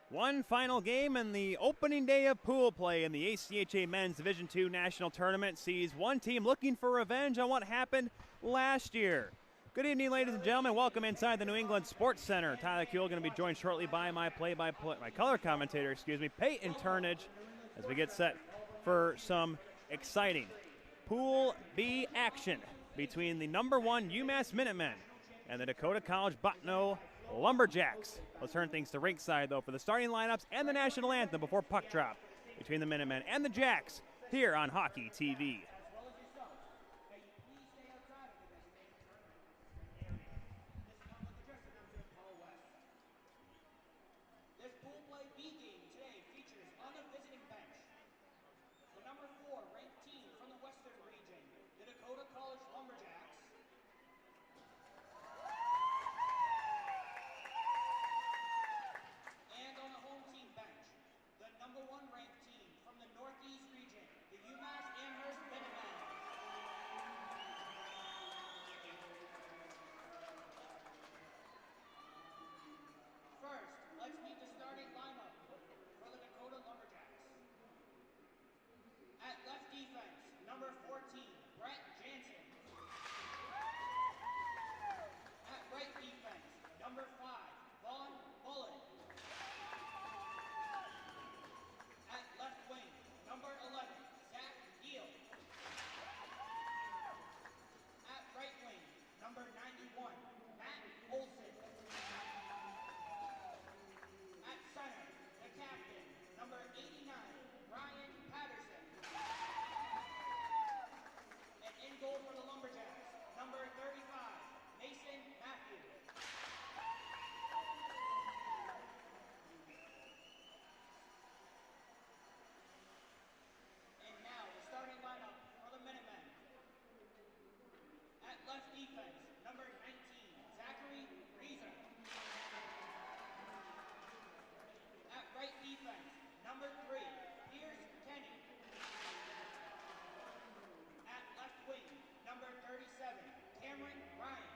One final game and the opening day of pool play in the ACHA Men's Division II National Tournament sees one team looking for revenge on what happened last year. Good evening, ladies and gentlemen. Welcome inside the New England Sports Center. Tyler Kuehl going to be joined shortly by my color commentator, Peyton Turnage, as we get set for some exciting Pool B action between the #1 UMass Minutemen and the Dakota College Bottineau Lumberjacks. Let's turn things to ringside, though, for the starting lineups and the national anthem before puck drop between the Minutemen and the Jacks here on Hockey TV. This Pool Play B game today features on the visiting bench the #4 ranked team from the Western region, the Dakota College Lumberjacks. And on the home team bench, the #1 ranked team from the Northeast region, the UMass Minutemen. First, let's meet the starting lineup for the Dakota Lumberjacks. At left defense, #14, Brett Jansen. At right defense, #5, Vaughn Bullitt. At left wing, #11, Zach Deal. At right wing, #91, Matt Olson. At center, the captain, #89, Ryan Patterson. And in goal for the Lumberjacks, #35, Mason Matthews. And now the starting lineup for the Minutemen. At left defense, #19, Zachary Reeser. At right defense, #3, Pierce Kenny. At left wing, #37, Cameron Ryan.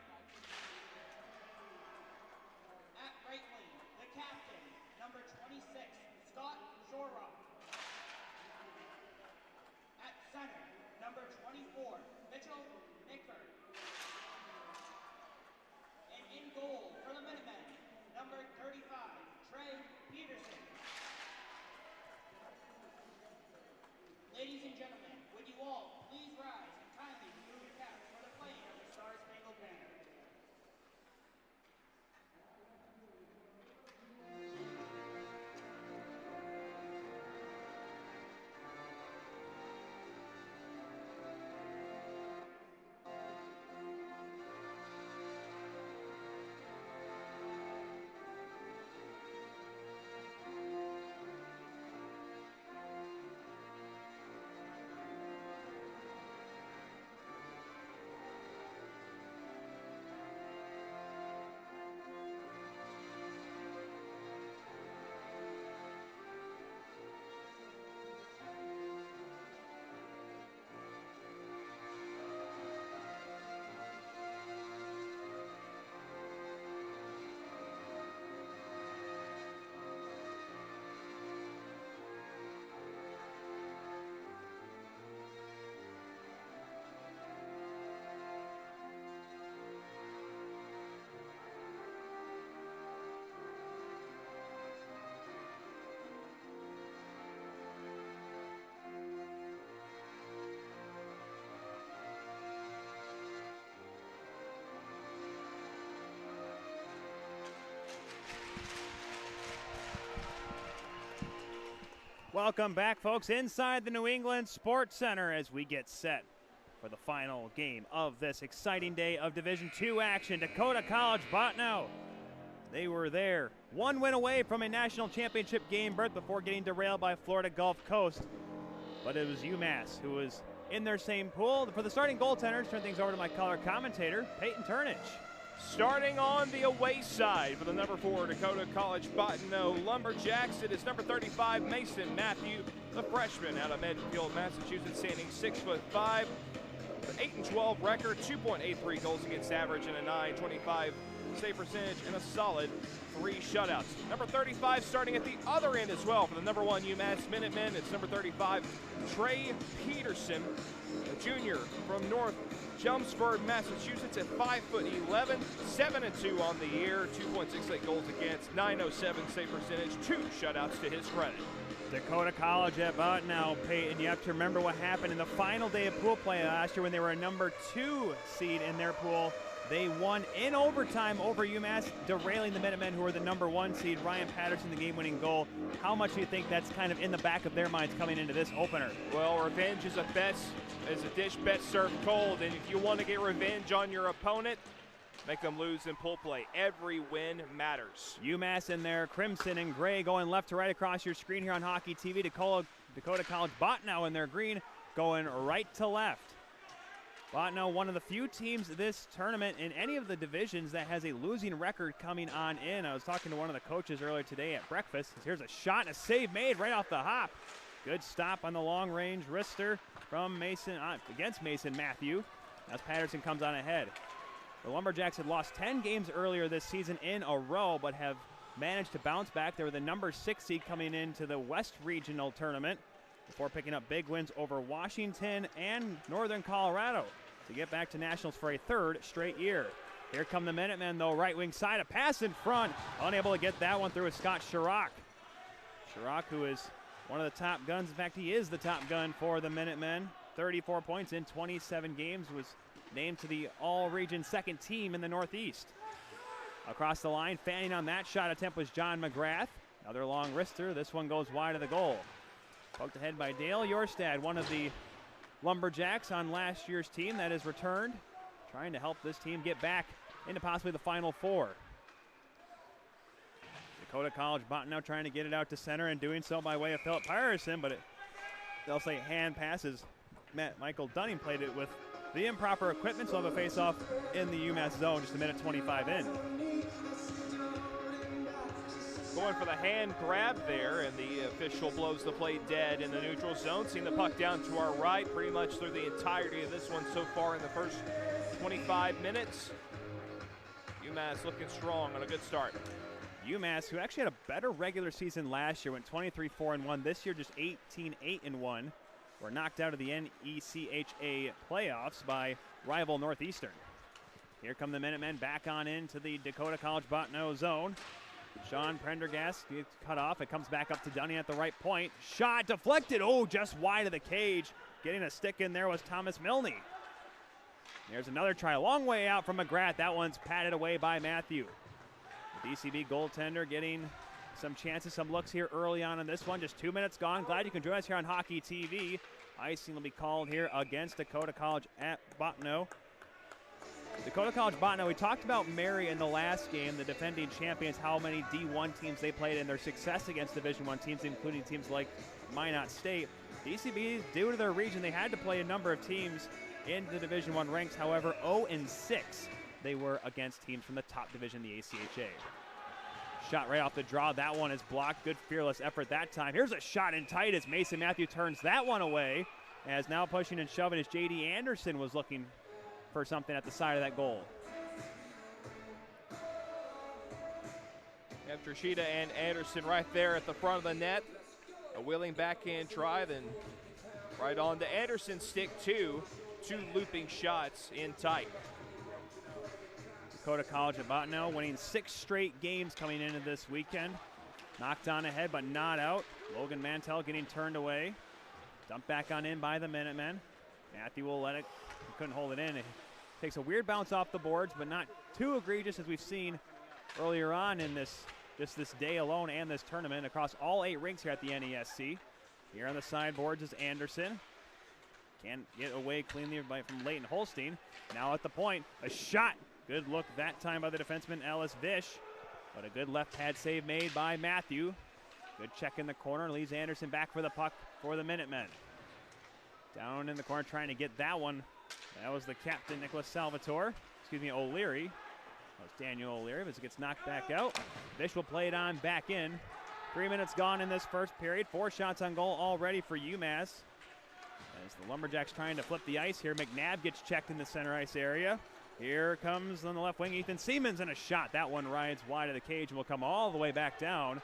At right wing, the captain, #26, Scott Shorrock. At center, #24, Mitchell Nicker. And in goal for the Minutemen, #35, Trey Peterson. Ladies and gentlemen, would you all please rise and kindly remove your caps for the playing of the Star Spangled Banner. Welcome back, folks, inside the New England Sports Center as we get set for the final game of this exciting day of Division II action. Dakota College Bottineau. They were there, one win away from a national championship game berth before getting derailed by Florida Gulf Coast. But it was UMass who was in their same pool. For the starting goaltenders, turn things over to my color commentator, Peyton Turnage. Starting on the away side for the #4 Dakota College Bottineau Lumberjacks, it is #35 Mason Matthew, the freshman out of Medfield, Massachusetts, standing 6'5", with an 8-12 record, 2.83 goals against average, and a .925 save percentage, and a solid 3 shutouts. Number 35 starting at the other end as well for the number 1 UMass Minutemen. It's number 35, Trey Peterson, a junior from North Chelmsford, Massachusetts, at 5'11", 7-2 on the year, 2.68 goals against, 907 save percentage, 2 shutouts to his credit. Dakota College at Bottineau. Peyton, you have to remember what happened in the final day of pool play last year when they were a number 2 seed in their pool. They won in overtime over UMass, derailing the Minutemen, who were the number 1 seed. Ryan Patterson, the game-winning goal. How much do you think that's kind of in the back of their minds coming into this opener? Well, revenge is a dish best served cold, and if you want to get revenge on your opponent, make them lose in pool play. Every win matters. UMass in their crimson and gray going left to right across your screen here on Hockey TV. Dakota College Bottineau in their green going right to left. Bottineau, one of the few teams this tournament in any of the divisions that has a losing record coming on in. I was talking to one of the coaches earlier today at breakfast. Here's a shot and a save made right off the hop. Good stop on the long-range wrister from Mason against Mason Matthew as Patterson comes on ahead. The Lumberjacks had lost 10 games earlier this season in a row, but have managed to bounce back. They were the number 6 seed coming into the West Regional Tournament before picking up big wins over Washington and Northern Colorado to get back to nationals for a 3rd straight year. Here come the Minutemen, though, right wing side, a pass in front. Unable to get that one through with Scott Chirac. Chirac, who is one of the top guns. In fact, he is the top gun for the Minutemen. 34 points in 27 games, was named to the all-region 2nd team in the Northeast. Across the line, fanning on that shot attempt was John McGrath. Another long wrister. This one goes wide of the goal. Poked ahead by Dale Yorstad, one of the Lumberjacks on last year's team that has returned, trying to help this team get back into possibly the Final Four. Dakota College Bottineau trying to get it out to center and doing so by way of Philip Patterson, but they'll say hand passes. Michael Dunning played it with the improper equipment, so they'll have a face-off in the UMass zone just a minute 25 in. Going for the hand grab there, and the official blows the play dead in the neutral zone. Seeing the puck down to our right pretty much through the entirety of this one so far in the first 25 minutes. UMass looking strong on a good start. UMass, who actually had a better regular season last year, went 23-4-1. This year just 18-8-1. Were knocked out of the NECHA playoffs by rival Northeastern. Here come the Minutemen back on into the Dakota College Bottineau zone. Sean Prendergast gets cut off. It comes back up to Dunning at the right point. Shot deflected. Oh, just wide of the cage. Getting a stick in there was Thomas Milne. There's another try. A long way out from McGrath. That one's patted away by Matthew. The DCB goaltender getting some chances, some looks here early on in this one. Just 2 minutes gone. Glad you can join us here on Hockey TV. Icing will be called here against Dakota College at Bottineau. Dakota College Bottineau, we talked about Mary in the last game, the defending champions, how many D1 teams they played and their success against Division I teams, including teams like Minot State. DCB, due to their region, they had to play a number of teams in the Division I ranks. However, 0-6 they were against teams from the top division, the ACHA. Shot right off the draw. That one is blocked. Good fearless effort that time. Here's a shot in tight as Mason Matthew turns that one away. As now pushing and shoving as J.D. Anderson was looking for something at the side of that goal. After Sheeta and Anderson right there at the front of the net. A willing backhand try, then right on to Anderson's stick too. 2 looping shots in tight. Dakota College at Bottineau winning 6 straight games coming into this weekend. Knocked on ahead but not out. Logan Mantell getting turned away. Dumped back on in by the Minutemen. Matthew will let it. He couldn't hold it in. It takes a weird bounce off the boards, but not too egregious as we've seen earlier on in this day alone and this tournament across all 8 rinks here at the NESC. Here on the sideboards is Anderson. Can't get away cleanly from Leighton Holstein. Now at the point, a shot. Good look that time by the defenseman Ellis Vish, but a good left pad save made by Matthew. Good check in the corner, leaves Anderson back for the puck for the Minutemen. Down in the corner trying to get that one. That was the captain, Nicholas Salvatore. O'Leary. That was Daniel O'Leary, but it gets knocked back out. Vish will play it on back in. 3 minutes gone in this first period. 4 shots on goal already for UMass. As the Lumberjacks trying to flip the ice here, McNabb gets checked in the center ice area. Here comes on the left wing Ethan Siemens, and a shot. That one rides wide of the cage and will come all the way back down.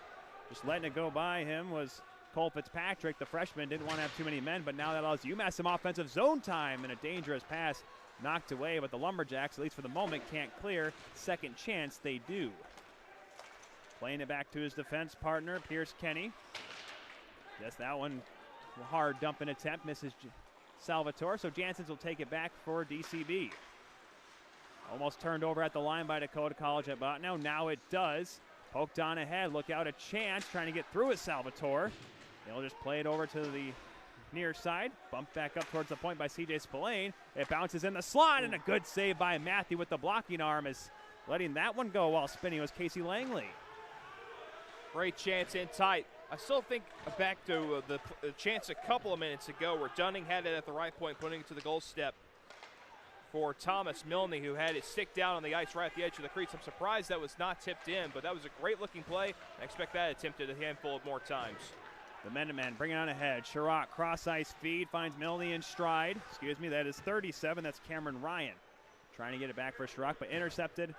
Just letting it go by him was Cole Fitzpatrick, the freshman. Didn't want to have too many men, but now that allows UMass some offensive zone time, and a dangerous pass knocked away, but the Lumberjacks, at least for the moment, can't clear. Second chance, they do. Playing it back to his defense partner, Pierce Kenny. Just that one, hard dumping attempt, misses Salvatore, so Janssens will take it back for DCB. Almost turned over at the line by Dakota College at Botno. Now it does. Poked on ahead, look out, a chance, trying to get through it, Salvatore. They'll just play it over to the near side. Bumped back up towards the point by CJ Spillane. It bounces in the slot, and a good save by Matthew with the blocking arm, is letting that one go while spinning was Casey Langley. Great chance in tight. I still think back to the chance a couple of minutes ago where Dunning had it at the right point, putting it to the goal step for Thomas Milne, who had it stick down on the ice right at the edge of the crease. I'm surprised that was not tipped in, but that was a great-looking play. I expect that attempted a handful of more times. The Minutemen bring it on ahead. Sherrock cross-ice feed, finds Milne in stride. Excuse me, that is 37. That's Cameron Ryan. Trying to get it back for Sherrock, but intercepted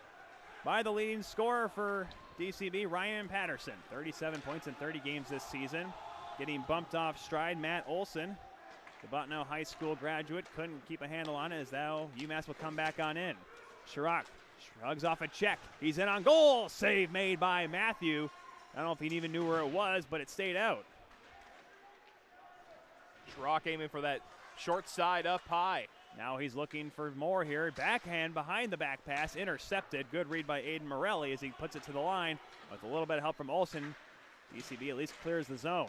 by the leading scorer for DCB, Ryan Patterson. 37 points in 30 games this season. Getting bumped off stride, Matt Olson. The Botno High School graduate couldn't keep a handle on it, as now UMass will come back on in. Sherrock shrugs off a check. He's in on goal. Save made by Matthew. I don't know if he even knew where it was, but it stayed out. Sherrock aiming for that short side up high. Now he's looking for more here. Backhand behind the back pass, intercepted. Good read by Aiden Morelli as he puts it to the line. With a little bit of help from Olsen, DCB at least clears the zone.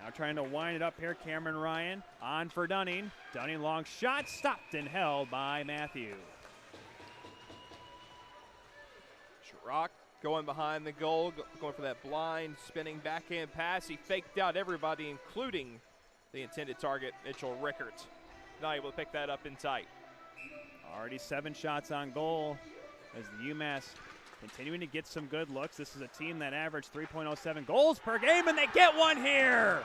Now trying to wind it up here, Cameron Ryan on for Dunning. Dunning long shot, stopped and held by Matthew. Sherrock going behind the goal, going for that blind spinning backhand pass. He faked out everybody, including the intended target, Mitchell Rickert. Not able to pick that up in tight. Already 7 shots on goal as the UMass continuing to get some good looks. This is a team that averaged 3.07 goals per game, and they get one here.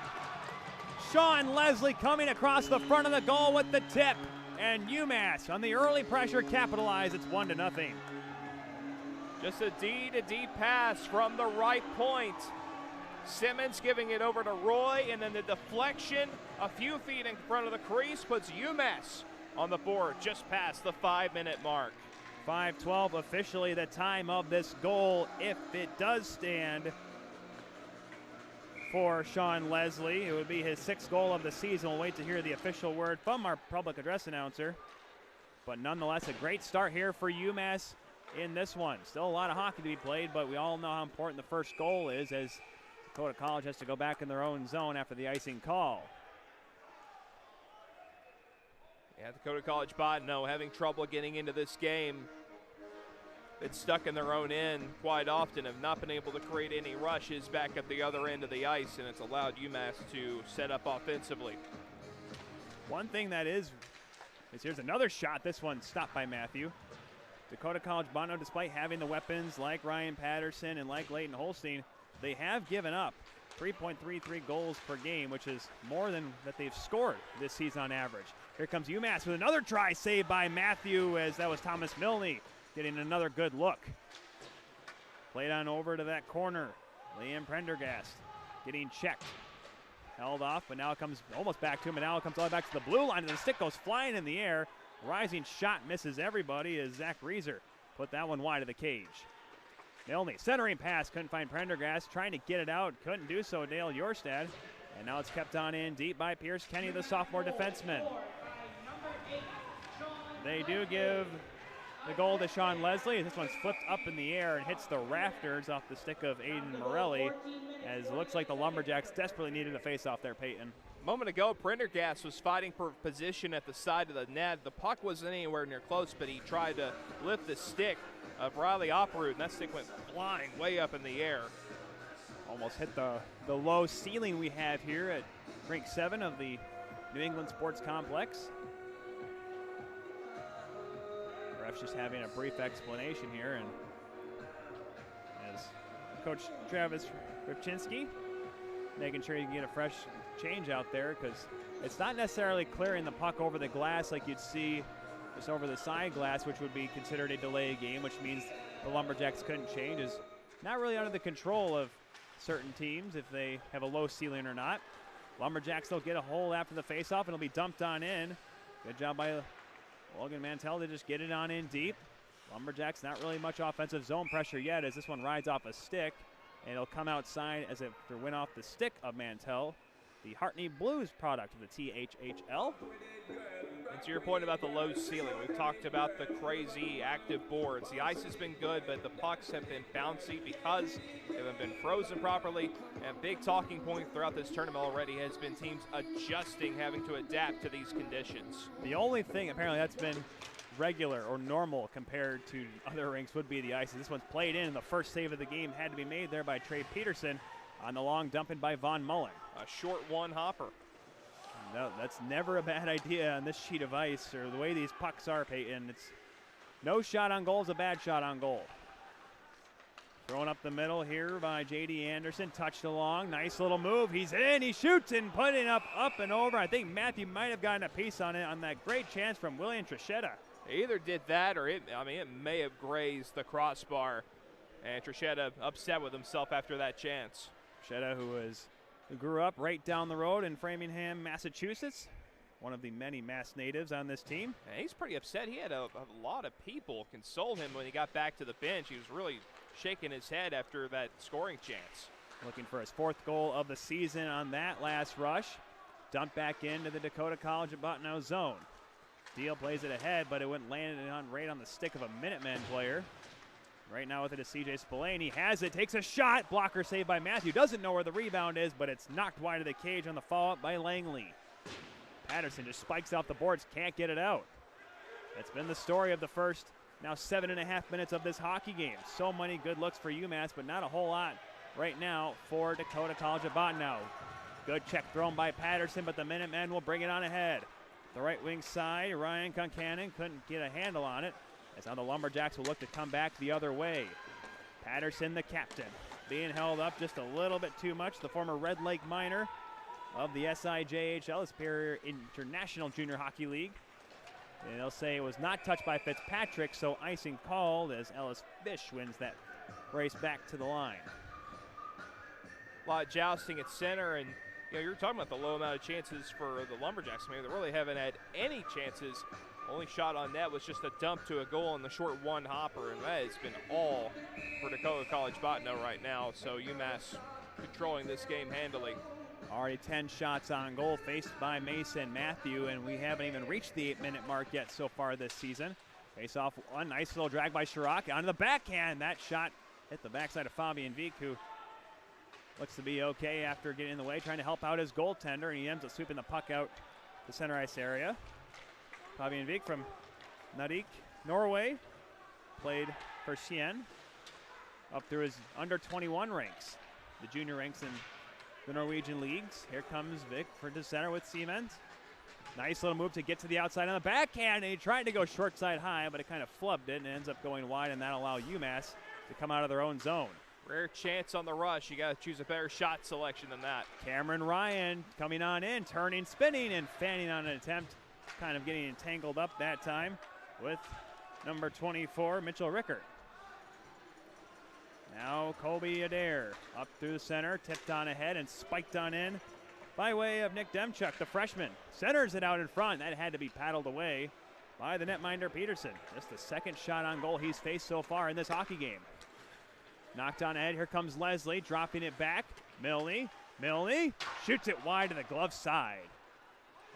Sean Leslie coming across the front of the goal with the tip, and UMass on the early pressure capitalized. It's 1-0. Just a D-to-D pass from the right point. Simmons giving it over to Roy, and then the deflection a few feet in front of the crease puts UMass on the board just past the 5-minute mark. 5:12 officially the time of this goal, if it does stand for Sean Leslie. It would be his 6th goal of the season. We'll wait to hear the official word from our public address announcer. But nonetheless, a great start here for UMass in this one. Still a lot of hockey to be played, but we all know how important the first goal is, as Dakota College has to go back in their own zone after the icing call. Yeah, Dakota College Botno having trouble getting into this game. It's stuck in their own end quite often, have not been able to create any rushes back at the other end of the ice, and it's allowed UMass to set up offensively. One thing that is here's another shot. This one stopped by Matthew. Dakota College Botno, despite having the weapons like Ryan Patterson and like Leighton Holstein, they have given up 3.33 goals per game, which is more than that they've scored this season on average. Here comes UMass with another try saved by Matthew, as that was Thomas Milne getting another good look. Played on over to that corner. Liam Prendergast getting checked. Held off, but now it comes almost back to him, and now it comes all the way back to the blue line, and the stick goes flying in the air. Rising shot misses everybody as Zach Reeser put that one wide of the cage. Milne, centering pass, couldn't find Prendergast, trying to get it out, couldn't do so, Dale Jorstad. And now it's kept on in deep by Pierce Kenny, the sophomore defenseman. They do give the goal to Sean Leslie, as this one's flipped up in the air and hits the rafters off the stick of Aiden Morelli, as it looks like the Lumberjacks desperately needed a face-off there, Peyton. A moment ago, Prendergast was fighting for position at the side of the net. The puck wasn't anywhere near close, but he tried to lift the stick of Riley Opperud, and that stick went flying way up in the air. Almost hit the low ceiling we have here at Rink 7 of the New England Sports Complex. Ref's just having a brief explanation here, and as Coach Travis Ripchinski making sure you can get a fresh change out there, because it's not necessarily clearing the puck over the glass like you'd see just over the side glass, which would be considered a delay game, which means the Lumberjacks couldn't change. Is not really under the control of certain teams if they have a low ceiling or not. Lumberjacks, they'll get a hole after the faceoff, and it'll be dumped on in. Good job by Logan Mantell to just get it on in deep. Lumberjacks not really much offensive zone pressure yet as this one rides off a stick, and it'll come outside as it went off the stick of Mantell, the Hartney Blues product of the THHL. And to your point about the low ceiling, we've talked about the crazy active boards. The ice has been good, but the pucks have been bouncy because they haven't been frozen properly. And a big talking point throughout this tournament already has been teams adjusting, having to adapt to these conditions. The only thing apparently that's been regular or normal compared to other rinks would be the ice. This one's played in, and the first save of the game had to be made there by Trey Peterson on the long dump in by Von Mullen. A short one hopper. No, that's never a bad idea on this sheet of ice or the way these pucks are, Peyton. It's no shot on goal is a bad shot on goal. Thrown up the middle here by J.D. Anderson, touched along, nice little move. He's in, he shoots and putting up and over. I think Matthew might have gotten a piece on it on that great chance from William Trichetta. Either did that or it may have grazed the crossbar. And Trichetta upset with himself after that chance. Trichetta, who grew up right down the road in Framingham, Massachusetts. One of the many Mass natives on this team. And he's pretty upset. He had a lot of people console him when he got back to the bench. He was really shaking his head after that scoring chance. Looking for his 4th goal of the season on that last rush. Dumped back into the Dakota College of Bottineau zone. Deal plays it ahead, but it went landed right on the stick of a Minutemen player. Right now with it is C.J. Spillane. He has it, takes a shot. Blocker saved by Matthew. Doesn't know where the rebound is, but it's knocked wide of the cage on the follow-up by Langley. Patterson just spikes off the boards, can't get it out. It's been the story of the first, now 7.5 minutes of this hockey game. So many good looks for UMass, but not a whole lot right now for Dakota College of Bottineau. Good check thrown by Patterson, but the Minutemen will bring it on ahead. The right wing side, Ryan Concannon couldn't get a handle on it. As now the Lumberjacks will look to come back the other way. Patterson, the captain, being held up just a little bit too much. The former Red Lake Miner of the SIJHL, Superior International Junior Hockey League. And they'll say it was not touched by Fitzpatrick, so icing called as Ellis Fish wins that race back to the line. A lot of jousting at center, and you're talking about the low amount of chances for the Lumberjacks. Maybe they really haven't had any chances. Only shot on net was just a dump to a goal in the short one hopper, and that has been all for Dakota College Bottineau right now. So UMass controlling this game handily. Already 10 shots on goal faced by Mason Matthew, and we haven't even reached the 8-minute mark yet so far this season. Face off one, nice little drag by Chirac onto the backhand. That shot hit the backside of Fabian Vieck, who looks to be okay after getting in the way, trying to help out his goaltender, and he ends up sweeping the puck out the center ice area. Fabian Vieck from Narvik, Norway, played for Skien up through his under 21 ranks, the junior ranks in the Norwegian leagues. Here comes Vieck for the center with Siemens. Nice little move to get to the outside on the backhand, and he tried to go short side high, but it kind of flubbed it and it ends up going wide, and that allowed UMass to come out of their own zone. Rare chance on the rush. You got to choose a better shot selection than that. Cameron Ryan coming on in, turning, spinning, and fanning on an attempt. Kind of getting entangled up that time with number 24, Mitchell Rickert. Now Colby Adair up through the center, tipped on ahead and spiked on in by way of Nick Demchuk, the freshman. Centers it out in front. That had to be paddled away by the netminder Peterson. Just the 2nd shot on goal he's faced so far in this hockey game. Knocked on ahead. Here comes Leslie, dropping it back. Milne shoots it wide to the glove side.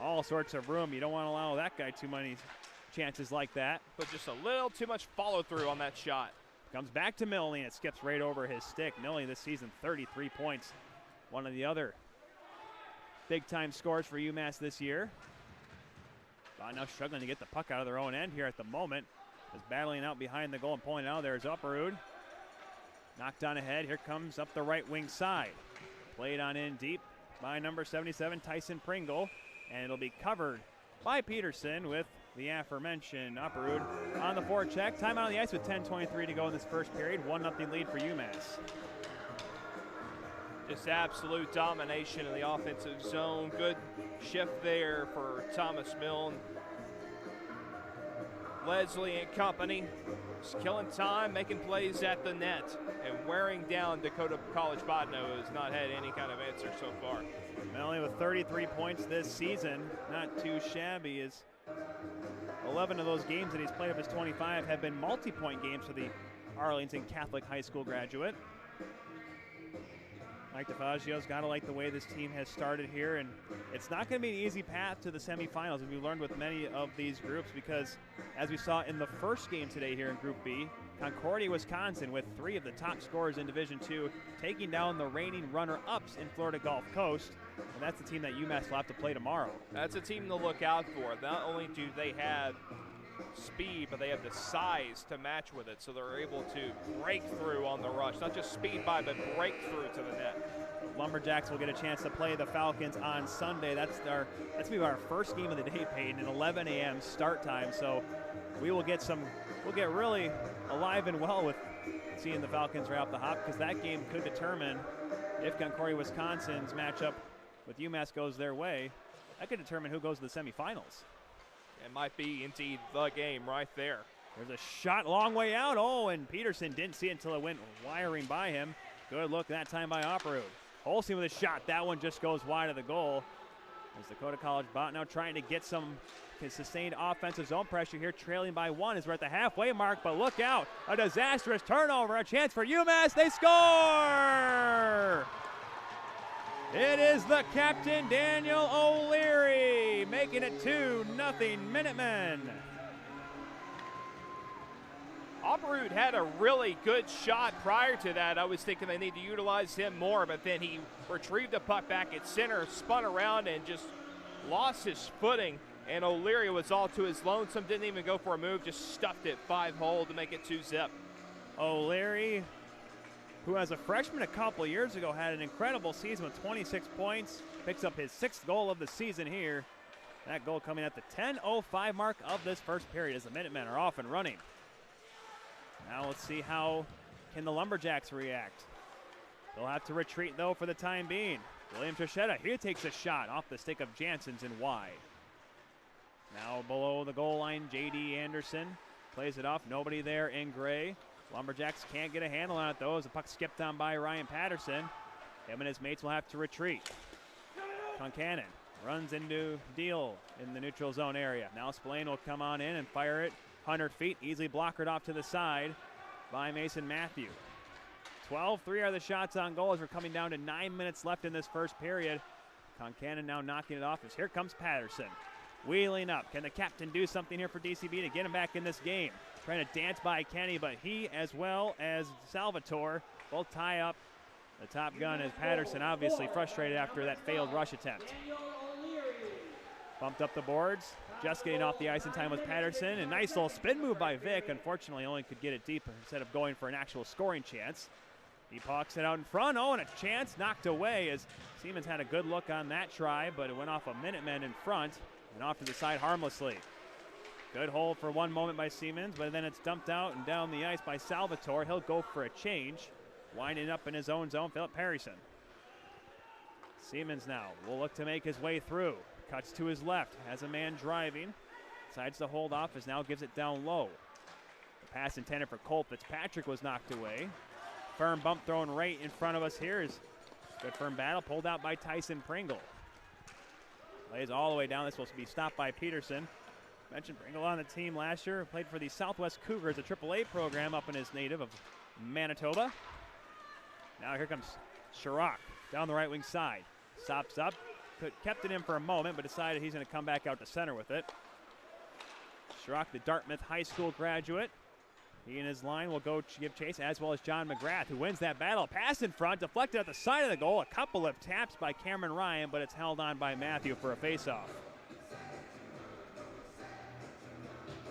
All sorts of room. You don't want to allow that guy too many chances like that. But just a little too much follow through on that shot. Comes back to Milne, and it skips right over his stick. Milne this season, 33 points. One of the other big-time scores for UMass this year. Now struggling to get the puck out of their own end here at the moment. Is battling out behind the goal and pulling it out. There's Upperud. Knocked on ahead. Here comes up the right wing side. Played on in deep by number 77, Tyson Pringle. And it'll be covered by Peterson with the aforementioned Upperud on the forecheck. Timeout on the ice with 10:23 to go in this first period. 1-0 lead for UMass. Just absolute domination in the offensive zone. Good shift there for Thomas Milne. Leslie and company just killing time, making plays at the net, and wearing down Dakota College Botno, who has not had any kind of answer so far. Only with 33 points this season, not too shabby. As 11 of those games that he's played of his 25 have been multi-point games for the Arlington Catholic High School graduate. Mike DeFaggio's got to like the way this team has started here, and it's not going to be an easy path to the semifinals, as we learned with many of these groups, because as we saw in the first game today here in Group B, Concordia, Wisconsin, with 3 of the top scorers in Division II, taking down the reigning runner-ups in Florida Gulf Coast, and that's the team that UMass will have to play tomorrow. That's a team to look out for. Not only do they have speed, but they have the size to match with it, so they're able to break through on the rush. Not just speed by, but break through to the net. Lumberjacks will get a chance to play the Falcons on Sunday. That's going to be our first game of the day, Peyton, an 11 a.m. start time. So we'll get really alive and well with seeing the Falcons right off the hop, because that game could determine if Concordia, Wisconsin's matchup with UMass goes their way. That could determine who goes to the semifinals. It might be indeed the game right there. There's a shot long way out. Oh, and Peterson didn't see it until it went wiring by him. Good look that time by Opperud. Holstein with a shot. That one just goes wide of the goal. As Dakota College Botno trying to get some sustained offensive zone pressure here, trailing by 1 as we're at the halfway mark, but look out. A disastrous turnover. A chance for UMass. They score! It is the captain, Daniel O'Leary, making it 2-0 Minutemen. Opperud had a really good shot prior to that. I was thinking they need to utilize him more, but then he retrieved the puck back at center, spun around, and just lost his footing. And O'Leary was all to his lonesome, didn't even go for a move, just stuffed it 5-hole to make it 2-zip. O'Leary, who as a freshman a couple years ago had an incredible season with 26 points, picks up his 6th goal of the season here. That goal coming at the 10:05 mark of this first period as the Minutemen are off and running. Now let's see how can the Lumberjacks react. They'll have to retreat though for the time being. William Trachetta, he takes a shot off the stick of Jansen's in wide. Now below the goal line, J.D. Anderson plays it off, nobody there in gray. Lumberjacks can't get a handle on it though as the puck skipped on by Ryan Patterson. Him and his mates will have to retreat. Concannon runs into Deal in the neutral zone area. Now Spillane will come on in and fire it 100 feet, easily blockered off to the side by Mason Matthew. 12-3 are the shots on goal as we're coming down to 9 minutes left in this first period. Concannon now knocking it off as here comes Patterson. Wheeling up. Can the captain do something here for DCB to get him back in this game? Trying to dance by Kenny, but he as well as Salvatore both tie up the top gun as Patterson obviously frustrated after that failed rush attempt. Bumped up the boards. Just getting off the ice in time was Patterson. A nice little spin move by Vic. Unfortunately, only could get it deep instead of going for an actual scoring chance. He pucks it out in front. Oh, and a chance knocked away as Siemens had a good look on that try, but it went off a Minuteman in front and off to the side harmlessly. Good hold for one moment by Siemens, but then it's dumped out and down the ice by Salvatore. He'll go for a change. Winding up in his own zone, Philip Harrison. Siemens now will look to make his way through. Cuts to his left, has a man driving. Decides to hold off as now gives it down low. The pass intended for Cole Fitzpatrick was knocked away. Firm bump thrown right in front of us here is good firm battle pulled out by Tyson Pringle. Lays all the way down. This will be stopped by Peterson. Mentioned Pringle on the team last year. Played for the Southwest Cougars, a AAA program up in his native of Manitoba. Now here comes Chirac down the right wing side. Stops up. Kept it in for a moment, but decided he's going to come back out to center with it. Chirac, the Dartmouth High School graduate. He and his line will go give chase, as well as John McGrath, who wins that battle. Pass in front, deflected at the side of the goal. A couple of taps by Cameron Ryan, but it's held on by Matthew for a faceoff.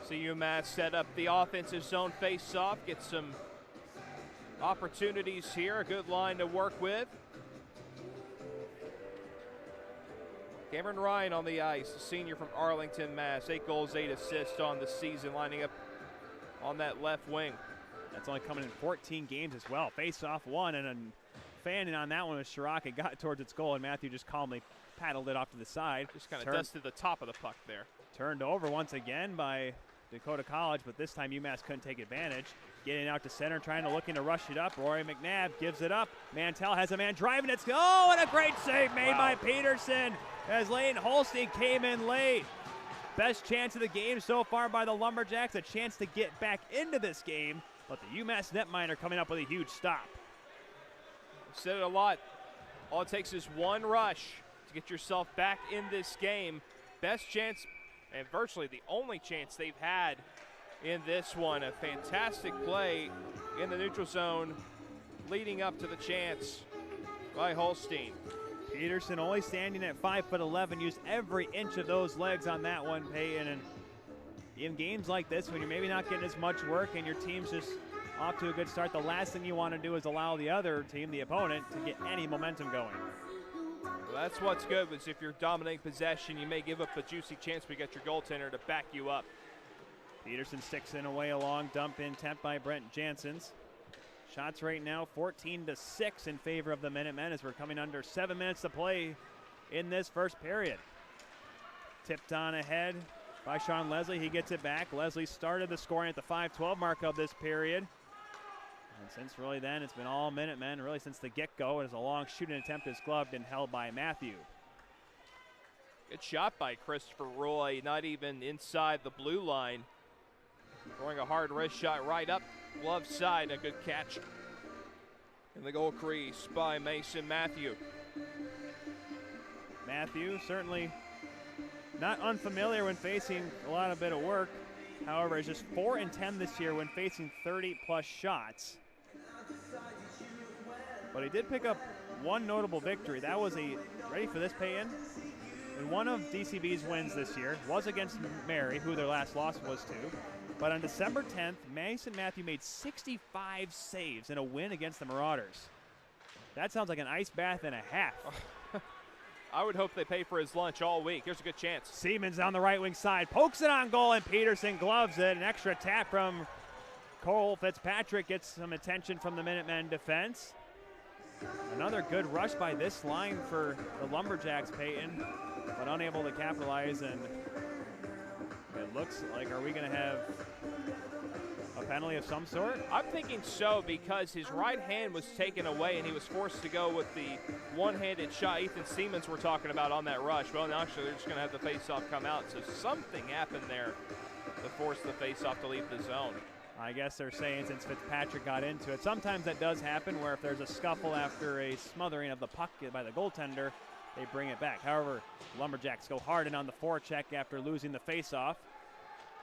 So UMass set up the offensive zone face-off, get some opportunities here. A good line to work with. Cameron Ryan on the ice, a senior from Arlington, Mass. 8 goals, 8 assists on the season, lining up on that left wing. That's only coming in 14 games as well. Face-off one, and a fanning on that one was Chirac. It got towards its goal, and Matthew just calmly paddled it off to the side. Just kind of dusted the top of the puck there. Turned over once again by Dakota College, but this time UMass couldn't take advantage. Getting out to center, looking to rush it up. Rory McNabb gives it up. Mantell has a man driving it. Oh, and a great save made by Peterson as Layton Holstein came in late. Best chance of the game so far by the Lumberjacks, a chance to get back into this game, but the UMass netminder coming up with a huge stop. I've said it a lot. All it takes is one rush to get yourself back in this game. Best chance, and virtually the only chance they've had in this one. A fantastic play in the neutral zone leading up to the chance by Holstein. Peterson only standing at 5'11", used every inch of those legs on that one, Peyton. And in games like this, when you're maybe not getting as much work and your team's just off to a good start, the last thing you want to do is allow the other team, the opponent, to get any momentum going. Well, that's what's good, is if you're dominating possession, you may give up a juicy chance, but you got your goaltender to back you up. Peterson sticks in away a long dump in attempt by Brent Janssens. Shots right now 14-6 in favor of the Minutemen as we're coming under 7 minutes to play in this first period. Tipped on ahead by Sean Leslie. He gets it back. Leslie started the scoring at the 5:12 mark of this period. And since really then, it's been all Minutemen, really since the get-go. As a long shooting attempt is gloved and held by Matthew. Good shot by Christopher Roy, not even inside the blue line. Throwing a hard wrist shot right up glove side, a good catch in the goal crease by Mason Matthew. Matthew certainly not unfamiliar when facing a lot of bit of work. However, is just 4-10 this year when facing 30-plus shots. But he did pick up one notable victory. That was ready for this, Peyton? And one of DCB's wins this year was against Mary, who their last loss was to. But on December 10th, Mason Matthew made 65 saves in a win against the Marauders. That sounds like an ice bath and a half. I would hope they pay for his lunch all week. Here's a good chance. Siemens on the right wing side, pokes it on goal, and Peterson gloves it. An extra tap from Cole Fitzpatrick gets some attention from the Minutemen defense. Another good rush by this line for the Lumberjacks, Peyton, but unable to capitalize, and it looks like, are we going to have a penalty of some sort? I'm thinking so, because his right hand was taken away and he was forced to go with the one-handed shot Ethan Siemens we're talking about on that rush. Well, now actually they're just going to have the face-off come out, so something happened there to force the face-off to leave the zone. I guess they're saying since Fitzpatrick got into it, sometimes that does happen where if there's a scuffle after a smothering of the puck by the goaltender, they bring it back. However, Lumberjacks go hard in on the forecheck after losing the face-off.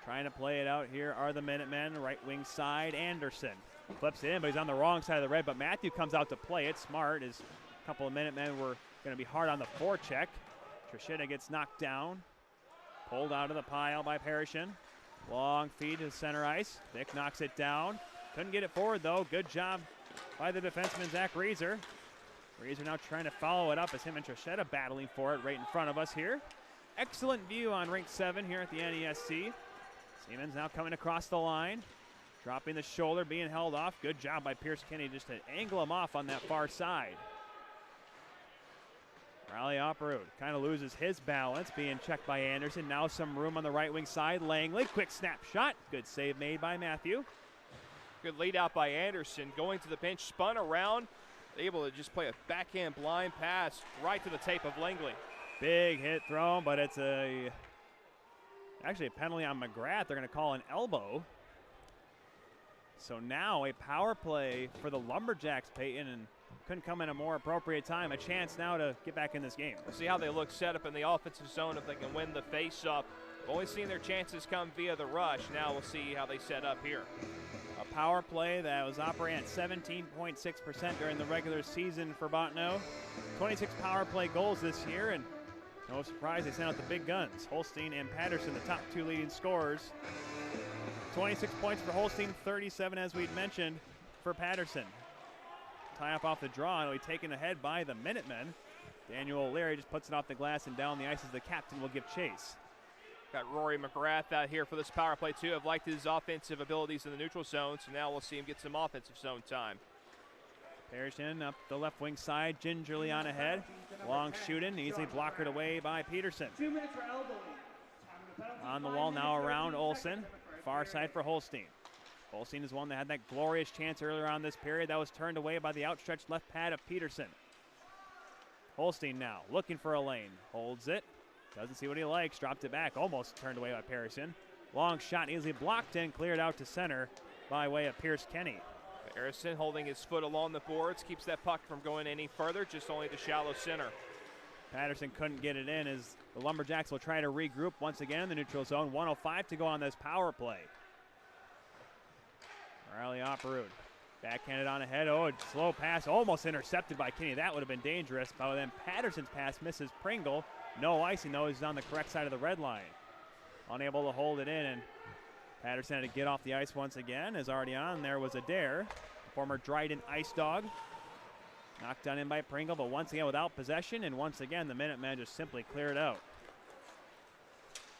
Trying to play it out here are the Minutemen. Right wing side, Anderson flips it in, but he's on the wrong side of the red. But Matthew comes out to play it smart, as a couple of Minutemen were going to be hard on the forecheck. Trishita gets knocked down, pulled out of the pile by Parishon. Long feed to center ice. Vic knocks it down. Couldn't get it forward, though. Good job by the defenseman, Zach Reeser. Reeser now trying to follow it up as him and Trishita battling for it right in front of us here. Excellent view on Rink 7 here at the NESC. Siemens now coming across the line. Dropping the shoulder, being held off. Good job by Pierce Kinney just to angle him off on that far side. Riley Opperud kind of loses his balance, being checked by Anderson. Now some room on the right wing side. Langley, quick snap shot. Good save made by Matthew. Good lead out by Anderson. Going to the bench, spun around, able to just play a backhand blind pass right to the tape of Langley. Big hit thrown, but it's actually a penalty on McGrath. They're going to call an elbow. So now a power play for the Lumberjacks, Peyton, and couldn't come in a more appropriate time. A chance now to get back in this game. We'll see how they look set up in the offensive zone if they can win the face-off. We've only seen their chances come via the rush. Now we'll see how they set up here. A power play that was operating at 17.6% during the regular season for Bottineau. 26 power play goals this year, and no surprise they sent out the big guns. Holstein and Patterson, the top two leading scorers. 26 points for Holstein, 37 as we'd mentioned for Patterson. Tie up off the draw, and it'll be taken ahead by the Minutemen. Daniel O'Leary just puts it off the glass and down the ice as the captain will give chase. Got Rory McGrath out here for this power play too. I've liked his offensive abilities in the neutral zone, so now we'll see him get some offensive zone time. Parishon up the left wing side, gingerly on ahead. Long shooting, easily blockered away by Peterson. 2 minutes for elbowing. On the wall now around Olsen. far side for Holstein. Holstein is one that had that glorious chance earlier on this period. That was turned away by the outstretched left pad of Peterson. Holstein now looking for a lane. Holds it. Doesn't see what he likes. Dropped it back. Almost turned away by Pearson. Long shot easily blocked and cleared out to center by way of Pierce Kenny. Harrison holding his foot along the boards, keeps that puck from going any further, just only the shallow center. Patterson couldn't get it in as the Lumberjacks will try to regroup once again in the neutral zone. 1:05 to go on this power play. Riley Opperud backhanded on ahead. Oh, a slow pass, almost intercepted by Kenny. That would have been dangerous, but then Patterson's pass misses Pringle. No icing, though. He's on the correct side of the red line. Unable to hold it in, and Patterson had to get off the ice once again. As already on there was Adair, former Dryden Ice Dog. Knocked down in by Pringle, but once again without possession, and once again the Minutemen just simply cleared out.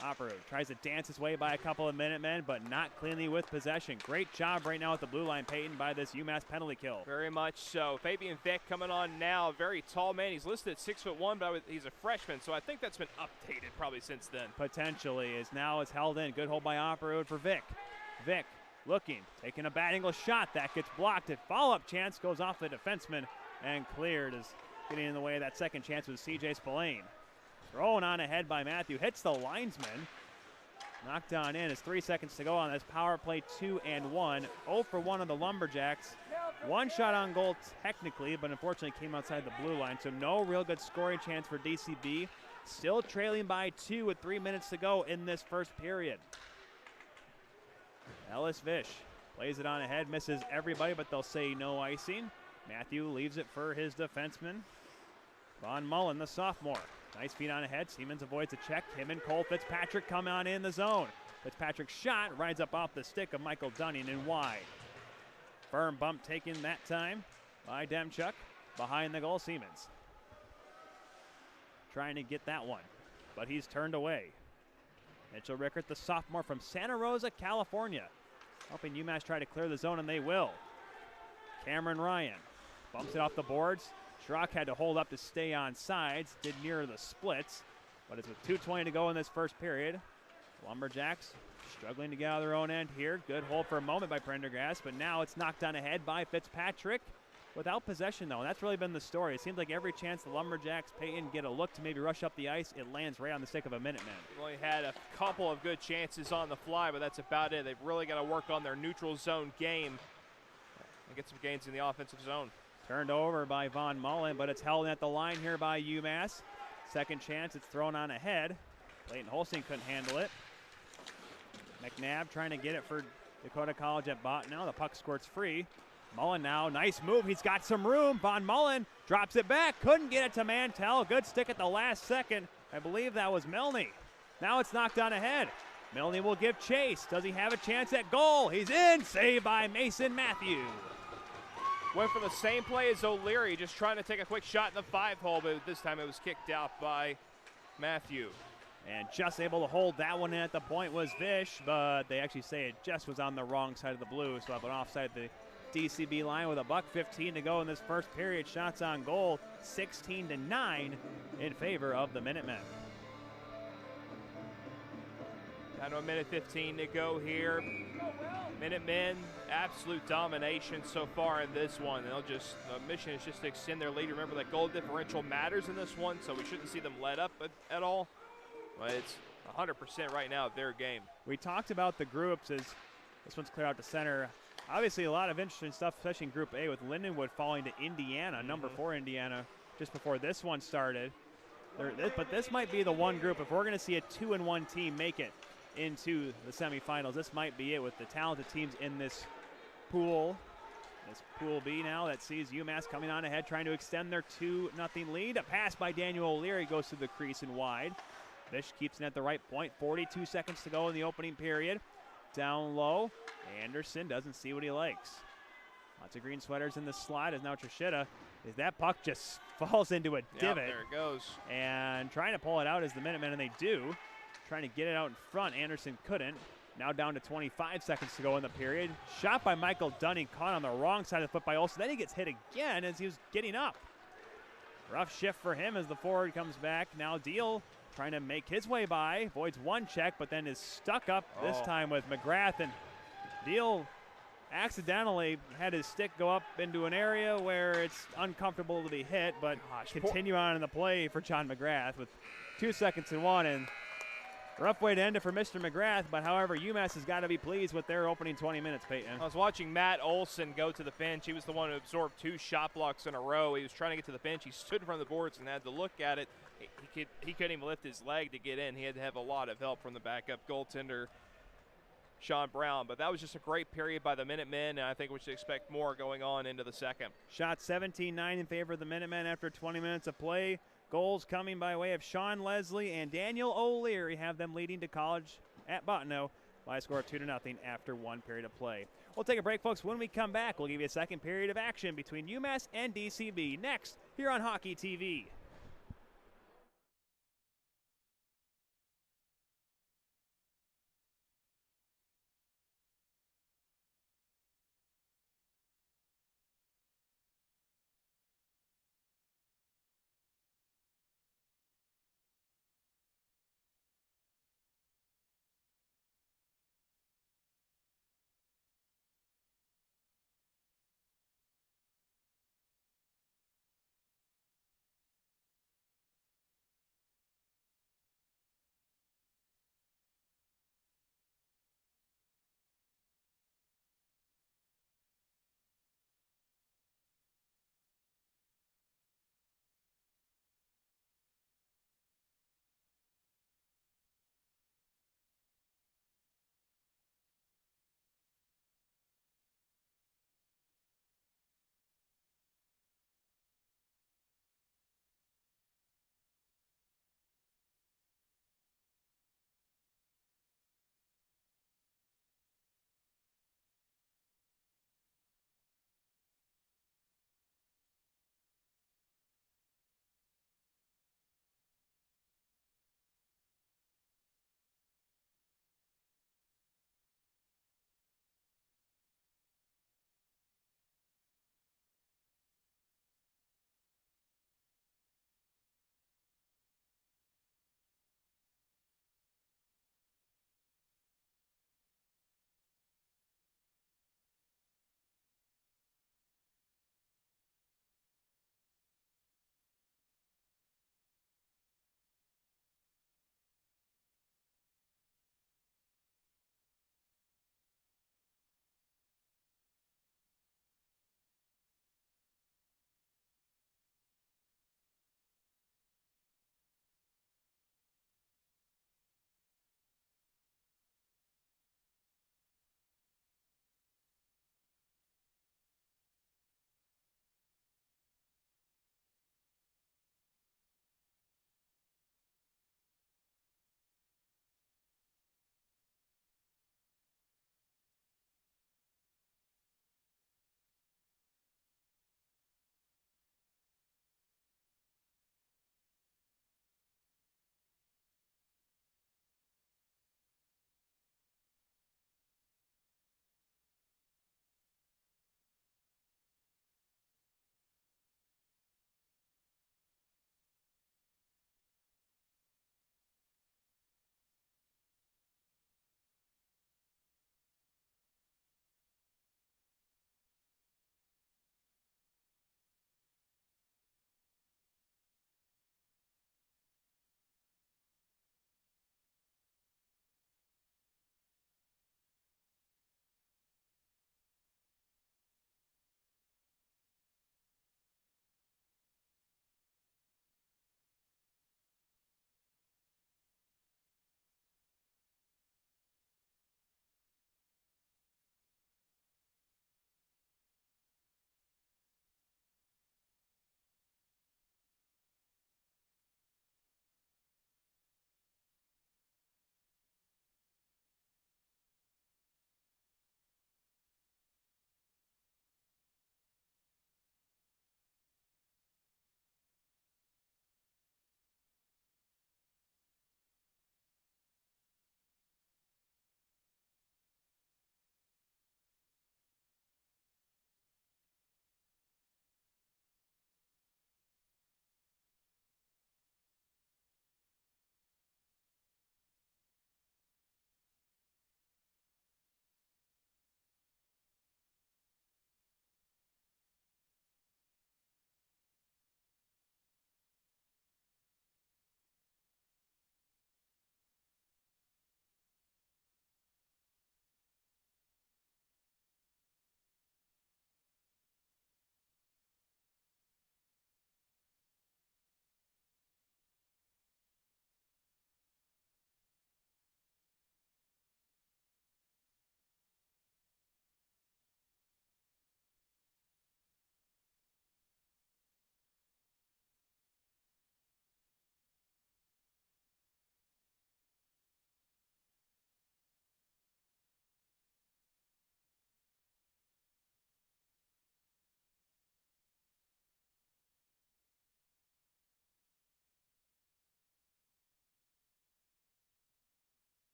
Opperud tries to dance his way by a couple of Minutemen, but not cleanly with possession. Great job right now at the blue line, Peyton, by this UMass penalty kill. Very much so. Fabian Vick coming on now, very tall man. He's listed at 6'1", but he's a freshman, so I think that's been updated probably since then. Potentially, as now it's held in. Good hold by Opperud for Vick. Vick looking, taking a bad angle shot. That gets blocked. A follow-up chance goes off the defenseman and cleared, as getting in the way of that second chance was C.J. Spillane. Thrown on ahead by Matthew, hits the linesman. Knocked on in as 3 seconds to go on this power play, 2-1. 0 for 1 of the Lumberjacks. One shot on goal technically, but unfortunately came outside the blue line, so no real good scoring chance for DCB. Still trailing by 2 with 3 minutes to go in this first period. Ellis Vish plays it on ahead, misses everybody, but they'll say no icing. Matthew leaves it for his defenseman, Von Mullen, the sophomore. Nice feet on ahead. Siemens avoids a check. Him and Cole Fitzpatrick come on in the zone. Fitzpatrick's shot rides up off the stick of Michael Dunning and wide. Firm bump taken that time by Demchuk. Behind the goal, Siemens. Trying to get that one, but he's turned away. Mitchell Rickert, the sophomore from Santa Rosa, California. Helping UMass try to clear the zone, and they will. Cameron Ryan bumps it off the boards. Schrock had to hold up to stay on sides, did near the splits, but it's with 2:20 to go in this first period. Lumberjacks struggling to get out of their own end here. Good hold for a moment by Prendergast, but now it's knocked on ahead by Fitzpatrick without possession, though, and that's really been the story. It seems like every chance the Lumberjacks, Peyton, get a look to maybe rush up the ice, it lands right on the stick of a Minuteman. They've only had a couple of good chances on the fly, but that's about it. They've really got to work on their neutral zone game and get some gains in the offensive zone. Turned over by Von Mullen, but it's held at the line here by UMass. Second chance, it's thrown on ahead. Clayton Holstein couldn't handle it. McNabb trying to get it for Dakota College at Bottineau. The puck squirts free. Mullen now, nice move. He's got some room. Von Mullen drops it back. Couldn't get it to Mantell. Good stick at the last second. I believe that was Milne. Now it's knocked on ahead. Milne will give chase. Does he have a chance at goal? He's in. Saved by Mason Matthew. Went for the same play as O'Leary, just trying to take a quick shot in the 5-hole, but this time it was kicked out by Matthew. And just able to hold that one in at the point was Vish, but they actually say it just was on the wrong side of the blue, so up and offside the DCB line with $1:15 to go in this first period. Shots on goal, 16-9 in favor of the Minutemen. Down to 1:15 to go here. Minutemen, absolute domination so far in this one. The mission is just to extend their lead. Remember that goal differential matters in this one, so we shouldn't see them let up at all. But it's 100% right now of their game. We talked about the groups as this one's clear out to center. Obviously a lot of interesting stuff, especially in Group A with Lindenwood falling to Indiana, number 4 Indiana, just before this one started. But this might be the one group, if we're going to see a 2-1 team make it into the semifinals, this might be it with the talented teams in this pool. This Pool B now that sees UMass coming on ahead, trying to extend their 2-0 lead. A pass by Daniel O'Leary goes through the crease and wide. Fish keeps it at the right point. 42 seconds to go in the opening period. Down low, Anderson doesn't see what he likes. Lots of green sweaters in the slot as now Trishita, as that puck just falls into a divot. There it goes. And trying to pull it out is the Minutemen, and they do. Trying to get it out in front, Anderson couldn't. Now down to 25 seconds to go in the period. Shot by Michael Dunning, caught on the wrong side of the foot by Olsen. Then he gets hit again as he was getting up. Rough shift for him as the forward comes back. Now Deal trying to make his way by, avoids one check, but then is stuck up this time with McGrath. And Deal accidentally had his stick go up into an area where it's uncomfortable to be hit, but continue on in the play for John McGrath with 2 seconds and one. And rough way to end it for Mr. McGrath, but however, UMass has got to be pleased with their opening 20 minutes, Peyton. I was watching Matt Olson go to the bench. He was the one who absorbed 2 shot blocks in a row. He was trying to get to the bench. He stood in front of the boards and had to look at it. He couldn't even lift his leg to get in. He had to have a lot of help from the backup goaltender, Sean Brown. But that was just a great period by the Minutemen, and I think we should expect more going on into the second. Shot 17-9 in favor of the Minutemen after 20 minutes of play. Goals coming by way of Sean Leslie and Daniel O'Leary have them leading to College at Bottineau by a score of 2-0 after 1 period of play. We'll take a break, folks. When we come back, we'll give you a second period of action between UMass and DCB next here on Hockey TV.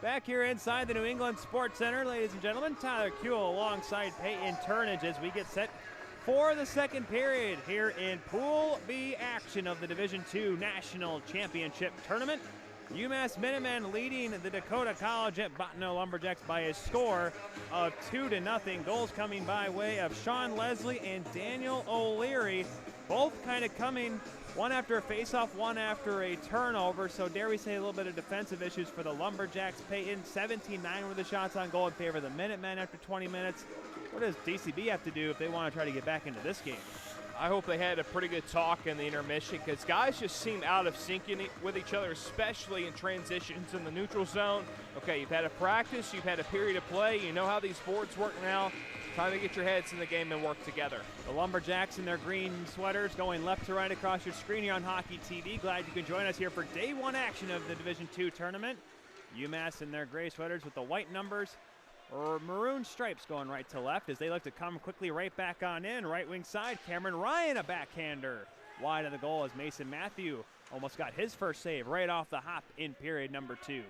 Back here inside the New England Sports Center, ladies and gentlemen, Tyler Kuehl alongside Peyton Turnage as we get set for the second period here in Pool B action of the Division II National Championship Tournament. UMass Minutemen leading the Dakota College at Bottineau Lumberjacks by a score of 2-0. Goals coming by way of Sean Leslie and Daniel O'Leary, both kind of coming one after a face-off, one after a turnover. So dare we say a little bit of defensive issues for the Lumberjacks. Peyton, 17-9 were the shots on goal in favor of the Minutemen after 20 minutes. What does DCB have to do if they want to try to get back into this game? I hope they had a pretty good talk in the intermission because guys just seem out of sync with each other, especially in transitions in the neutral zone. Okay, you've had a practice, you've had a period of play, you know how these boards work now. Time to get your heads in the game and work together. The Lumberjacks in their green sweaters going left to right across your screen here on Hockey TV. Glad you can join us here for day one action of the Division II tournament. UMass in their gray sweaters with the white numbers or maroon stripes going right to left as they look to come quickly right back on in. Right wing side, Cameron Ryan, a backhander. Wide of the goal as Mason Matthew almost got his first save right off the hop in period number 2.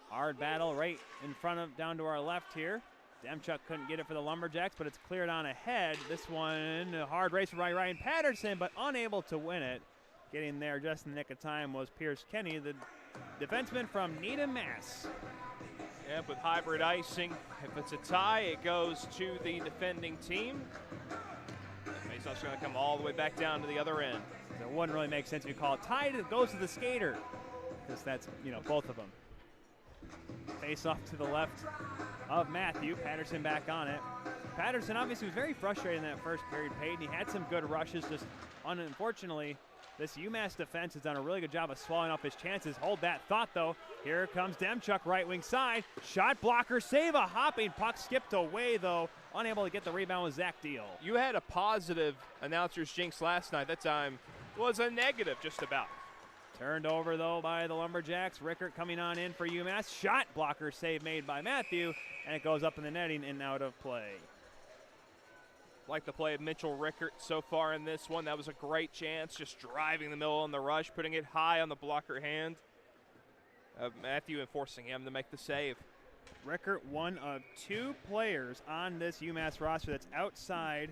Hard battle right in front of, down to our left here. Demchuk couldn't get it for the Lumberjacks, but it's cleared on ahead. This one, a hard race for Ryan Patterson, but unable to win it. Getting there just in the nick of time was Pierce Kenny, the defenseman from Needham, Mass. Yep, with hybrid icing, if it's a tie, it goes to the defending team. Faceoff's going to come all the way back down to the other end. So it wouldn't really make sense if you call it tied. It goes to the skater, because that's, both of them. Face off to the left of Matthew. Patterson back on it. Patterson obviously was very frustrated in that first period, Peyton. He had some good rushes, just unfortunately, this UMass defense has done a really good job of swallowing up his chances. Hold that thought, though. Here comes Demchuk, right wing side. Shot blocker, save, a hopping puck skipped away, though. Unable to get the rebound with Zach Deal. You had a positive announcer's jinx last night. That time was a negative, just about. Turned over, though, by the Lumberjacks. Rickert coming on in for UMass. Shot blocker save made by Matthew, and it goes up in the netting and out of play. Like the play of Mitchell Rickert so far in this one. That was a great chance, just driving the middle on the rush, putting it high on the blocker hand. Matthew and forcing him to make the save. Rickert, one of 2 players on this UMass roster that's outside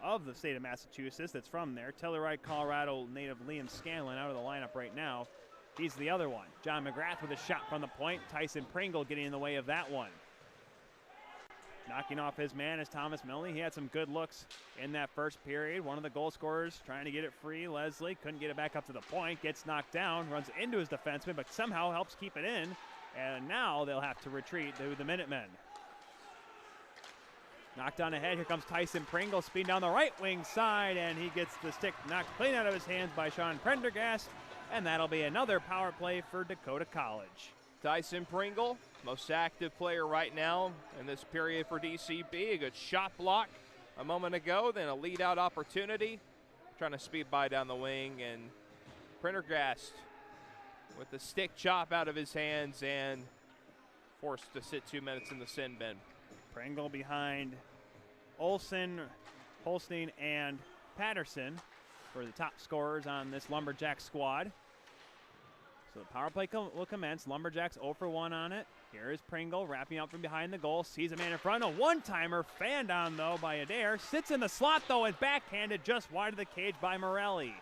of the state of Massachusetts, that's from there. Telluride, Colorado native Liam Scanlon out of the lineup right now. He's the other one. John McGrath with a shot from the point. Tyson Pringle getting in the way of that one. Knocking off his man is Thomas Milne. He had some good looks in that first period. One of the goal scorers trying to get it free. Leslie couldn't get it back up to the point. Gets knocked down, runs into his defenseman, but somehow helps keep it in. And now they'll have to retreat to the Minutemen. Knocked on ahead. Here comes Tyson Pringle, speeding down the right wing side, and he gets the stick knocked clean out of his hands by Sean Prendergast, and that'll be another power play for Dakota College. Tyson Pringle, most active player right now in this period for DCB. A good shot block a moment ago, then a lead-out opportunity. Trying to speed by down the wing, and Prendergast with the stick chop out of his hands and forced to sit 2 minutes in the sin bin. Pringle behind Olsen, Holstein, and Patterson for the top scorers on this Lumberjack squad. So the power play will commence. Lumberjacks 0 for 1 on it. Here is Pringle wrapping up from behind the goal. Sees a man in front. A one-timer fanned on, though, by Adair. Sits in the slot, though, and backhanded just wide of the cage by Morelli.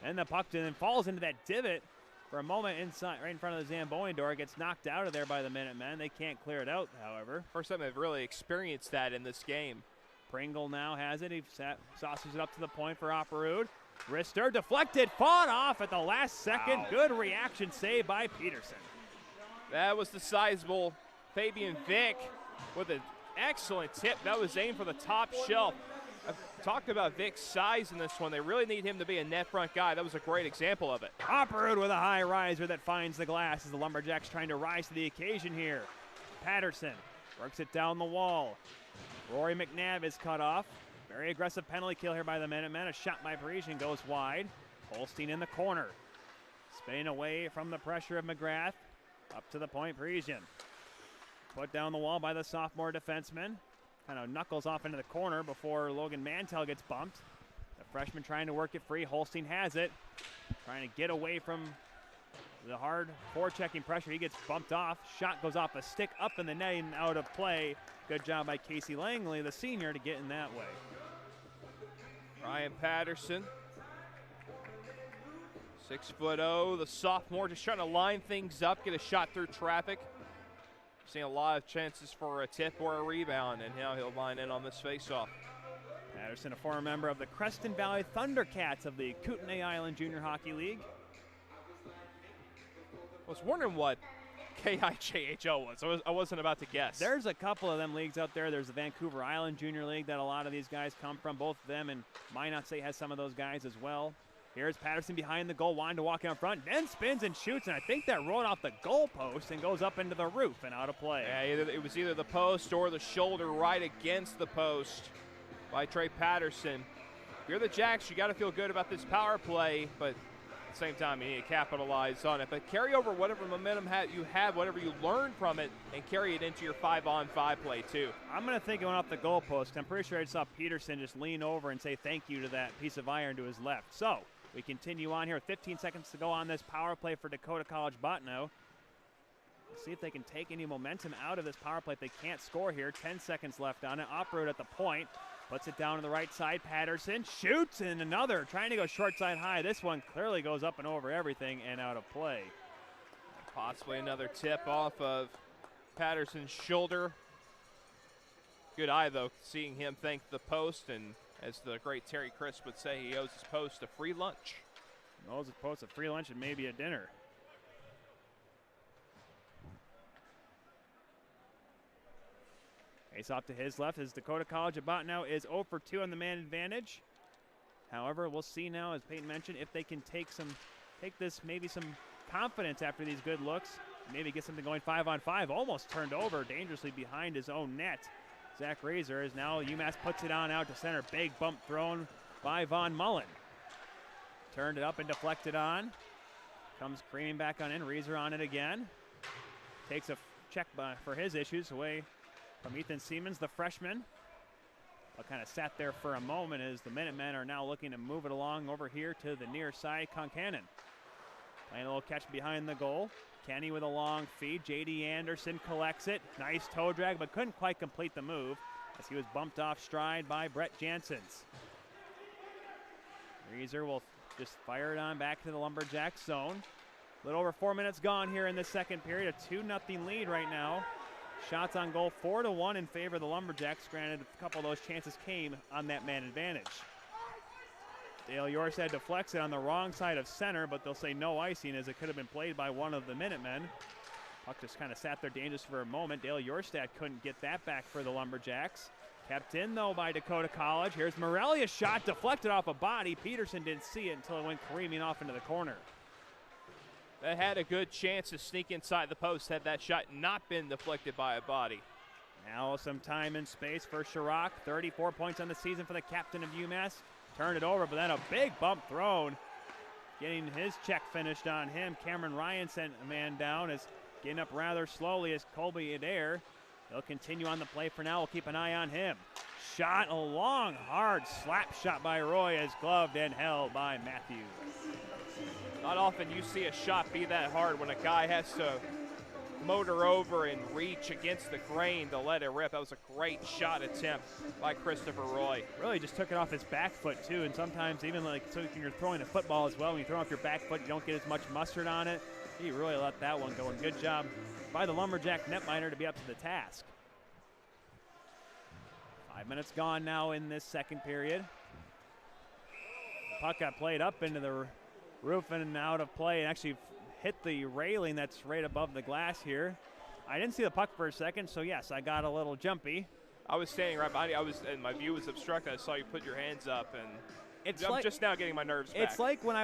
And the puck then falls into that divot for a moment inside, right in front of the Zamboni door. It gets knocked out of there by the Minutemen. They can't clear it out, however. First time they've really experienced that in this game. Pringle now has it. He saucers it up to the point for Opperud. Wrister deflected, fought off at the last second. Wow. Good reaction save by Peterson. That was the sizable Fabian Vick with an excellent tip. That was aimed for the top shelf. I've talked about Vick's size in this one. They really need him to be a net front guy. That was a great example of it. Opperud with a high riser that finds the glass as the Lumberjacks trying to rise to the occasion here. Patterson works it down the wall. Rory McNabb is cut off. Very aggressive penalty kill here by the Minutemen. A shot by Parisian goes wide. Holstein in the corner. Spinning away from the pressure of McGrath. Up to the point, Parisian. Put down the wall by the sophomore defenseman. Kind of knuckles off into the corner before Logan Mantell gets bumped. The freshman trying to work it free. Holstein has it. Trying to get away from the hard forechecking pressure. He gets bumped off. Shot goes off a stick up in the net and out of play. Good job by Casey Langley, the senior, to get in that way. Ryan Patterson, 6'0", the sophomore, just trying to line things up, get a shot through traffic. Seeing a lot of chances for a tip or a rebound, and now he'll line in on this faceoff. Patterson, a former member of the Creston Valley Thundercats of the Kootenay Island Junior Hockey League. I was wondering what KIJHL was. I wasn't about to guess. There's a couple of them leagues out there. There's the Vancouver Island Junior League that a lot of these guys come from. Both of them, and Minot State has some of those guys as well. Here's Patterson behind the goal, wanting to walk out front, then spins and shoots, and I think that rolled off the goal post and goes up into the roof and out of play. Yeah, it was either the post or the shoulder right against the post by Trey Patterson. If you're the Jacks, you got to feel good about this power play, but at the same time, you need to capitalize on it. But carry over whatever momentum you have, whatever you learned from it, and carry it into your 5-on-5 play, too. I'm going to think it went off the goal post. I'm pretty sure I saw Peterson just lean over and say thank you to that piece of iron to his left. So we continue on here with 15 seconds to go on this power play for Dakota College Bottineau. See if they can take any momentum out of this power play. If they can't score here, 10 seconds left on it. Operate at the point. Puts it down to the right side. Patterson shoots, and another trying to go short side high. This one clearly goes up and over everything and out of play. Possibly another tip off of Patterson's shoulder. Good eye, though, seeing him thank the post, and as the great Terry Crisp would say, he owes his post a free lunch. Owes his post a free lunch and maybe a dinner. Face off to his left as Dakota College of Bottineau is 0 for 2 on the man advantage. However, we'll see now, as Peyton mentioned, if they can take this maybe some confidence after these good looks. Maybe get something going 5-on-5. Almost turned over dangerously behind his own net. Zach Razor is now, UMass puts it on out to center. Big bump thrown by Von Mullen. Turned it up and deflected on. Comes creaming back on in. Razor on it again. Takes a check for his issues away from Ethan Siemens, the freshman. But kind of sat there for a moment as the Minutemen are now looking to move it along over here to the near side. Concannon playing a little catch behind the goal. Kenny with a long feed. J.D. Anderson collects it. Nice toe drag, but couldn't quite complete the move as he was bumped off stride by Brett Janssens. Reeser will just fire it on back to the Lumberjacks zone. A little over 4 minutes gone here in the second period. A 2-0 lead right now. Shots on goal 4-1 in favor of the Lumberjacks. Granted, a couple of those chances came on that man advantage. Dale Yorstad deflects it on the wrong side of center, but they'll say no icing as it could have been played by one of the Minutemen. Puck just kind of sat there dangerous for a moment. Dale Yorstad couldn't get that back for the Lumberjacks. Kept in, though, by Dakota College. Here's Morelia's shot, deflected off a body. Peterson didn't see it until it went careening off into the corner. That had a good chance to sneak inside the post had that shot not been deflected by a body. Now some time and space for Chirac. 34 points on the season for the captain of UMass. Turned it over, but then a big bump thrown. Getting his check finished on him. Cameron Ryan sent a man down, as getting up rather slowly as Colby Adair. He'll continue on the play for now. We'll keep an eye on him. Shot, a long, hard slap shot by Roy, as gloved and held by Matthews. Not often you see a shot be that hard when a guy has to motor over and reach against the grain to let it rip. That was a great shot attempt by Christopher Roy. Really just took it off his back foot too, and sometimes even like so when you're throwing a football as well, when you throw off your back foot, you don't get as much mustard on it. He really let that one go, and good job by the Lumberjack netminder to be up to the task. 5 minutes gone now in this second period. The puck got played up into the roof and out of play, and actually hit the railing that's right above the glass here. I didn't see the puck for a second, so yes, I got a little jumpy. I was standing right behind you. And my view was obstructed. I saw you put your hands up, and I'm just now getting my nerves back. It's like when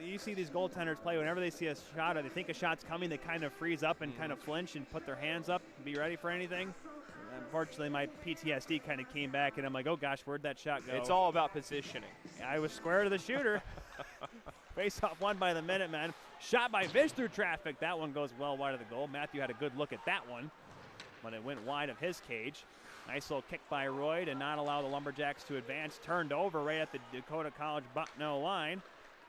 you see these goaltenders play, whenever they see a shot or they think a shot's coming, they kind of freeze up and kind of flinch and put their hands up and be ready for anything. Unfortunately, my PTSD kind of came back, and I'm like, oh gosh, where'd that shot go? It's all about positioning. I was square to the shooter. Face-off won by the Minutemen. Shot by Vish through traffic. That one goes well wide of the goal. Matthew had a good look at that one, but it went wide of his cage. Nice little kick by Roy to not allow the Lumberjacks to advance. Turned over right at the Dakota College Bottineau line.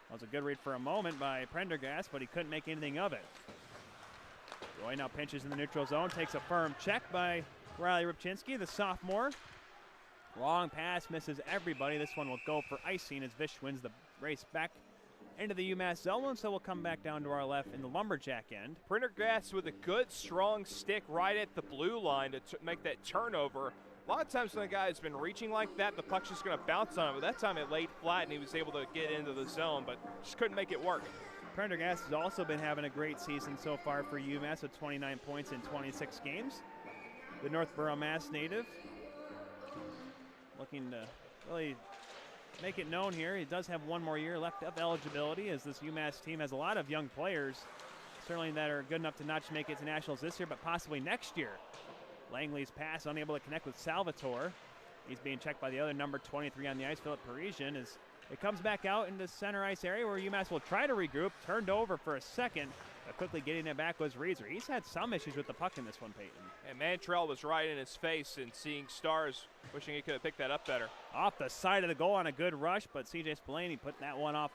That was a good read for a moment by Prendergast, but he couldn't make anything of it. Roy now pinches in the neutral zone, takes a firm check by Riley Ripchinski, the sophomore. Long pass, misses everybody. This one will go for icing as Vish wins the race back into the UMass zone, so we'll come back down to our left in the Lumberjack end. Prendergast with a good, strong stick right at the blue line to make that turnover. A lot of times when a guy's been reaching like that, the puck's just going to bounce on him. But that time it laid flat and he was able to get into the zone, but just couldn't make it work. Prendergast has also been having a great season so far for UMass with 29 points in 26 games. The Northborough, Mass native looking to really make it known here. He does have one more year left of eligibility, as this UMass team has a lot of young players, certainly that are good enough to not just make it to nationals this year, but possibly next year. Langley's pass unable to connect with Salvatore. He's being checked by the other number 23 on the ice, Philip Parisian, as it comes back out into center ice area where UMass will try to regroup. Turned over for a second, but quickly getting it back was Reeser. He's had some issues with the puck in this one, Peyton. And Mantrell was right in his face and seeing stars, wishing he could have picked that up better. Off the side of the goal on a good rush, but CJ Spillane put that one off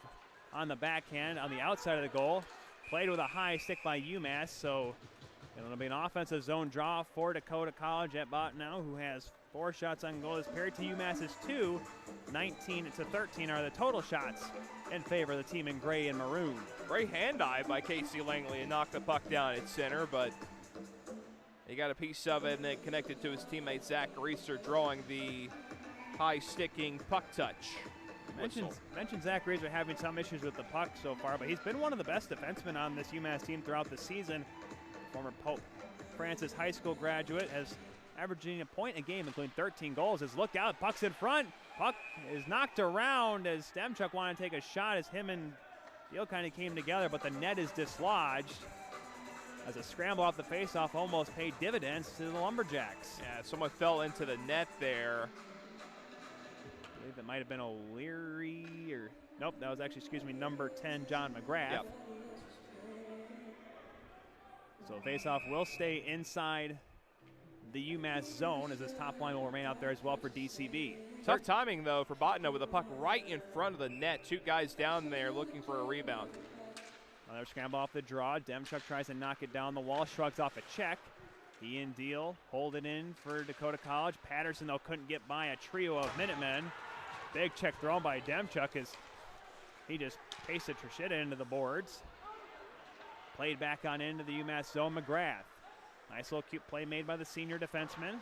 on the backhand on the outside of the goal. Played with a high stick by UMass, so it'll be an offensive zone draw for Dakota College at Bottineau, who has 4 shots on goal this period to UMass's 2. 19 to 13 are the total shots in favor of the team in gray and maroon. Great hand-eye by Casey Langley and knocked the puck down at center, but he got a piece of it and then connected to his teammate Zach Reeser, drawing the high-sticking puck touch. Mentioned Zach Reeser having some issues with the puck so far, but he's been one of the best defensemen on this UMass team throughout the season. Former Pope Francis High School graduate, has averaging a point a game, including 13 goals. As look out, puck's in front. Puck is knocked around as Demchuk wanted to take a shot as him and Deal kind of came together, but the net is dislodged as a scramble off the faceoff almost paid dividends to the Lumberjacks. Yeah, someone fell into the net there. I believe it might have been O'Leary, or nope, that was actually, number 10, John McGrath. Yep. So faceoff will stay inside the UMass zone, as this top line will remain out there as well for DCB. Tough timing, though, for Bottineau with the puck right in front of the net. 2 guys down there looking for a rebound. Another scramble off the draw. Demchuk tries to knock it down the wall, shrugs off a check. He and Deal hold it in for Dakota College. Patterson, though, couldn't get by a trio of Minutemen. Big check thrown by Demchuk as he just pasted Trishita into the boards. Played back on into the UMass zone. McGrath. Nice little cute play made by the senior defenseman.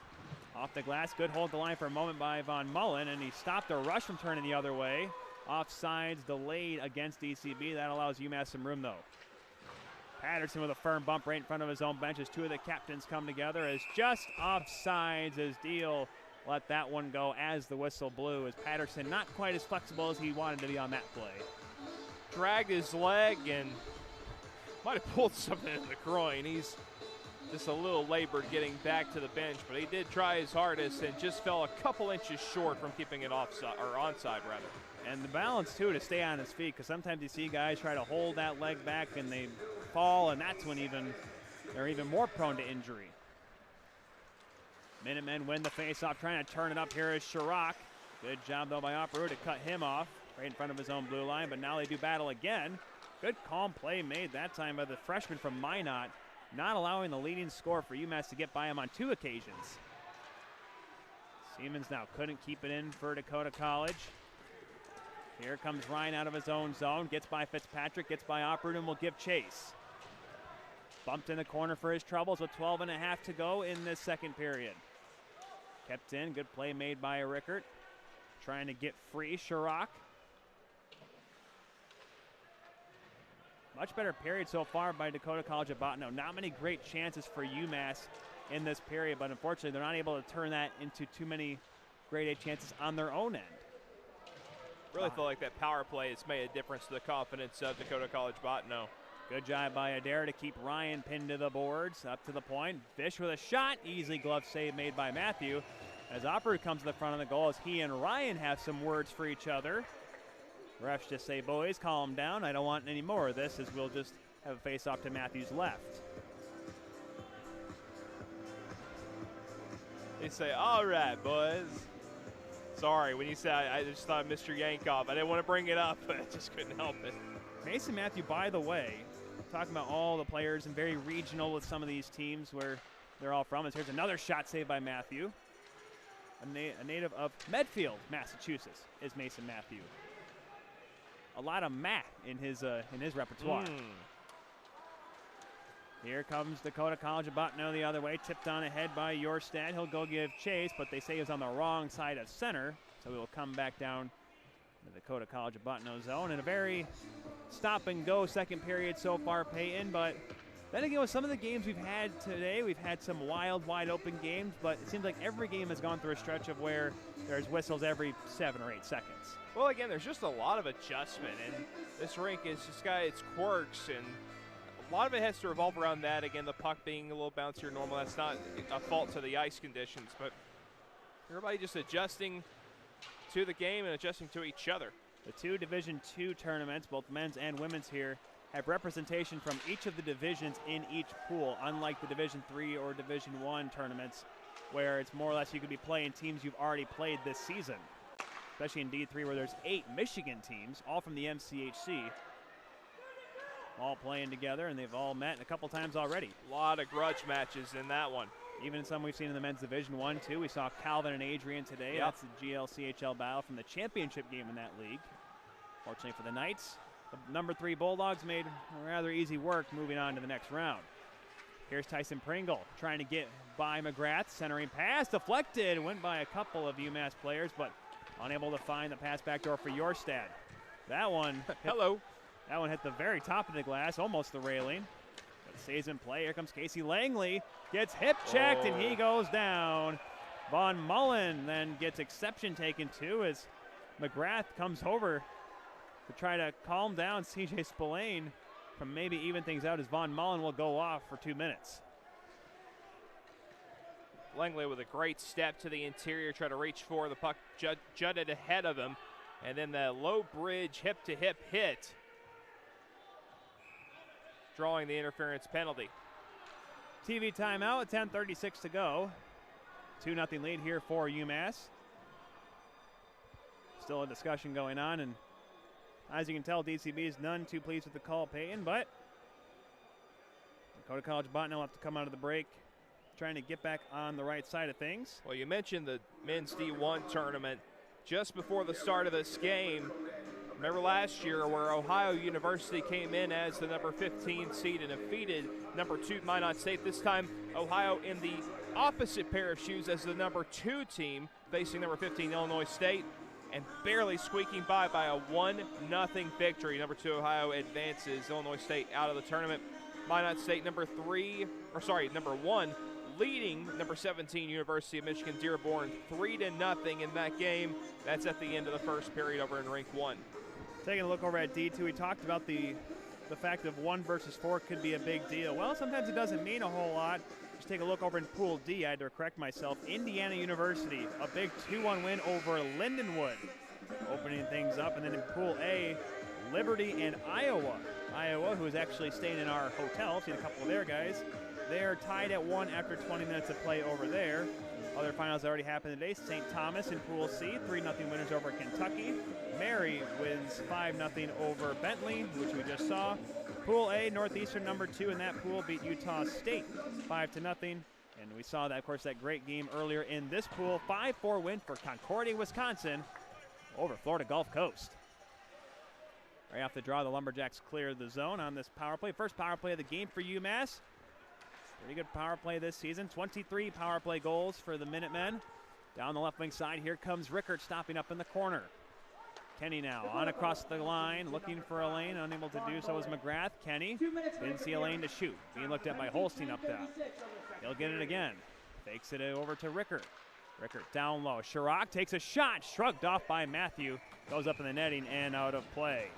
Off the glass, good hold the line for a moment by Von Mullen, and he stopped a rush from turning the other way. Offsides delayed against DCB. That allows UMass some room, though. Patterson with a firm bump right in front of his own bench as 2 of the captains come together, as just offsides as Deal let that one go as the whistle blew, as Patterson not quite as flexible as he wanted to be on that play. Dragged his leg and might have pulled something in the groin. He's just a little labored getting back to the bench, but he did try his hardest and just fell a couple inches short from keeping it offside, or onside rather. And the balance too to stay on his feet, because sometimes you see guys try to hold that leg back and they fall, and that's when they're even more prone to injury. Minutemen win the faceoff, trying to turn it up here is Chirac. Good job though by Opperu to cut him off right in front of his own blue line, but now they do battle again. Good calm play made that time by the freshman from Minot, not allowing the leading scorer for UMass to get by him on 2 occasions. Siemens now couldn't keep it in for Dakota College. Here comes Ryan out of his own zone, gets by Fitzpatrick, gets by Opperud, and will give chase. Bumped in the corner for his troubles with 12 and a half to go in this second period. Kept in, good play made by Rickert. Trying to get free, Chirac. Much better period so far by Dakota College at Bottineau. Not many great chances for UMass in this period, but unfortunately they're not able to turn that into too many grade A chances on their own end. Really feel like that power play has made a difference to the confidence of Dakota College Bottineau. Good job by Adair to keep Ryan pinned to the boards. Up to the point. Fish with a shot. Easy glove save made by Matthew. As Opperud comes to the front of the goal, as he and Ryan have some words for each other. Refs just say, boys, calm down. I don't want any more of this, as we'll just have a face-off to Matthew's left. They say, all right, boys. Sorry, when you said I just thought of Mr. Yankoff. I didn't want to bring it up, but I just couldn't help it. Mason Matthew, by the way, talking about all the players and very regional with some of these teams where they're all from. Here's another shot saved by Matthew. A native of Medfield, Massachusetts, is Mason Matthew. A lot of Matt in his repertoire. Here comes Dakota College of Bottineau the other way, tipped on ahead by Yorstad. He'll go give chase, but they say he's on the wrong side of center, so he will come back down the Dakota College of Bottineau zone. And a very stop-and-go second period so far, Peyton. But then again, with some of the games we've had today, we've had some wild, wide-open games, but it seems like every game has gone through a stretch of where there's whistles every 7 or 8 seconds. Well, again, there's just a lot of adjustment, and this rink has just got its quirks, and a lot of it has to revolve around that. Again, the puck being a little bouncier normal, that's not a fault to the ice conditions, but everybody just adjusting to the game and adjusting to each other. The 2 Division II tournaments, both men's and women's here, have representation from each of the divisions in each pool, unlike the Division III or Division I tournaments, where it's more or less you could be playing teams you've already played this season, especially in D3 where there's 8 Michigan teams, all from the MCHC, all playing together, and they've all met a couple times already. A lot of grudge matches in that one. Even some we've seen in the men's Division I, too. We saw Calvin and Adrian today. Yep. That's the GLCHL battle from the championship game in that league. Fortunately for the Knights, the number 3 Bulldogs made rather easy work moving on to the next round. Here's Tyson Pringle trying to get by McGrath. Centering pass deflected. Went by a couple of UMass players, but unable to find the pass backdoor for Yorstad. That one. Hello. That one hit the very top of the glass, almost the railing. But stays in play. Here comes Casey Langley. Gets hip checked, and he goes down. Von Mullen then gets exception taken too as McGrath comes over to try to calm down CJ Spillane from maybe even things out as Von Mullen will go off for 2 minutes. Langley with a great step to the interior, try to reach for the puck, jutted ahead of him, and then the low bridge hip-to-hip hit, drawing the interference penalty. TV timeout, 10:36 to go. 2-0 lead here for UMass. Still a discussion going on, and as you can tell, DCB is none too pleased with the call, Peyton, but Dakota College Bottineau will have to come out of the break trying to get back on the right side of things. Well, you mentioned the men's D1 tournament just before the start of this game. Remember last year where Ohio University came in as the number 15 seed and defeated number 2 Minot State. This time, Ohio in the opposite pair of shoes as the number 2 team facing number 15 Illinois State and barely squeaking by a 1-0 victory. Number 2 Ohio advances Illinois State out of the tournament. Minot State number 1 leading number 17 University of Michigan Dearborn 3-0 in that game. That's at the end of the first period over in Rink 1. Taking a look over at D2, we talked about the fact that 1 versus 4 could be a big deal. Well, sometimes it doesn't mean a whole lot. Just take a look over in Pool D. I had to correct myself. Indiana University, a big 2-1 win over Lindenwood, opening things up. And then in Pool A, Liberty and Iowa. Iowa, who is actually staying in our hotel, seen a couple of their guys. They're tied at 1 after 20 minutes of play over there. Other finals already happened today. St. Thomas in Pool C, 3-0 winners over Kentucky. Mary wins 5-0 over Bentley, which we just saw. Pool A, Northeastern number 2 in that pool beat Utah State 5-0. And we saw that, of course, that great game earlier in this pool. 5-4 win for Concordia, Wisconsin over Florida Gulf Coast. Right off the draw, the Lumberjacks cleared the zone on this power play. First power play of the game for UMass. Pretty good power play this season. 23 power play goals for the Minutemen. Down the left wing side, here comes Rickert stopping up in the corner. Kenny now on across the line, looking for a lane. Unable to do so is McGrath. Kenny didn't see a lane to shoot. Being looked at by Holstein up there. He'll get it again. Fakes it over to Rickert. Rickert down low. Chirac takes a shot. Shrugged off by Matthew. Goes up in the netting and out of play.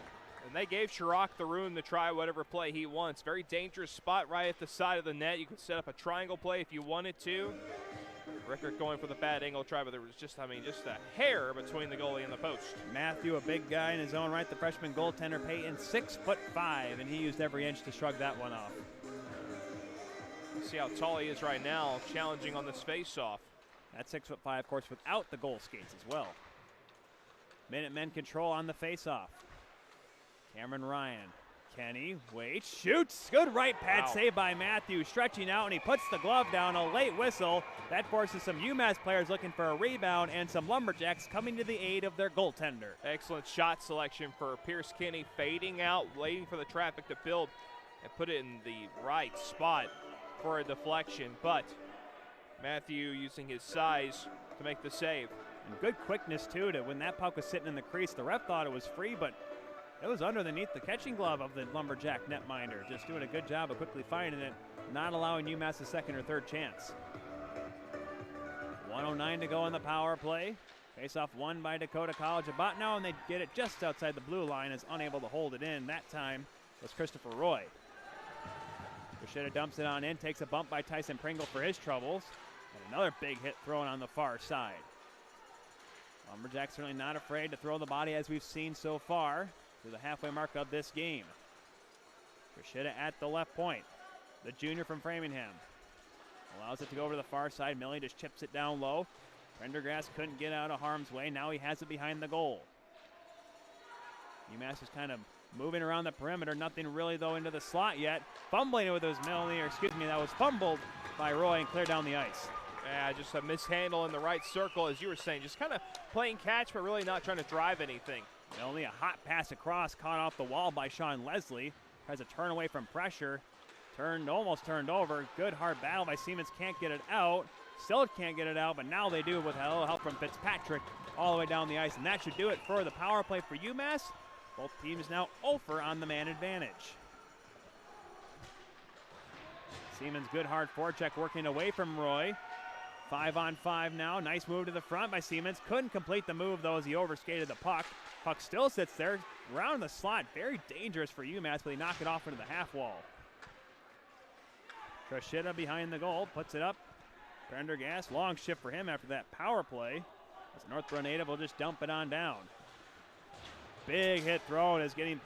And they gave Chirac the room to try whatever play he wants. Very dangerous spot right at the side of the net. You can set up a triangle play if you wanted to. Rickert going for the bad angle try, but there was just a hair between the goalie and the post. Matthew, a big guy in his own right. The freshman goaltender, Peyton, 6'5", and he used every inch to shrug that one off. See how tall he is right now, challenging on this face-off. That's 6'5", of course, without the goal skates as well. Minutemen control on the faceoff. Cameron Ryan. Kenny waits, shoots. Good right pad save by Matthew. Stretching out, and he puts the glove down. A late whistle. That forces some UMass players looking for a rebound and some Lumberjacks coming to the aid of their goaltender. Excellent shot selection for Pierce Kenny, fading out, waiting for the traffic to build and put it in the right spot for a deflection. But Matthew using his size to make the save. And good quickness, too, to when that puck was sitting in the crease. The ref thought it was free, but it was underneath the catching glove of the Lumberjack netminder. Just doing a good job of quickly finding it, not allowing UMass a second or third chance. 1:09 to go on the power play. Face-off won by Dakota College of Bottineau, and they get it just outside the blue line, is unable to hold it in. That time was Christopher Roy. Rashida dumps it on in, takes a bump by Tyson Pringle for his troubles. And another big hit thrown on the far side. Lumberjacks certainly not afraid to throw the body as we've seen so far to the halfway mark of this game. Rashida at the left point. The junior from Framingham allows it to go over to the far side. Millie just chips it down low. Prendergast couldn't get out of harm's way. Now he has it behind the goal. UMass is kind of moving around the perimeter. Nothing really, though, into the slot yet. Fumbling it with those Millie, or excuse me, that was fumbled by Roy and cleared down the ice. Yeah, just a mishandle in the right circle, as you were saying. Just kind of playing catch, but really not trying to drive anything. Only a hot pass across, caught off the wall by Sean Leslie. Tries to turn away from pressure. Almost turned over. Good hard battle by Siemens, can't get it out. Still can't get it out, but now they do with a little help from Fitzpatrick all the way down the ice. And that should do it for the power play for UMass. Both teams now over on the man advantage. Siemens, good hard forecheck working away from Roy. 5-on-5 now. Nice move to the front by Siemens. Couldn't complete the move, though, as he overskated the puck. Puck still sits there around the slot. Very dangerous for UMass, but they knock it off into the half wall. Trashida behind the goal, puts it up. Prendergast, long shift for him after that power play. As Northborough native will just dump it on down. Big hit thrown is getting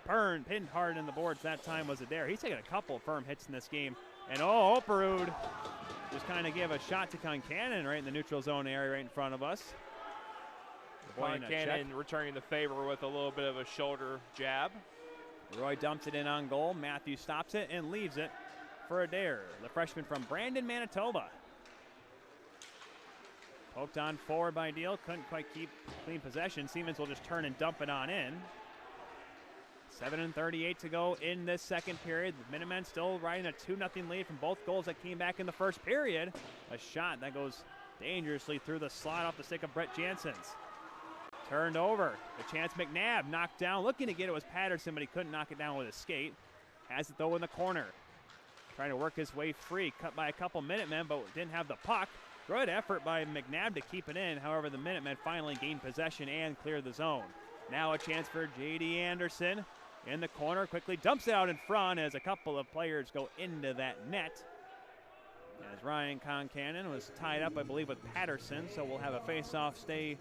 pinned hard in the boards. That time was Adair. He's taken a couple firm hits in this game. And Operud just kind of gave a shot to Concannon right in the neutral zone area right in front of us. Concannon returning the favor with a little bit of a shoulder jab. Roy dumps it in on goal. Matthew stops it and leaves it for Adair, the freshman from Brandon, Manitoba. Poked on forward by Deal, couldn't quite keep clean possession. Siemens will just turn and dump it on in. 7:38 to go in this second period. The Minutemen still riding a 2-0 lead from both goals that came back in the first period. A shot that goes dangerously through the slot off the stick of Brett Janssens. Turned over. The chance McNabb knocked down. Looking to get it was Patterson, but he couldn't knock it down with his skate. Has it though in the corner. Trying to work his way free. Cut by a couple Minutemen, but didn't have the puck. Good effort by McNabb to keep it in. However, the Minutemen finally gained possession and cleared the zone. Now a chance for J.D. Anderson in the corner. Quickly dumps it out in front as a couple of players go into that net. As Ryan Concannon was tied up, I believe, with Patterson. So we'll have a face-off stay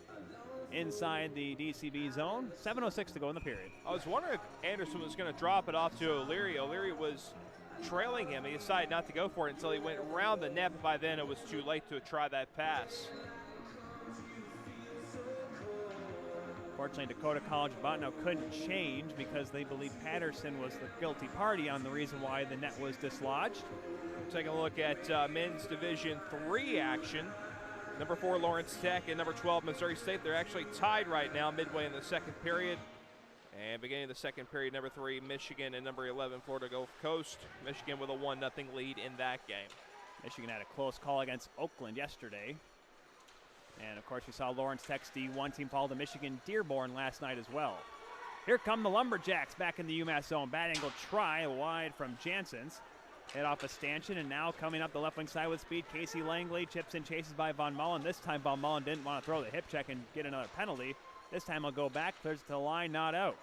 inside the DCB zone. 7:06 to go in the period. I was wondering if Anderson was going to drop it off to O'Leary. O'Leary was trailing him. He decided not to go for it until he went around the net, but by then it was too late to try that pass. Fortunately, Dakota College Bottineau couldn't change because they believe Patterson was the guilty party on the reason why the net was dislodged. Taking a look at men's Division III action. Number 4 Lawrence Tech and number 12 Missouri State. They're actually tied right now midway in the second period. And beginning of the second period, number 3 Michigan and number 11 Florida Gulf Coast. Michigan with a 1-0 lead in that game. Michigan had a close call against Oakland yesterday. And of course we saw Lawrence Tech's D1 team fall to Michigan Dearborn last night as well. Here come the Lumberjacks back in the UMass zone. Bad angle try wide from Janssens. Hit off a stanchion, and now coming up the left wing side with speed, Casey Langley chips in, chases by Von Mullen. This time Von Mullen didn't want to throw the hip check and get another penalty. This time he'll go back, clears it to the line, not out.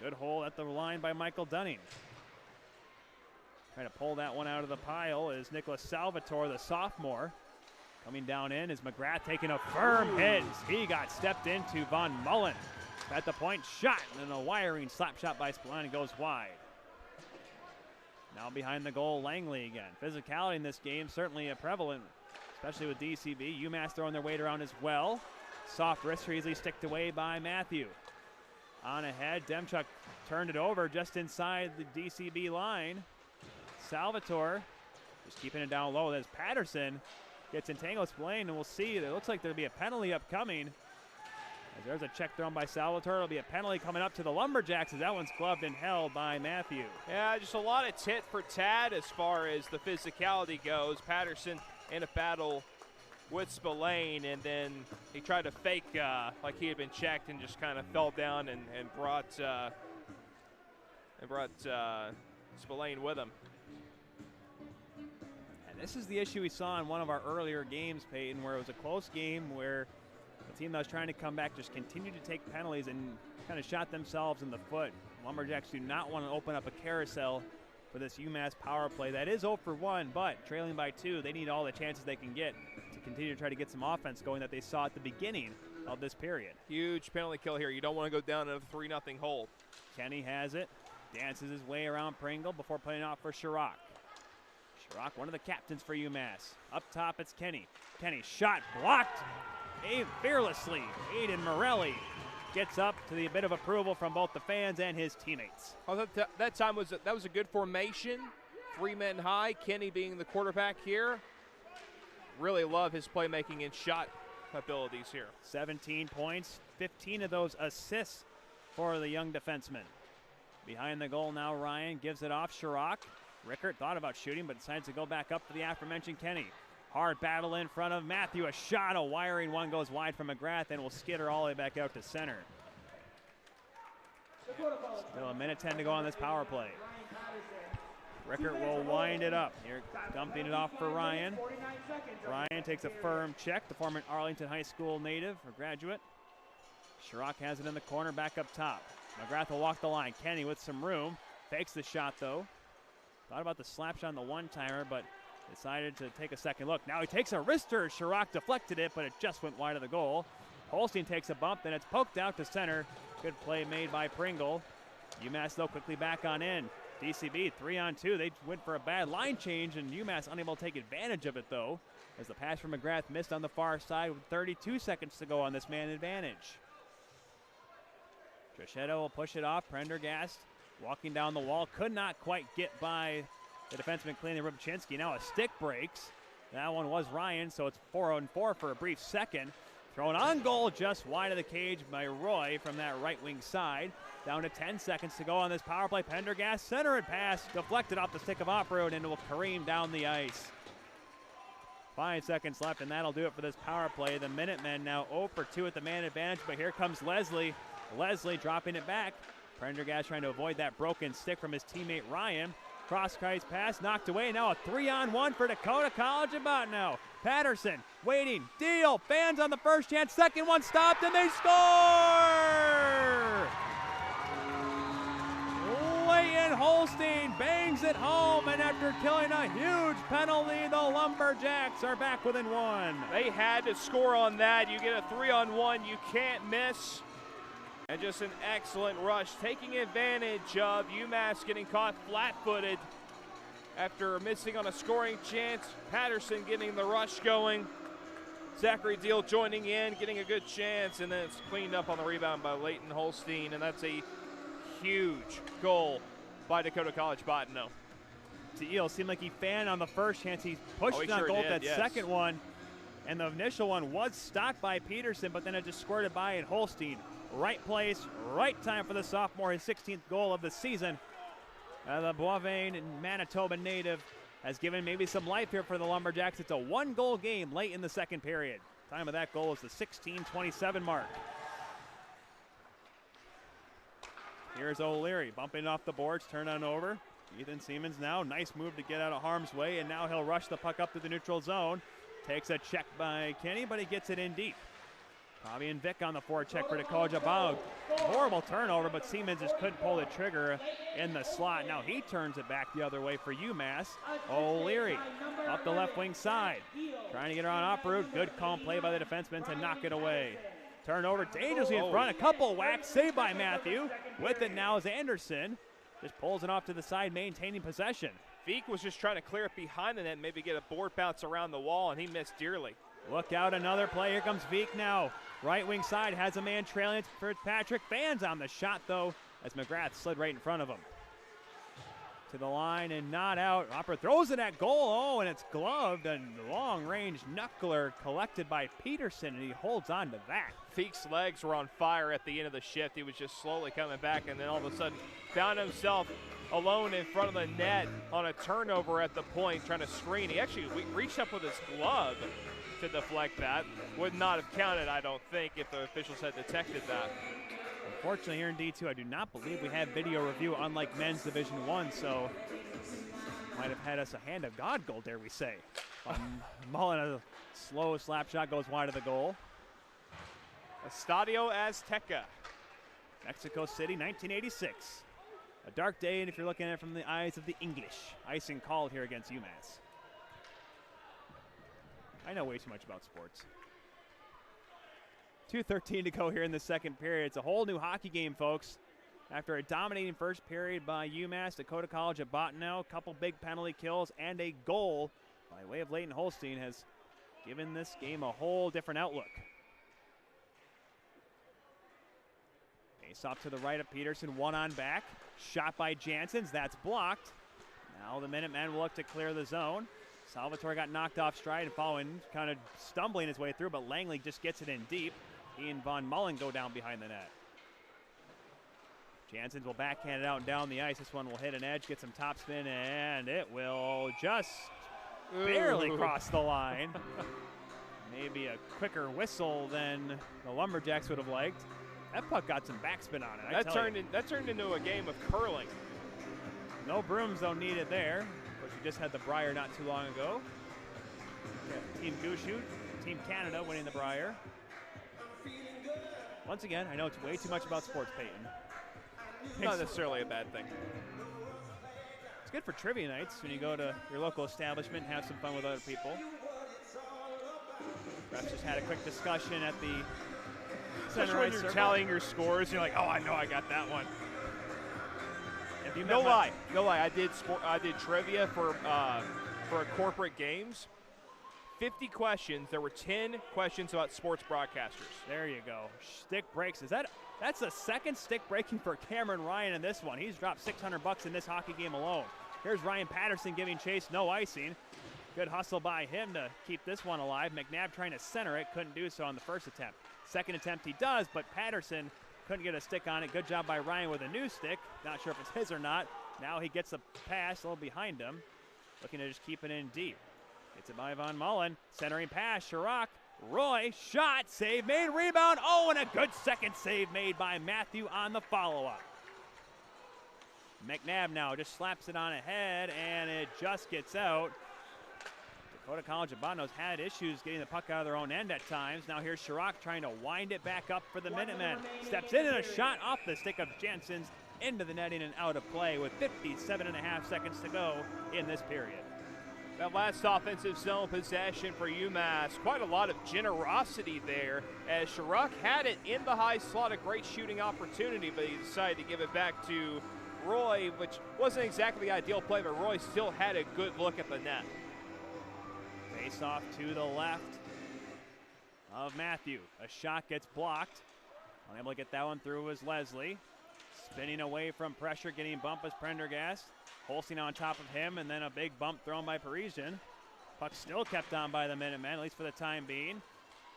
Good hole at the line by Michael Dunning. Trying to pull that one out of the pile is Nicholas Salvatore, the sophomore. Coming down in is McGrath taking a firm hit. He got stepped into Von Mullen. At the point, shot, and a wiring slap shot by Spillane goes wide. Now behind the goal, Langley again. Physicality in this game certainly prevalent, especially with DCB. UMass throwing their weight around as well. soft wrister easily sticked away by Matthew. On ahead, Demchuk turned it over just inside the DCB line. Salvatore just keeping it down low. As Patterson gets entangled with Spillane, and we'll see. It looks like there'll be a penalty upcoming. As there's a check thrown by Salvatore. There'll be a penalty coming up to the Lumberjacks as that one's gloved and held by Matthew. Yeah, just a lot of tit for tat as far as the physicality goes. Patterson in a battle with Spillane, and then he tried to fake like he had been checked and just kind of fell down and brought Spillane with him. And this is the issue we saw in one of our earlier games, Peyton, where it was a close game where the team that was trying to come back just continued to take penalties and kind of shot themselves in the foot. Lumberjacks do not want to open up a carousel for this UMass power play. That is 0 for 1, but trailing by 2, they need all the chances they can get to continue to try to get some offense going that they saw at the beginning of this period. Huge penalty kill here. You don't want to go down in a 3-0 hole. Kenny has it, dances his way around Pringle before playing out for Chirac. Chirac, one of the captains for UMass. Up top, it's Kenny. Kenny shot blocked fearlessly. Aiden Morelli gets up to the bit of approval from both the fans and his teammates. Oh, that time was a good formation. 3 men high. Kenny being the quarterback here. Really love his playmaking and shot abilities here. 17 points, 15 of those assists for the young defenseman. Behind the goal now, Ryan gives it off. Chirac. Rickert thought about shooting, but decides to go back up for the aforementioned Kenny. Hard battle in front of Matthew. A shot, a wiring one goes wide from McGrath and will skitter all the way back out to center. Still a minute 10 to go on this power play. Rickert will wind it up. Here, dumping it off for Ryan. Ryan takes a firm check, the former Arlington High School native or graduate. Chirac has it in the corner, back up top. McGrath will walk the line. Kenny with some room. Fakes the shot, though. Thought about the slap shot on the one-timer, but decided to take a second look. Now he takes a wrister. Chirac deflected it, but it just went wide of the goal. Holstein takes a bump, then it's poked out to center. Good play made by Pringle. UMass, though, quickly back on in. DCB 3-on-2. They went for a bad line change, and UMass unable to take advantage of it, though, as the pass from McGrath missed on the far side with 32 seconds to go on this man advantage. Trichetto will push it off. Prendergast walking down the wall. Could not quite get by the defenseman cleaning Rubchinski. Now a stick breaks. That one was Ryan, so it's 4-on-4 for a brief second. Thrown on goal just wide of the cage by Roy from that right wing side. Down to 10 seconds to go on this power play. Pendergast center and pass deflected off the stick of Operode and will careen down the ice. 5 seconds left, and that'll do it for this power play. The Minutemen now 0 for 2 at the man advantage, but here comes Leslie. Leslie dropping it back. Prendergast trying to avoid that broken stick from his teammate Ryan. Cross-ice pass knocked away. Now a 3-on-1 for Dakota College about now. Patterson waiting. Deal. Fans on the first chance. Second one stopped, and they score! Leighton Holstein bangs it home, and after killing a huge penalty, the Lumberjacks are back within 1. They had to score on that. You get a 3-on-1. You can't miss. And just an excellent rush, taking advantage of UMass getting caught flat-footed after missing on a scoring chance. Patterson getting the rush going. Zachary Deal joining in, getting a good chance, and then it's cleaned up on the rebound by Leighton Holstein, and that's a huge goal by Dakota College Bottineau. Deal seemed like he fanned on the first chance. He pushed it on goal that second one, and the initial one was stopped by Peterson, but then it just squirted by in Holstein. Right place, right time for the sophomore, his 16th goal of the season. The Boivin Manitoba native has given maybe some life here for the Lumberjacks. It's a 1-goal game late in the second period. Time of that goal is the 16:27 mark. Here's O'Leary bumping off the boards, turn on over. Ethan Siemens now, nice move to get out of harm's way, and now he'll rush the puck up to the neutral zone. Takes a check by Kenny, but he gets it in deep. Bobby and Vic on the forecheck for Dakota. Horrible turnover, but Siemens just couldn't pull the trigger in the slot. Now he turns it back the other way for UMass. O'Leary up the left wing side. Trying to get her on Operud. Good calm play by the defenseman to knock it away. Turnover dangerously in front. A couple whacks saved by Matthew. With it now is Anderson. Just pulls it off to the side, maintaining possession. Feek was just trying to clear it behind the net and maybe get a board bounce around the wall, and he missed dearly. Look out, another play. Here comes Veek now. Right wing side has a man trailing. It's Fitzpatrick. Fans on the shot, though, as McGrath slid right in front of him. To the line and not out. Hopper throws it at goal. Oh, and it's gloved. A long-range knuckler collected by Peterson, and he holds on to that. Feek's legs were on fire at the end of the shift. He was just slowly coming back, and then all of a sudden found himself alone in front of the net on a turnover at the point trying to screen. He actually reached up with his glove to deflect that. Would not have counted, I don't think, if the officials had detected that. Unfortunately, here in D2, I do not believe we have video review, unlike men's Division 1, so might have had us a hand of God goal, dare we say. Mullen, a slow slap shot, goes wide of the goal. Estadio Azteca. Mexico City, 1986. A dark day, and if you're looking at it from the eyes of the English. Icing called here against UMass. I know way too much about sports. 2:13 to go here in the second period. It's a whole new hockey game, folks. After a dominating first period by UMass, Dakota College at Bottineau, a couple big penalty kills, and a goal by way of Leighton Holstein has given this game a whole different outlook. Face off to the right of Peterson, one on back. Shot by Janssens, that's blocked. Now the Minutemen will look to clear the zone. Salvatore got knocked off stride and following, kind of stumbling his way through, but Langley just gets it in deep. He and Von Mullen go down behind the net. Janssens will backhand it out and down the ice. This one will hit an edge, get some topspin, and it will just barely cross the line. Maybe a quicker whistle than the Lumberjacks would have liked. That puck got some backspin on it. That turned into a game of curling. No brooms though needed there. Of course, we just had the Brier not too long ago. Yeah, Team Gushue, Team Canada winning the Brier. Once again, I know it's way too much about sports, Peyton. Not necessarily a bad thing. It's good for trivia nights when you go to your local establishment and have some fun with other people. Refs just had a quick discussion at the center when ice you're circle. tallying your scores, you're like, oh, I know I got that one. No lie. I did trivia for corporate games. 50 questions. There were 10 questions about sports broadcasters. There you go. Stick breaks. That's the second stick breaking for Cameron Ryan in this one. He's dropped $600 in this hockey game alone. Here's Ryan Patterson giving chase, no icing. Good hustle by him to keep this one alive. McNabb trying to center it, couldn't do so on the first attempt. Second attempt he does, but Patterson couldn't get a stick on it. Good job by Ryan with a new stick. Not sure if it's his or not. Now he gets the pass a little behind him. Looking to just keep it in deep. Gets it by Von Mullen. Centering pass, Chirac. Roy, shot, save made, rebound. Oh, and a good second save made by Matthew on the follow-up. McNabb now just slaps it on ahead, and it just gets out. Dakota College of Bottineau's had issues getting the puck out of their own end at times. Now here's Chirac trying to wind it back up for the Minutemen. Steps in and a shot off the stick of Janssens into the netting and out of play with 57.5 seconds to go in this period. That last offensive zone possession for UMass, quite a lot of generosity there as Chirac had it in the high slot, a great shooting opportunity, but he decided to give it back to Roy, which wasn't exactly the ideal play, but Roy still had a good look at the net. Face off to the left of Matthew. A shot gets blocked. Unable to get that one through was Leslie. Spinning away from pressure, getting bumped as Prendergast. Holstein on top of him, and then a big bump thrown by Parisian. Puck still kept on by the Minutemen, at least for the time being.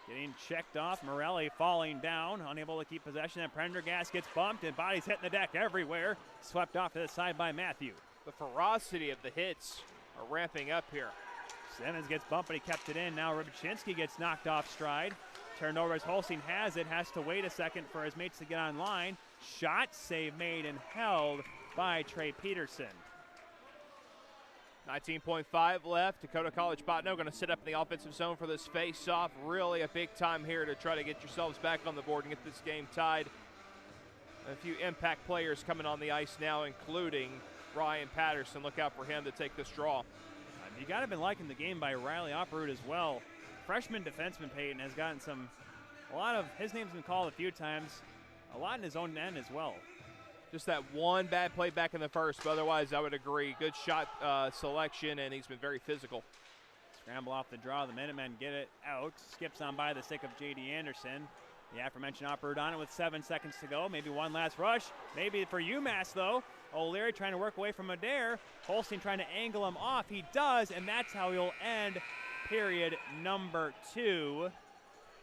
Getting checked off. Morelli falling down, unable to keep possession. And Prendergast gets bumped, and bodies hitting the deck everywhere. Swept off to the side by Matthew. The ferocity of the hits are ramping up here. Simmons gets bumped, but he kept it in. Now Rybczynski gets knocked off stride. Turned over as Holstein has it. Has to wait a second for his mates to get online. Shot, save made, and held by Trey Peterson. 19.5 left. Dakota College Bottineau going to sit up in the offensive zone for this face-off. Really a big time here to try to get yourselves back on the board and get this game tied. A few impact players coming on the ice now, including Ryan Patterson. Look out for him to take this draw. You got to have been liking the game by Riley Opperud as well. Freshman defenseman Peyton has gotten his name's been called a few times, a lot in his own end as well. Just that one bad play back in the first, but otherwise I would agree. Good shot selection, and he's been very physical. Scramble off the draw. The Minutemen get it out. Skips on by the stick of J.D. Anderson. The aforementioned Oppert on it with 7 seconds to go. Maybe one last rush. Maybe for UMass, though. O'Leary trying to work away from Adair. Holstein trying to angle him off. He does, and that's how he'll end period number 2.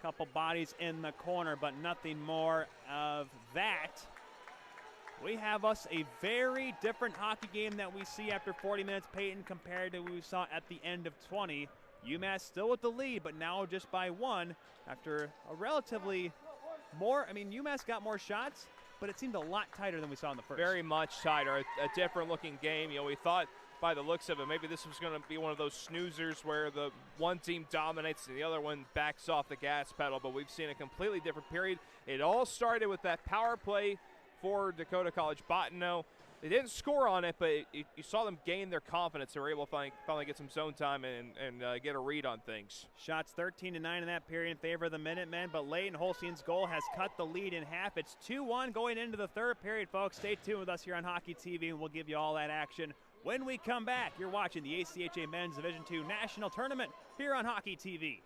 Couple bodies in the corner, but nothing more of that. We have us a very different hockey game that we see after 40 minutes, Peyton, compared to what we saw at the end of 20. UMass still with the lead, but now just by 1 after a relatively more, UMass got more shots, but it seemed a lot tighter than we saw in the first. Very much tighter, a different looking game. We thought by the looks of it, maybe this was going to be one of those snoozers where the one team dominates and the other one backs off the gas pedal, but we've seen a completely different period. It all started with that power play for Dakota College Bottineau. They didn't score on it, but you saw them gain their confidence. They were able to finally get some zone time and get a read on things. Shots 13-9 in that period in favor of the Minutemen, but Leighton Holstein's goal has cut the lead in half. It's 2-1 going into the third period, folks. Stay tuned with us here on Hockey TV, and we'll give you all that action when we come back. You're watching the ACHA Men's Division II National Tournament here on Hockey TV.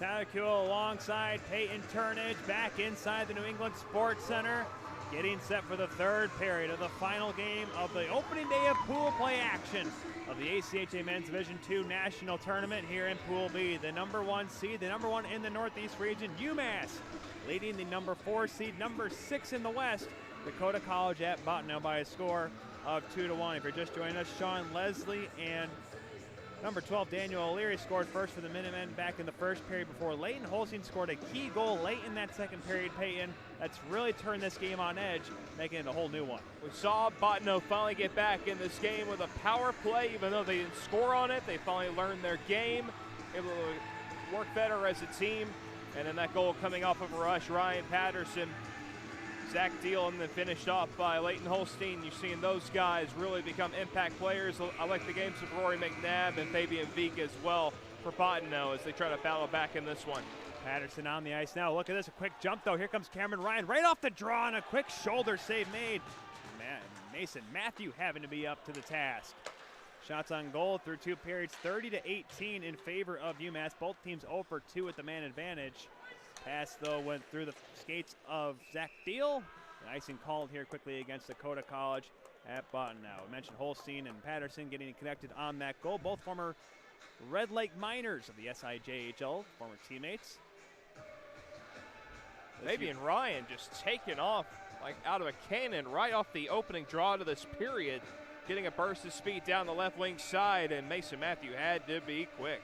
Takua alongside Peyton Turnage back inside the New England Sports Center, getting set for the third period of the final game of the opening day of pool play action of the ACHA Men's Division II National Tournament here in Pool B. The number 1 seed, the number 1 in the Northeast region, UMass, leading the number 4 seed, number 6 in the West, Dakota College at Bottineau by a score of 2-1. If you're just joining us, Sean Leslie and number 12, Daniel O'Leary scored first for the Minutemen back in the first period before Leighton Holstein scored a key goal late in that second period, Peyton. That's really turned this game on edge, making it a whole new one. We saw Bottineau finally get back in this game with a power play. Even though they didn't score on it, they finally learned their game, able to work better as a team. And then that goal coming off of a rush, Ryan Patterson, Zach Deal, and then finished off by Leighton Holstein. You're seeing those guys really become impact players. I like the games of Rory McNabb and Fabian Veek as well for Bottineau as they try to battle back in this one. Patterson on the ice now. Look at this, a quick jump though. Here comes Cameron Ryan right off the draw and a quick shoulder save made. Mason Matthew having to be up to the task. Shots on goal through 2 periods, 30-18 in favor of UMass. Both teams 0 for 2 with the man advantage. Pass, though, went through the skates of Zach Deal. The icing called here quickly against Dakota College at Bottineau. We mentioned Holstein and Patterson getting connected on that goal. Both former Red Lake Miners of the SIJHL, former teammates. Fabian Ryan just taking off like out of a cannon right off the opening draw to this period, getting a burst of speed down the left wing side, and Mason Matthew had to be quick.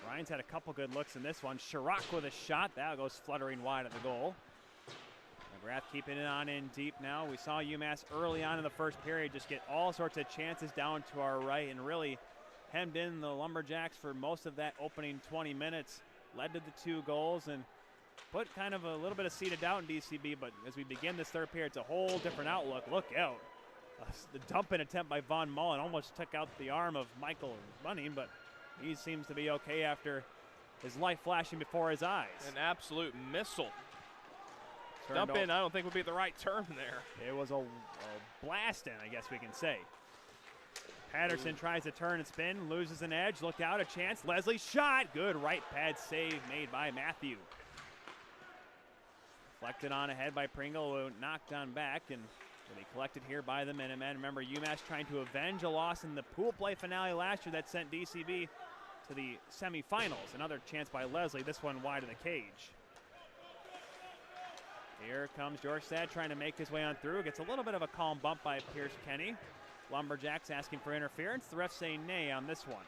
Ryan's had a couple good looks in this one. Chirac with a shot. That goes fluttering wide of the goal. McGrath keeping it on in deep now. We saw UMass early on in the first period just get all sorts of chances down to our right and really hemmed in the Lumberjacks for most of that opening 20 minutes. Led to the 2 goals and put kind of a little bit of seed of doubt in DCB, but as we begin this third period, it's a whole different outlook. Look out. The dump-in attempt by Von Mullen almost took out the arm of Michael Bunning, but he seems to be okay after his life flashing before his eyes. An absolute missile. Dump in, I don't think would be the right term there. It was a blast in, I guess we can say. Patterson tries to turn and spin, loses an edge, look out, a chance. Leslie shot, good right pad save made by Matthew. Deflected on ahead by Pringle, who knocked on back and will be collected here by the Minutemen. Remember, UMass trying to avenge a loss in the pool play finale last year that sent DCB to the semifinals. Another chance by Leslie, this one wide of the cage. Here comes Jorstad trying to make his way on through. Gets a little bit of a calm bump by Pierce Kenny. Lumberjacks asking for interference. The refs say nay on this one.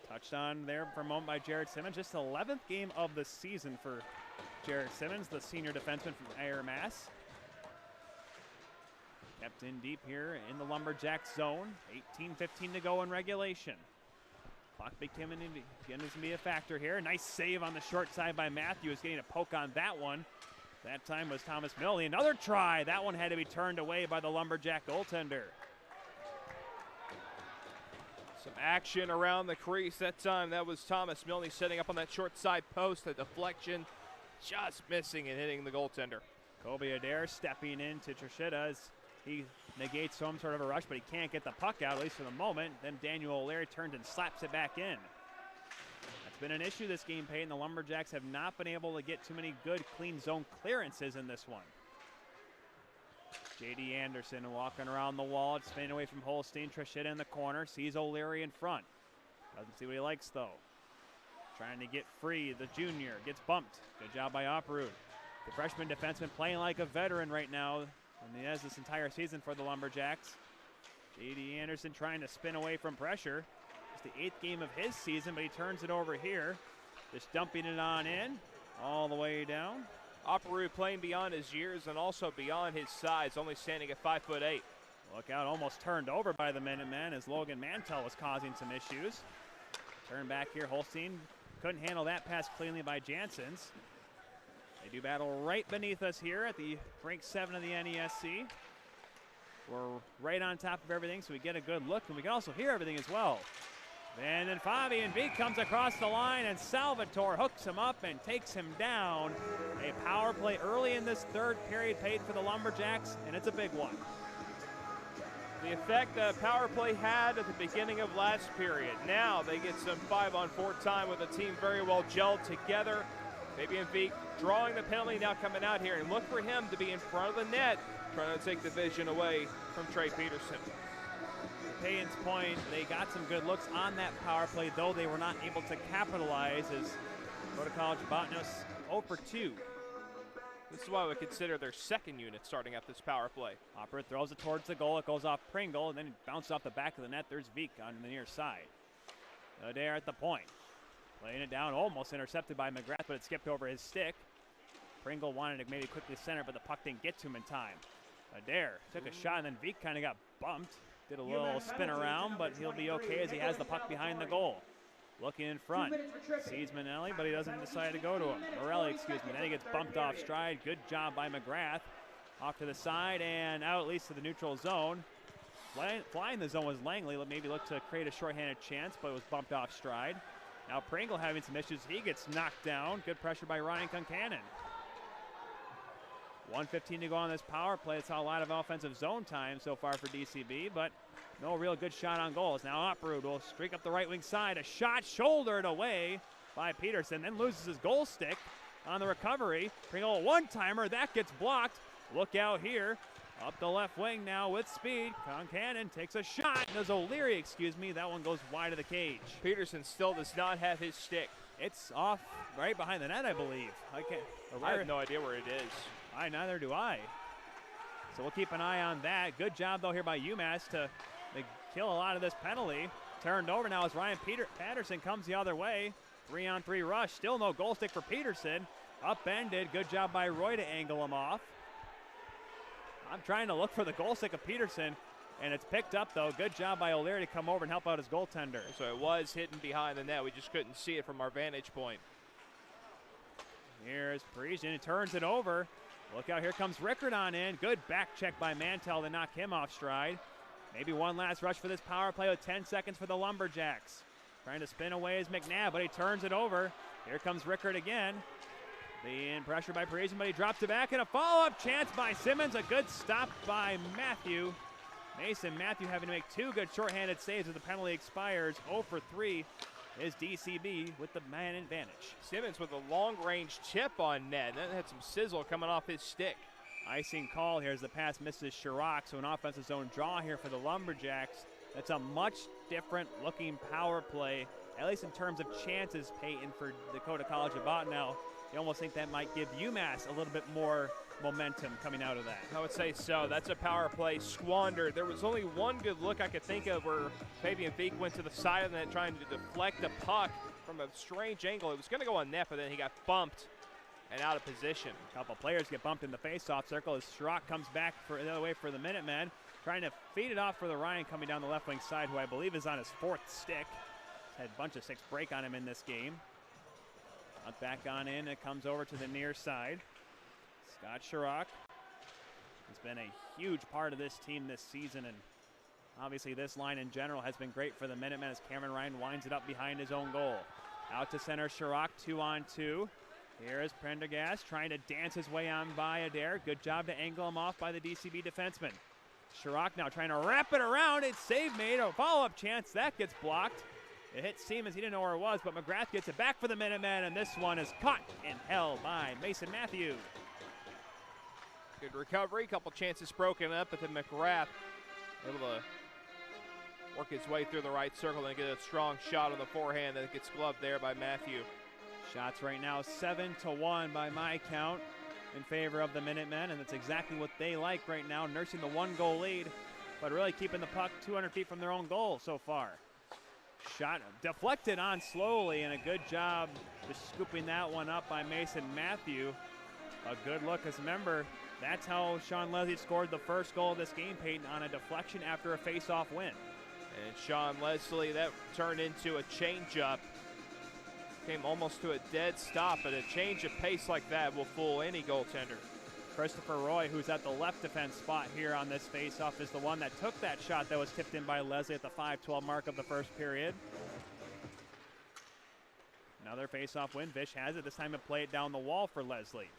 Touched on there for a moment by Jared Simmons. Just the 11th game of the season for Jared Simmons, the senior defenseman from UMass. Kept in deep here in the Lumberjacks zone. 18:15 to go in regulation. Clock beginning to be a factor here. Nice save on the short side by Matthews, getting a poke on that one. That time was Thomas Milne. Another try. That one had to be turned away by the Lumberjack goaltender. Some action around the crease that time. That was Thomas Milne setting up on that short side post. A deflection just missing and hitting the goaltender. Kobe Adair stepping into Trishita as he negates some sort of a rush, but he can't get the puck out, at least for the moment. Then Daniel O'Leary turns and slaps it back in. That's been an issue this game, Peyton. The Lumberjacks have not been able to get too many good, clean zone clearances in this one. J.D. Anderson walking around the wall, spinning away from Holstein. Trishita in the corner, sees O'Leary in front. Doesn't see what he likes, though. Trying to get free, the junior gets bumped. Good job by Operud. The freshman defenseman playing like a veteran right now, and he has this entire season for the Lumberjacks. J.D. Anderson trying to spin away from pressure. It's the 8th game of his season, but he turns it over here. Just dumping it on in, all the way down. Operud playing beyond his years and also beyond his size, only standing at 5'8". Look out, almost turned over by the Minutemen as Logan Mantell was causing some issues. Turn back here, Holstein couldn't handle that pass cleanly by Janssens. They do battle right beneath us here at the rank 7 of the NESC. We're right on top of everything, so we get a good look, and we can also hear everything as well. And then Fabian Veek comes across the line, and Salvatore hooks him up and takes him down. A power play early in this third period paid for the Lumberjacks, and it's a big one. The effect the power play had at the beginning of last period. Now they get some 5-on-4 time with a team very well gelled together. Fabian Veek drawing the penalty, now coming out here, and look for him to be in front of the net, trying to take the vision away from Trey Peterson. To Payton's point, they got some good looks on that power play, though they were not able to capitalize as Dakota College Botnos 0 for 2. This is why we consider their second unit starting at this power play. Hopper throws it towards the goal. It goes off Pringle, and then it bounces off the back of the net. There's Veek on the near side. Adair at the point. Playing it down, almost intercepted by McGrath, but it skipped over his stick. Pringle wanted to maybe quickly center, but the puck didn't get to him in time. Adair took a shot, and then Veek kind of got bumped. Did a little spin around, but he'll be okay as he has the puck behind the goal. Looking in front, sees Manelli, but he doesn't decide to go to him. Morelli, excuse me. Then he gets bumped off stride. Good job by McGrath. Off to the side and out at least to the neutral zone. Flying the zone was Langley. Maybe looked to create a shorthanded chance, but it was bumped off stride. Now Pringle having some issues. He gets knocked down. Good pressure by Ryan Concannon. 1:15 to go on this power play. It's a lot of offensive zone time so far for DCB, but no real good shot on goals. Now Oprud will streak up the right wing side. A shot shouldered away by Peterson, then loses his goal stick on the recovery. Pringle a one-timer. That gets blocked. Look out here. Up the left wing now with speed. Concannon takes a shot. There's O'Leary, excuse me. That one goes wide of the cage. Peterson still does not have his stick. It's off right behind the net, I believe. I have no idea where it is. Neither do I. So we'll keep an eye on that. Good job, though, here by UMass to kill a lot of this penalty. Turned over now as Ryan Patterson comes the other way. 3-on-3 rush. Still no goal stick for Peterson. Upended. Good job by Roy to angle him off. I'm trying to look for the goal stick of Peterson, and it's picked up, though. Good job by O'Leary to come over and help out his goaltender. So it was hidden behind the net. We just couldn't see it from our vantage point. Here's Parisian. He turns it over. Look out, here comes Rickard on in. Good back check by Mantell to knock him off stride. Maybe one last rush for this power play with 10 seconds for the Lumberjacks. Trying to spin away is McNabb, but he turns it over. Here comes Rickard again. Being pressured by Parisian, but he drops it back, and a follow-up chance by Simmons. A good stop by Matthew. Mason Matthew having to make two good shorthanded saves as the penalty expires. 0 for 3 is DCB with the man advantage. Simmons with a long-range chip on net. That had some sizzle coming off his stick. Icing call here as the pass misses Chirac, so an offensive zone draw here for the Lumberjacks. That's a much different looking power play, at least in terms of chances, Peyton, for Dakota College of Botanow. You almost think that might give UMass a little bit more momentum coming out of that. I would say so. That's a power play squandered. There was only one good look I could think of where Fabian Veek went to the side of the net trying to deflect the puck from a strange angle. It was going to go on net, but then he got bumped and out of position. A couple players get bumped in the face-off circle as Schrock comes back for the other way for the Minutemen, trying to feed it off for the Ryan coming down the left wing side, who I believe is on his fourth stick. He's had a bunch of sticks break on him in this game. Back on in, it comes over to the near side. Scott Chirac has been a huge part of this team this season, and obviously this line in general has been great for the Minutemen as Cameron Ryan winds it up behind his own goal. Out to center, Chirac 2-on-2. Here is Prendergast trying to dance his way on by Adair. Good job to angle him off by the DCB defenseman. Chirac now trying to wrap it around. It's save made. A follow-up chance. That gets blocked. It hit Siemens. He didn't know where it was, but McGrath gets it back for the Minutemen, and this one is caught and held by Mason Matthew. Good recovery. Couple chances broken up, but then McGrath able to work his way through the right circle and get a strong shot on the forehand that gets gloved there by Matthew. Shots right now 7-1 by my count in favor of the Minutemen, and that's exactly what they like right now, nursing the one-goal lead, but really keeping the puck 200 feet from their own goal so far. Shot deflected on slowly, and a good job just scooping that one up by Mason Matthew. A good look, because remember, that's how Sean Leslie scored the first goal of this game, Peyton, on a deflection after a face-off win. And Sean Leslie, that turned into a changeup. Came almost to a dead stop, but a change of pace like that will fool any goaltender. Christopher Roy, who's at the left defense spot here on this faceoff, is the one that took that shot that was tipped in by Leslie at the 5:12 mark of the first period. Another faceoff win. Vish has it. This time to play it down the wall for Leslie.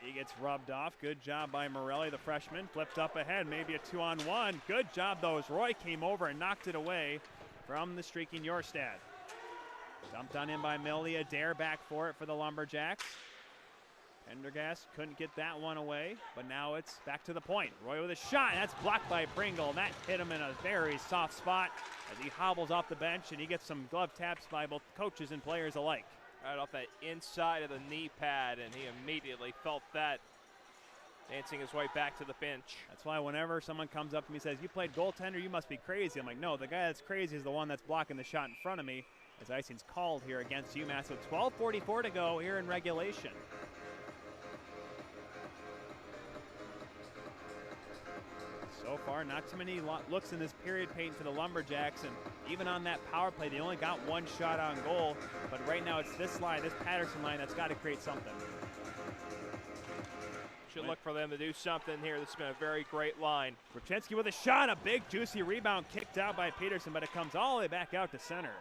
He gets rubbed off. Good job by Morelli, the freshman. Flipped up ahead, maybe a 2-on-1. Good job, though, as Roy came over and knocked it away from the streaking Jorstad. Dumped on in by Millie. Adair back for it for the Lumberjacks. Pendergast couldn't get that one away, but now it's back to the point. Roy with a shot. That's blocked by Pringle, and that hit him in a very soft spot as he hobbles off the bench, and he gets some glove taps by both coaches and players alike. Right off that inside of the knee pad, and he immediately felt that, dancing his way back to the bench. That's why whenever someone comes up to me and says, "You played goaltender, you must be crazy." I'm like, no, the guy that's crazy is the one that's blocking the shot in front of me, as icing's called here against UMass with 12:44 to go here in regulation. So far, not too many looks in this period, Peyton, for the Lumberjacks, and even on that power play, they only got one shot on goal, but right now it's this line, this Patterson line, that's got to create something. Should look for them to do something here. This has been a very great line. Ripchinski with a shot, a big juicy rebound kicked out by Peterson, but it comes all the way back out to center.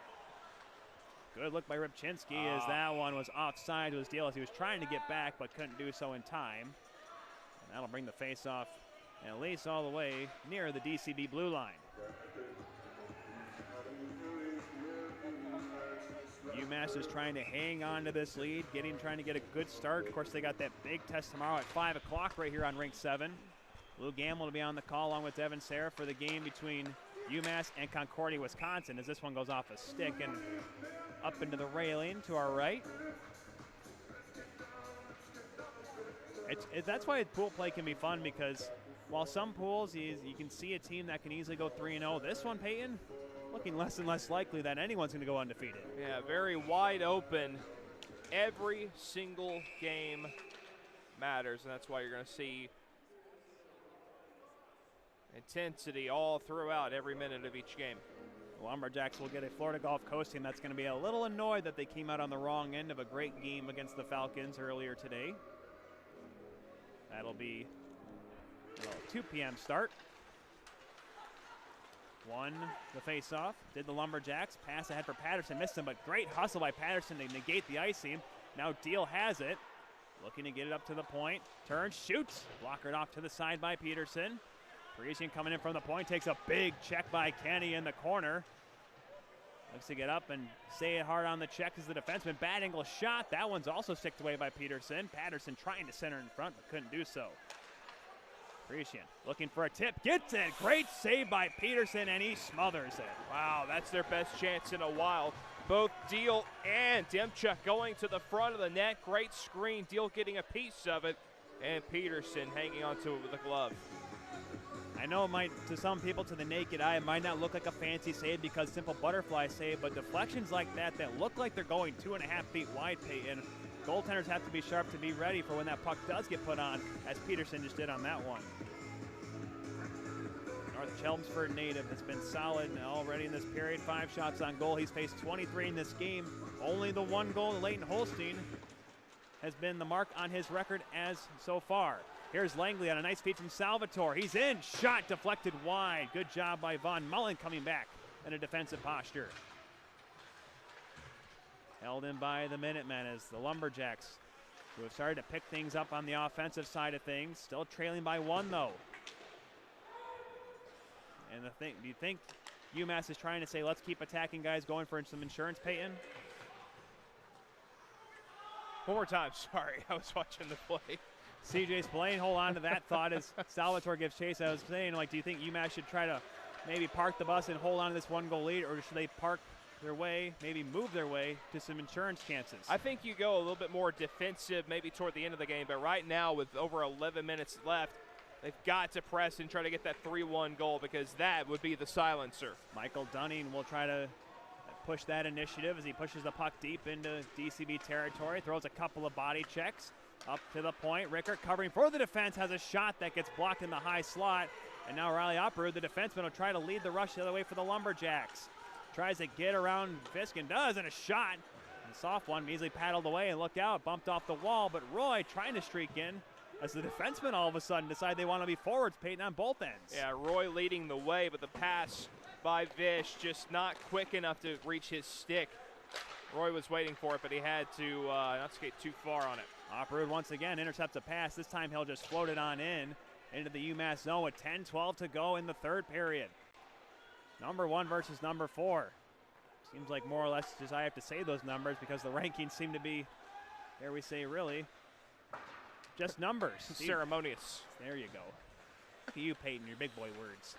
Good look by Ripchinski as that one was offside to his deal as he was trying to get back but couldn't do so in time. And that'll bring the face-off at least all the way near the DCB blue line. UMass is trying to hang on to this lead, trying to get a good start. Of course, they got that big test tomorrow at 5 o'clock right here on Rink 7. Lou Gamble will be on the call along with Devin Sarah for the game between UMass and Concordia, Wisconsin, as this one goes off a stick and up into the railing to our right. That's why pool play can be fun, because while some pools you can see a team that can easily go 3-0, this one, Peyton, looking less and less likely that anyone's going to go undefeated. Yeah, very wide open. Every single game matters, and that's why you're going to see intensity all throughout every minute of each game. The Lumberjacks will get a Florida Gulf Coast team that's going to be a little annoyed that they came out on the wrong end of a great game against the Falcons earlier today. That'll be a 2 p.m. start. Won the face-off. Did the Lumberjacks. Pass ahead for Patterson. Missed him, but great hustle by Patterson to negate the icing. Now Deal has it. Looking to get it up to the point. Turns, shoots. Blockered off to the side by Peterson. Parisian coming in from the point. Takes a big check by Kenny in the corner. Looks to get up and say it hard on the check as the defenseman. Bad angle shot. That one's also sticked away by Peterson. Patterson trying to center in front, but couldn't do so. Parisian looking for a tip. Gets it. Great save by Peterson, and he smothers it. Wow, that's their best chance in a while. Both Deal and Demchuk going to the front of the net. Great screen. Deal getting a piece of it, and Peterson hanging onto it with a glove. I know it might, to some people, to the naked eye, it might not look like a fancy save because simple butterfly save, but deflections like that look like they're going 2.5 feet wide, Peyton, goaltenders have to be sharp to be ready for when that puck does get put on, as Peterson just did on that one. North Chelmsford native has been solid already in this period. 5 shots on goal. He's faced 23 in this game. Only the 1 goal, Leighton Holstein, has been the mark on his record as so far. Here's Langley on a nice feed from Salvatore. He's in. Shot deflected wide. Good job by Von Mullen coming back in a defensive posture. Held in by the Minutemen as the Lumberjacks, who have started to pick things up on the offensive side of things. Still trailing by 1, though. And do you think UMass is trying to say, let's keep attacking guys, going for some insurance, Peyton? One more time. Sorry, I was watching the play. CJ Spillane, hold on to that thought as Salvatore gives chase. I was saying, do you think UMass should try to maybe park the bus and hold on to this 1-goal lead, or should they park their way, maybe move their way to some insurance chances? I think you go a little bit more defensive maybe toward the end of the game, but right now with over 11 minutes left, they've got to press and try to get that 3-1 goal, because that would be the silencer. Michael Dunning will try to push that initiative as he pushes the puck deep into DCB territory, throws a couple of body checks. Up to the point, Rickert covering for the defense, has a shot that gets blocked in the high slot. And now Riley Opperud, the defenseman, will try to lead the rush the other way for the Lumberjacks. Tries to get around Fisk and does, and a shot. A soft one, easily paddled away, and look out, bumped off the wall. But Roy trying to streak in as the defensemen all of a sudden decide they want to be forwards, Peyton, on both ends. Yeah, Roy leading the way, but the pass by Vish just not quick enough to reach his stick. Roy was waiting for it, but he had to not skate too far on it. Operud once again intercepts a pass. This time he'll just float it on into the UMass zone with 10-12 to go in the third period. Number 1 versus number 4. Seems like more or less just I have to say those numbers because the rankings seem to be, dare we say, really just numbers. Ceremonious. There you go. Look at you, Peyton, your big boy words.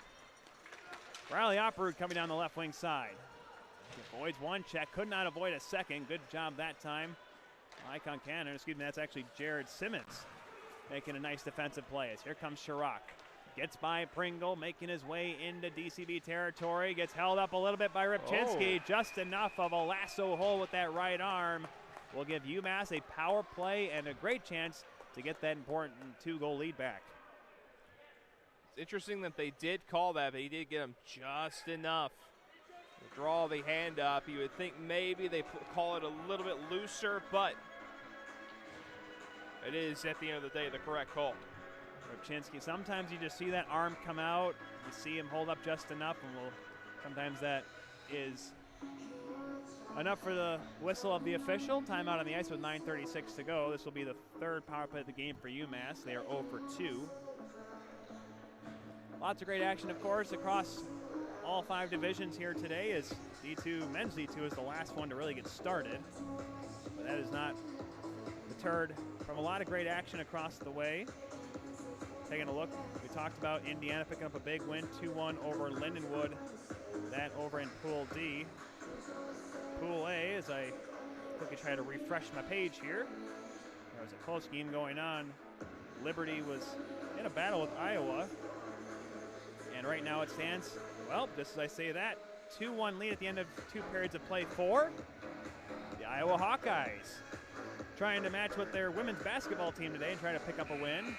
Riley Operud coming down the left wing side. Avoids one check, could not avoid a second. Good job that time. Icon Cannon, excuse me, that's actually Jared Simmons making a nice defensive play. As here comes Chirac. Gets by Pringle, making his way into DCB territory. Gets held up a little bit by Ripchinsky. Just enough of a lasso hold with that right arm. Will give UMass a power play and a great chance to get that important 2-goal lead back. It's interesting that they did call that, but he did get him just enough to draw the hand up. You would think maybe they call it a little bit looser, but it is, at the end of the day, the correct call. Ripchinsky, sometimes you just see that arm come out, you see him hold up just enough, and sometimes that is enough for the whistle of the official. Timeout on the ice with 9:36 to go. This will be the third power play of the game for UMass. They are 0 for 2. Lots of great action, of course, across all 5 divisions here today, as D2, men's D2 is the last one to really get started. But that is not deterred from a lot of great action across the way. Taking a look, we talked about Indiana picking up a big win, 2-1 over Lindenwood. That over in Pool D. Pool A, as I quickly try to refresh my page here. There was a close game going on. Liberty was in a battle with Iowa. And right now it stands, well, just as I say that, 2-1 lead at the end of 2 periods of play for the Iowa Hawkeyes. Trying to match with their women's basketball team today and try to pick up a win.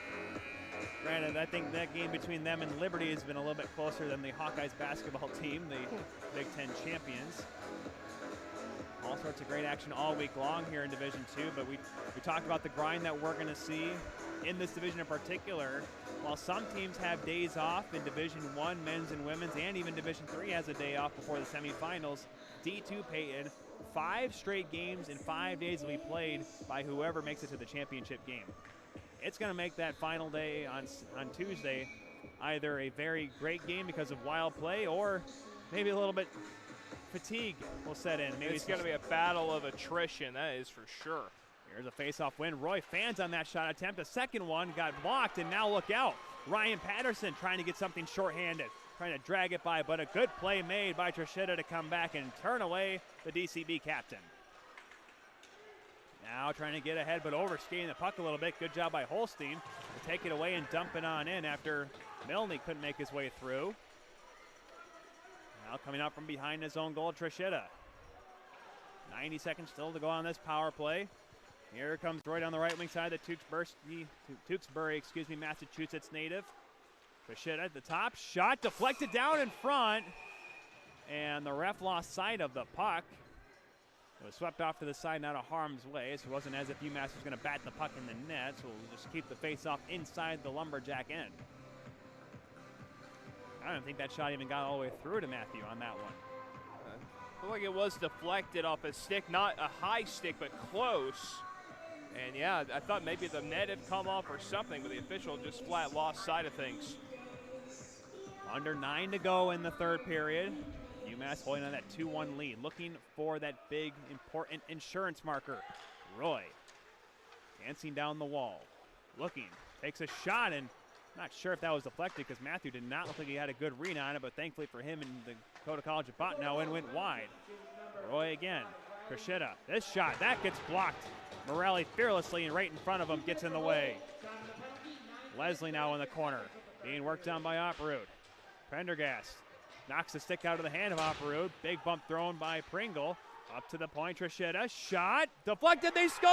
Granted, I think that game between them and Liberty has been a little bit closer than the Hawkeyes basketball team, the Big Ten champions. All sorts of great action all week long here in Division II, but we talked about the grind that we're going to see in this division in particular. While some teams have days off in Division I, men's and women's, and even Division III has a day off before the semifinals, D2, Peyton, 5 straight games in 5 days will be played by whoever makes it to the championship game. It's going to make that final day on Tuesday either a very great game because of wild play or maybe a little bit fatigue will set in. Maybe it's going to be a battle of attrition, that is for sure. Here's a face-off win. Roy fans on that shot attempt. A second one got blocked, and now look out. Ryan Patterson trying to get something shorthanded, trying to drag it by, but a good play made by Trishita to come back and turn away the DCB captain. Now trying to get ahead, but overskating the puck a little bit. Good job by Holstein to take it away and dump it on in after Milne couldn't make his way through. Now coming out from behind his own goal, Trishita. 90 seconds still to go on this power play. Here comes Roy down the right wing side, the Tewksbury, Massachusetts native. Trishita at the top, shot deflected down in front, and the ref lost sight of the puck. It was swept off to the side, not a harm's way, so it wasn't as if UMass was going to bat the puck in the net, so we'll just keep the face-off inside the Lumberjack end. I don't think that shot even got all the way through to Matthew on that one. Looked like it was deflected off his stick, not a high stick, but close. And yeah, I thought maybe the net had come off or something, but the official just flat lost sight of things. Under 9 to go in the third period. UMass holding on that 2-1 lead, looking for that big, important insurance marker. Roy dancing down the wall, looking, takes a shot, and not sure if that was deflected because Matthew did not look like he had a good read on it, but thankfully for him and the Dakota College of Botanow, and went wide. Roy again, Trishita, this shot, that gets blocked. Morelli fearlessly and right in front of him gets in the way. Leslie now in the corner, being worked on by Operud. Prendergast knocks the stick out of the hand of Operud. Big bump thrown by Pringle. Up to the point, Trishita, shot, deflected, they score!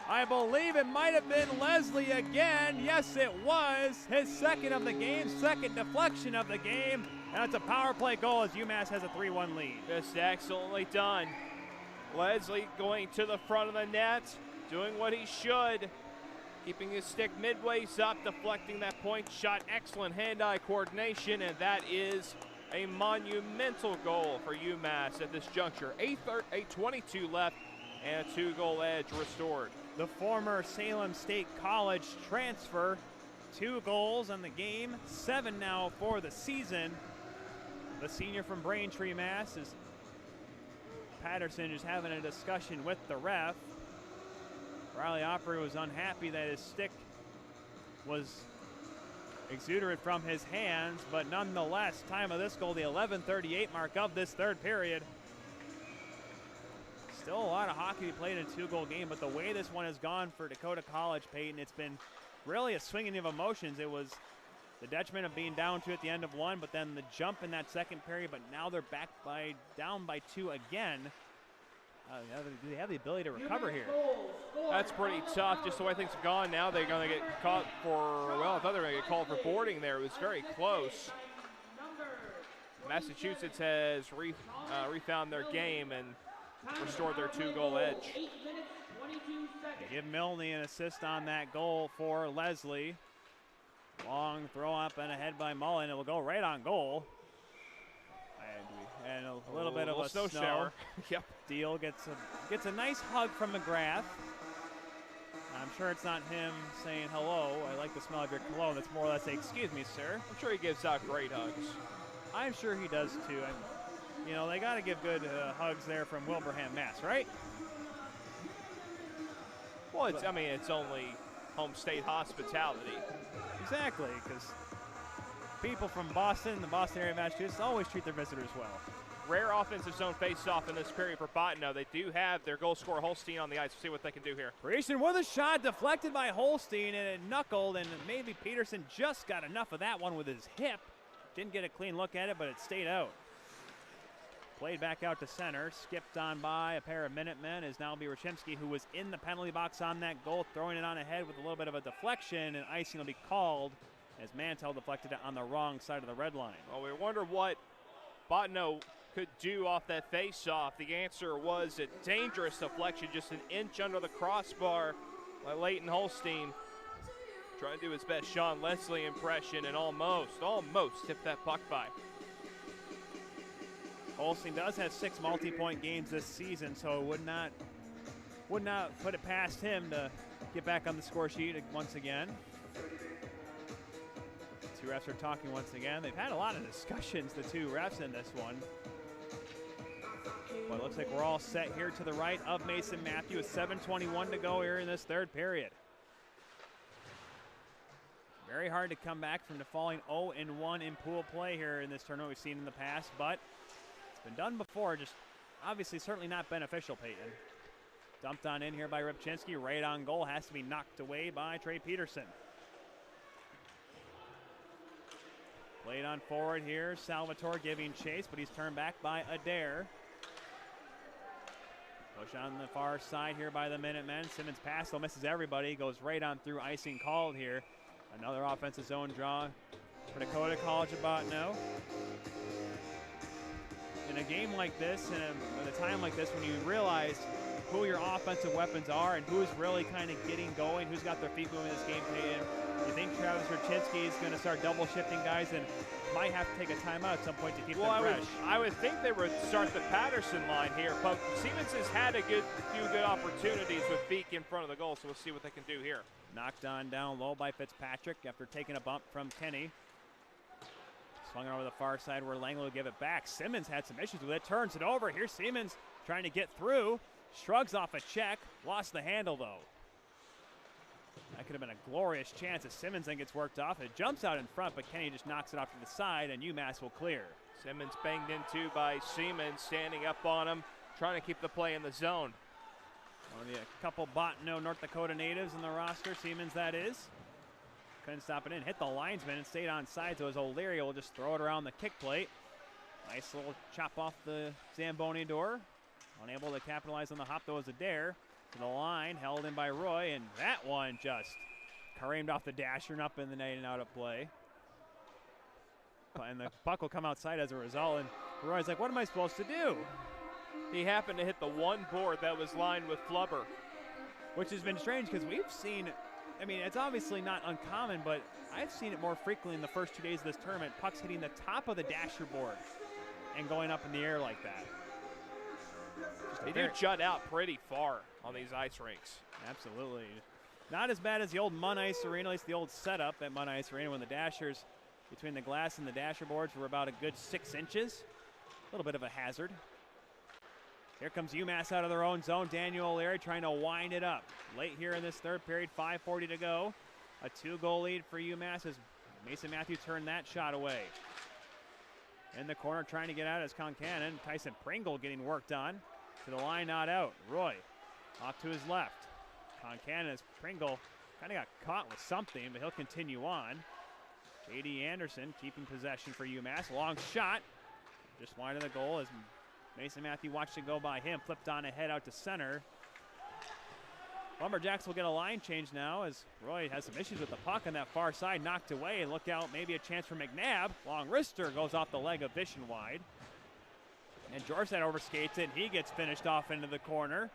I believe it might have been Leslie again. Yes, it was. His second of the game, second deflection of the game. And it's a power play goal as UMass has a 3-1 lead. Just excellently done. Leslie going to the front of the net, doing what he should. Keeping his stick midways up, deflecting that point shot. Excellent hand-eye coordination, and that is A monumental goal for UMass at this juncture. 8:22 left and a 2-goal edge restored. The former Salem State College transfer, 2 goals on the game, 7 now for the season. The senior from Braintree, Mass. is Patterson is having a discussion with the ref. Riley Opry was unhappy that his stick was exuded from his hands, but nonetheless, time of this goal, the 11:38 mark of this third period. Still a lot of hockey to be played in a 2-goal game, but the way this one has gone for Dakota College, Peyton, it's been really a swinging of emotions. It was the detriment of being down 2 at the end of 1, but then the jump in that second period, but now they're down by 2 again. They have the ability to recover here. That's pretty tough, just the way things have gone. Now they're going to get caught for, well, I thought they were going to get called for boarding there. It was very close. Massachusetts has refound their game and restored their 2-goal edge. They give Milne an assist on that goal for Leslie. Long throw up and ahead by Mullen. It will go right on goal. And a little bit of a snow shower. Yep. Deal gets a nice hug from McGrath. I'm sure it's not him saying hello. I like the smell of your cologne. It's more or less, excuse me, sir. I'm sure he gives out great hugs. I'm sure he does too. You know, they got to give good hugs there from Wilbraham, Mass, right? Well, it's only home state hospitality. Exactly, because people from Boston, the Boston area of Massachusetts, always treat their visitors well. Rare offensive zone face-off in this period for Bottineau. They do have their goal scorer Holstein on the ice. We'll see what they can do here. Peterson with a shot deflected by Holstein, and it knuckled, and maybe Peterson just got enough of that one with his hip. Didn't get a clean look at it, but it stayed out. Played back out to center, skipped on by a pair of Minutemen is now Rachimsky, who was in the penalty box on that goal, throwing it on ahead with a little bit of a deflection, and icing will be called as Mantell deflected it on the wrong side of the red line. Well, we wonder what Bottineau could do off that face-off. The answer was a dangerous deflection, just an inch under the crossbar by Leighton Holstein. Trying to do his best Sean Leslie impression and almost tipped that puck by. Holstein does have 6 multi-point games this season, so it would not put it past him to get back on the score sheet once again. Two refs are talking once again. They've had a lot of discussions, the two refs in this one. But it looks like we're all set here to the right of Mason Matthew with 7:21 to go here in this third period. Very hard to come back from falling 0-1 in pool play here in this tournament we've seen in the past, but it's been done before, just obviously certainly not beneficial, Peyton. Dumped on in here by Rybczynski, right on goal, has to be knocked away by Trey Peterson. Played on forward here, Salvatore giving chase, but he's turned back by Adair. Push on the far side here by the Minutemen. Simmons pass, though misses everybody, goes right on through, icing called here. Another offensive zone draw for Dakota College of Bottineau. In a game like this, and at a time like this, when you realize who your offensive weapons are and who's really kind of getting going, who's got their feet moving in this game, Peyton, you think Travis Rybczynski is going to start double shifting guys and might have to take a timeout at some point to keep them fresh? I would think they would start the Patterson line here, but Siemens has had a few good opportunities with Feek in front of the goal, so we'll see what they can do here. Knocked on down low by Fitzpatrick after taking a bump from Kenny. Swung it over the far side where Langley will give it back. Simmons had some issues with it, turns it over. Here's Siemens trying to get through. Shrugs off a check, lost the handle though. That could have been a glorious chance as Simmons then gets worked off. It jumps out in front, but Kenny just knocks it off to the side, and UMass will clear. Simmons banged into by Siemens, standing up on him, trying to keep the play in the zone. Only a couple Bottineau, North Dakota natives in the roster, Siemens that is. Couldn't stop it in, hit the linesman and stayed on side, so as O'Leary will just throw it around the kick plate. Nice little chop off the Zamboni door. Unable to capitalize on the hop, though, as Adair. To the line, held in by Roy, and that one just careened off the dasher and up in the net and out of play. And the puck will come outside as a result, and Roy's like, what am I supposed to do? He happened to hit the one board that was lined with flubber. Which has been strange because we've seen I mean, it's obviously not uncommon, but I've seen it more frequently in the first 2 days of this tournament. Pucks hitting the top of the dasher board and going up in the air like that. They do jut out pretty far on these ice rinks. Absolutely. Not as bad as the old Munn Ice Arena, at least the old setup at Munn Ice Arena when the dashers between the glass and the dasher boards were about a good 6 inches. A little bit of a hazard. Here comes UMass out of their own zone. Daniel O'Leary trying to wind it up. Late here in this third period, 5:40 to go. A 2-goal lead for UMass as Mason Matthew turned that shot away. In the corner trying to get out is Concannon. Tyson Pringle getting worked on. To the line, not out. Roy off to his left. Concannon as Pringle kind of got caught with something, but he'll continue on. J.D. Anderson keeping possession for UMass. Long shot. Just wide of the goal as Mason Matthew watched it go by him. Flipped on ahead out to center. Lumberjacks will get a line change now as Roy has some issues with the puck on that far side. Knocked away, and look out, maybe a chance for McNabb. Long wrister goes off the leg of Vision wide. And Jorstad overskates it, and he gets finished off into the corner.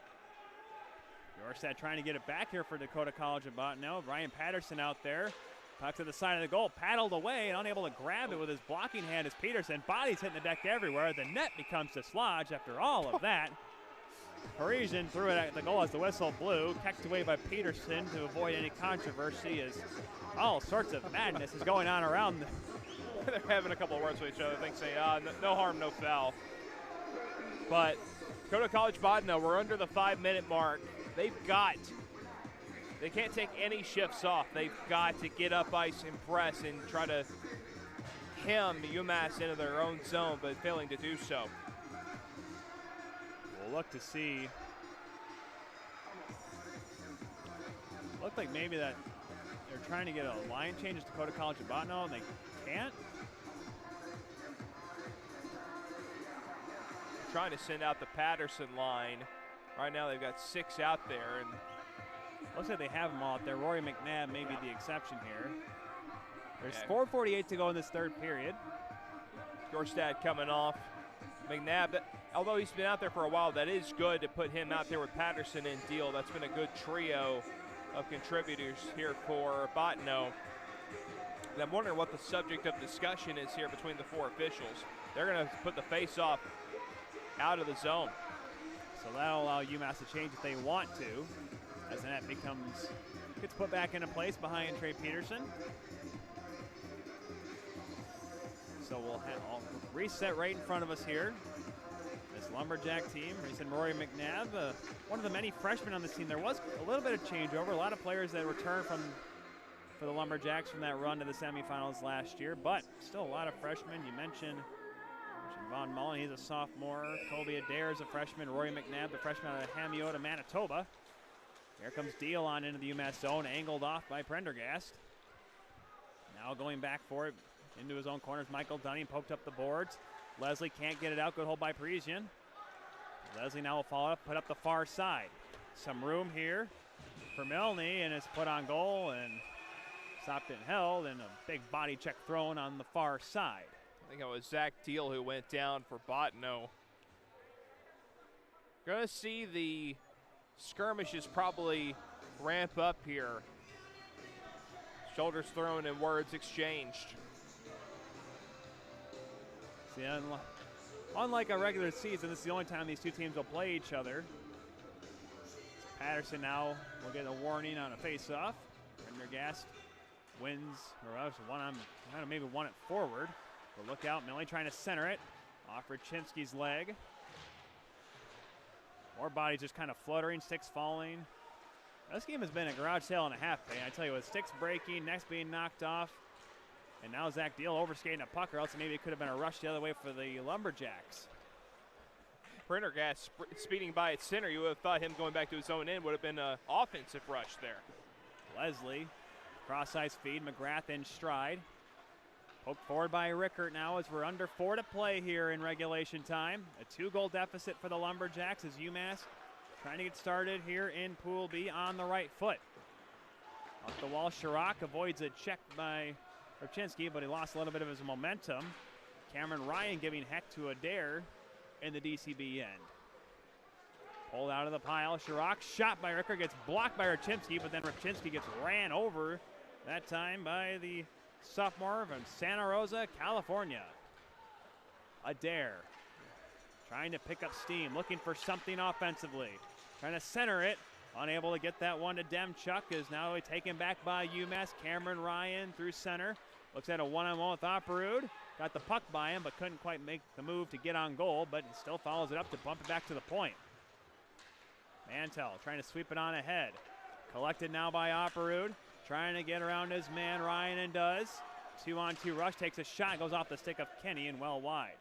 Jorstad trying to get it back here for Dakota College of Bottineau. Ryan Patterson out there. Puck to the side of the goal, paddled away and unable to grab it with his blocking hand as Peterson. Bodies hitting the deck everywhere. The net becomes dislodged after all of that. Parisian threw it at the goal as the whistle blew. Kecked away by Peterson to avoid any controversy as all sorts of madness is going on around. They're having a couple of words with each other. I think saying, no harm, no foul. But Dakota College Bottineau, we're under the 5-minute mark. They can't take any shifts off. They've got to get up ice and press and try to hem UMass into their own zone, but failing to do so. We'll look to see. Looked like maybe that they're trying to get a line change at Dakota College of Bottineau, and they can't. Trying to send out the Patterson line. Right now they've got 6 out there, and looks like they have them all out there. Rory McNabb may be the exception here. There's 4:48 to go in this third period. Jorstad coming off. McNabb, although he's been out there for a while, that is good to put him out there with Patterson and Deal. That's been a good trio of contributors here for Bottineau. And I'm wondering what the subject of discussion is here between the 4 officials. They're going to put the face-off out of the zone. So that'll allow UMass to change if they want to, as the net gets put back into place behind Trey Peterson. So we'll have reset right in front of us here. This Lumberjack team, Mason Rory McNabb, one of the many freshmen on this team. There was a little bit of changeover, a lot of players that returned for the Lumberjacks from that run to the semifinals last year, but still a lot of freshmen. You mentioned Von Mullen, he's a sophomore. Kobe Adair is a freshman. Rory McNabb, the freshman out of Hamiota, Manitoba. Here comes Deal on into the UMass zone, angled off by Prendergast. Now going back for it into his own corners. Michael Dunning poked up the boards. Leslie can't get it out. Good hold by Parisian. Leslie now will follow up, put up the far side. Some room here for Milne, and it's put on goal and stopped and held, and a big body check thrown on the far side. I think it was Zach Deal who went down for Bottineau. Going to see the skirmishes probably ramp up here. Shoulders thrown and words exchanged. See, unlike a regular season, this is the only time these two teams will play each other. Patterson now will get a warning on a face-off. Prendergast wins, or maybe won it forward. But look out, Millie trying to center it. Off Rachinsky's leg. More bodies just kind of fluttering, sticks falling. This game has been a garage sale and a half, Payne. I tell you, with sticks breaking, necks being knocked off. And now Zach Deal overskating a puck, or else maybe it could have been a rush the other way for the Lumberjacks. Prendergast speeding by at center. You would have thought him going back to his own end would have been an offensive rush there. Leslie, cross-ice feed, McGrath in stride. Poked forward by Rickert now as we're under 4 to play here in regulation time. A 2-goal deficit for the Lumberjacks as UMass trying to get started here in Pool B on the right foot. Off the wall, Chirac avoids a check by Rachinsky, but he lost a little bit of his momentum. Cameron Ryan giving heck to Adair in the DCB end. Pulled out of the pile. Chirac shot by Ricker, gets blocked by Rachimsky, but then Rachimsky gets ran over, that time by the sophomore from Santa Rosa, California. Adair trying to pick up steam, looking for something offensively. Trying to center it. Unable to get that one to Demchuk, is now taken back by UMass. Cameron Ryan through center. Looks at a one-on-one with Opperud. Got the puck by him, but couldn't quite make the move to get on goal, but he still follows it up to bump it back to the point. Mantel trying to sweep it on ahead. Collected now by Opperud. Trying to get around his man Ryan, and does. 2-on-2 rush, takes a shot, goes off the stick of Kenny and well wide.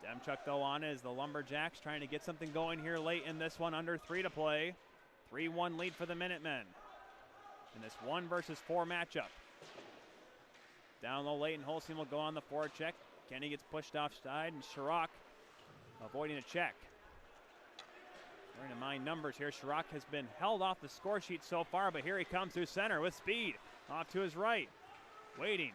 Demchuk though on as the Lumberjacks trying to get something going here late in this one, under 3 to play. 3-1 lead for the Minutemen in this 1-versus-4 matchup. Down low late, and Holstein will go on the forecheck. Kenny gets pushed offside, and Chirac avoiding a check. Trying to mind numbers here. Chirac has been held off the score sheet so far, but here he comes through center with speed. Off to his right. Waiting.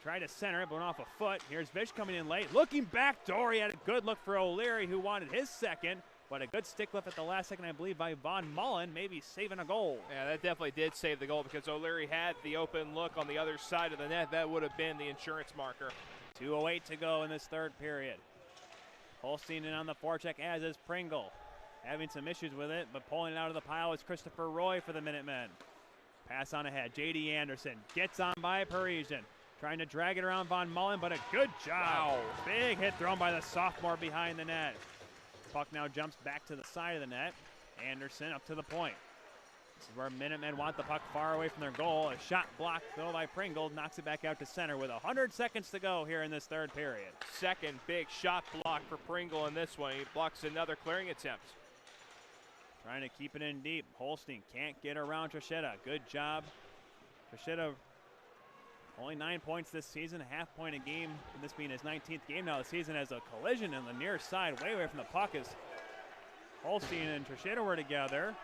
Trying to center it, but off a foot. Here's Vish coming in late. Looking back door. He had a good look for O'Leary, who wanted his second, but a good stick lift at the last second, I believe, by Von Mullen, maybe saving a goal. Yeah, that definitely did save the goal, because O'Leary had the open look on the other side of the net. That would have been the insurance marker. 2:08 to go in this third period. Holstein in on the forecheck, as is Pringle. Having some issues with it, but pulling it out of the pile is Christopher Roy for the Minutemen. Pass on ahead. J.D. Anderson gets on by Parisian. Trying to drag it around Von Mullen, but a good job. Wow. Big hit thrown by the sophomore behind the net. Puck now jumps back to the side of the net. Anderson up to the point. This is where Minutemen want the puck far away from their goal. A shot blocked though by Pringle, knocks it back out to center with 100 seconds to go here in this third period. Second big shot block for Pringle in this one. He blocks another clearing attempt. Trying to keep it in deep. Holstein can't get around Trachetta. Good job. Trachetta only 9 points this season, a half point a game, and this being his 19th game now of the season, has a collision in the near side, way away from the puck, as Holstein and Trachetta were together.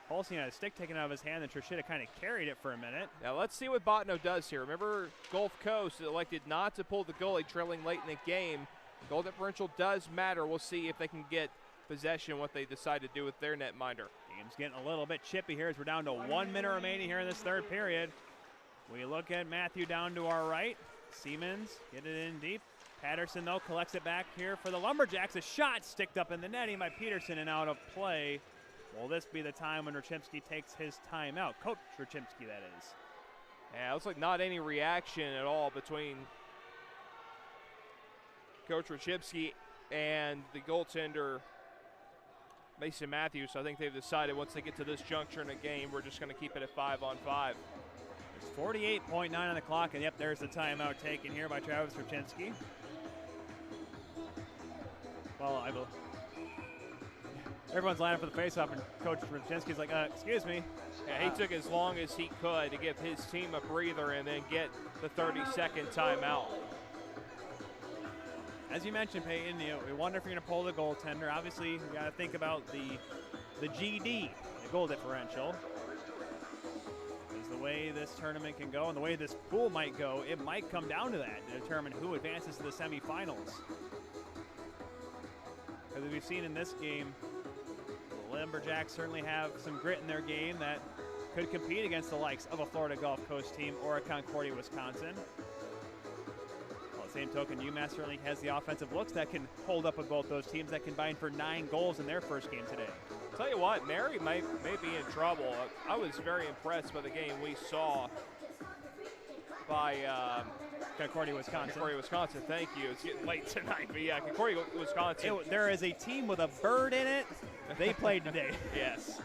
Holstein had a stick taken out of his hand, and Trachetta kind of carried it for a minute. Now let's see what Botno does here. Remember, Gulf Coast elected not to pull the goalie trailing late in the game. Goal differential does matter. We'll see if they can get possession, what they decide to do with their netminder. Game's getting a little bit chippy here as we're down to 1 minute remaining here in this third period. We look at Matthew down to our right. Siemens get it in deep. Patterson though collects it back here for the Lumberjacks. A shot sticked up in the netting by Peterson and out of play. Will this be the time when Rachimsky takes his timeout? Coach Rachimsky, that is. Yeah, it looks like not any reaction at all between Coach Rachimsky and the goaltender Mason Matthews. So I think they've decided once they get to this juncture in the game, we're just going to keep it at 5-on-5. There's 48.9 on the clock, and yep, there's the timeout taken here by Travis Rachimsky. Well, everyone's lining up for the faceoff, and Coach Rachimsky's like, excuse me. Yeah, he took as long as he could to give his team a breather and then get the 30-second timeout. As you mentioned, Peyton, we wonder if you're going to pull the goaltender. Obviously, you got to think about the GD, the goal differential. Is the way this tournament can go and the way this pool might go, it might come down to that to determine who advances to the semifinals. Because as we've seen in this game, the Lumberjacks certainly have some grit in their game that could compete against the likes of a Florida Gulf Coast team or a Concordia, Wisconsin. Same token, UMass certainly has the offensive looks that can hold up with both those teams that combined for 9 goals in their first game today. Tell you what, Mary may be in trouble. I was very impressed by the game we saw by Concordia, Wisconsin. Concordia, Wisconsin, thank you. It's getting late tonight, but yeah, Concordia, Wisconsin. There is a team with a bird in it. They played today. Yes.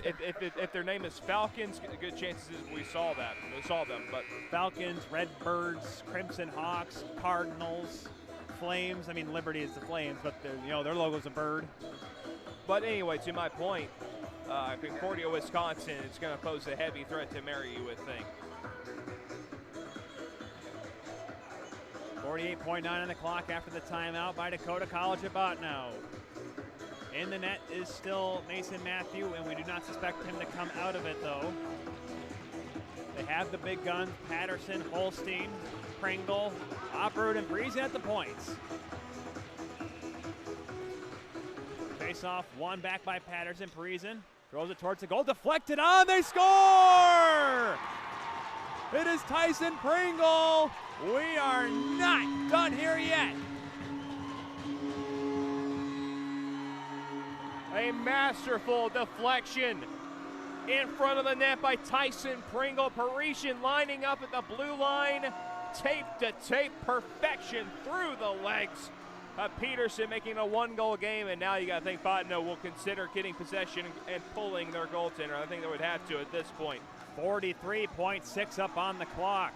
If their name is Falcons, good chances we saw them. But Falcons, Redbirds, Crimson Hawks, Cardinals, Flames. I mean, Liberty is the Flames, but their logo's a bird. But anyway, to my point, Concordia, Wisconsin is going to pose a heavy threat to Mary, you would think. 48.9 on the clock after the timeout by Dakota College at Botno. In the net is still Mason Matthew, and we do not suspect him to come out of it, though. They have the big guns, Patterson, Holstein, Pringle, Opperud, and Breezy at the points. Face-off, won back by Patterson. Parisian throws it towards the goal, deflected on, they score! It is Tyson Pringle. We are not done here yet. A masterful deflection in front of the net by Tyson Pringle. Parisian lining up at the blue line. Tape-to-tape perfection through the legs of Peterson, making a one-goal game. And now you got to think Botno will consider getting possession and pulling their goaltender. I think they would have to at this point. 43.6 up on the clock.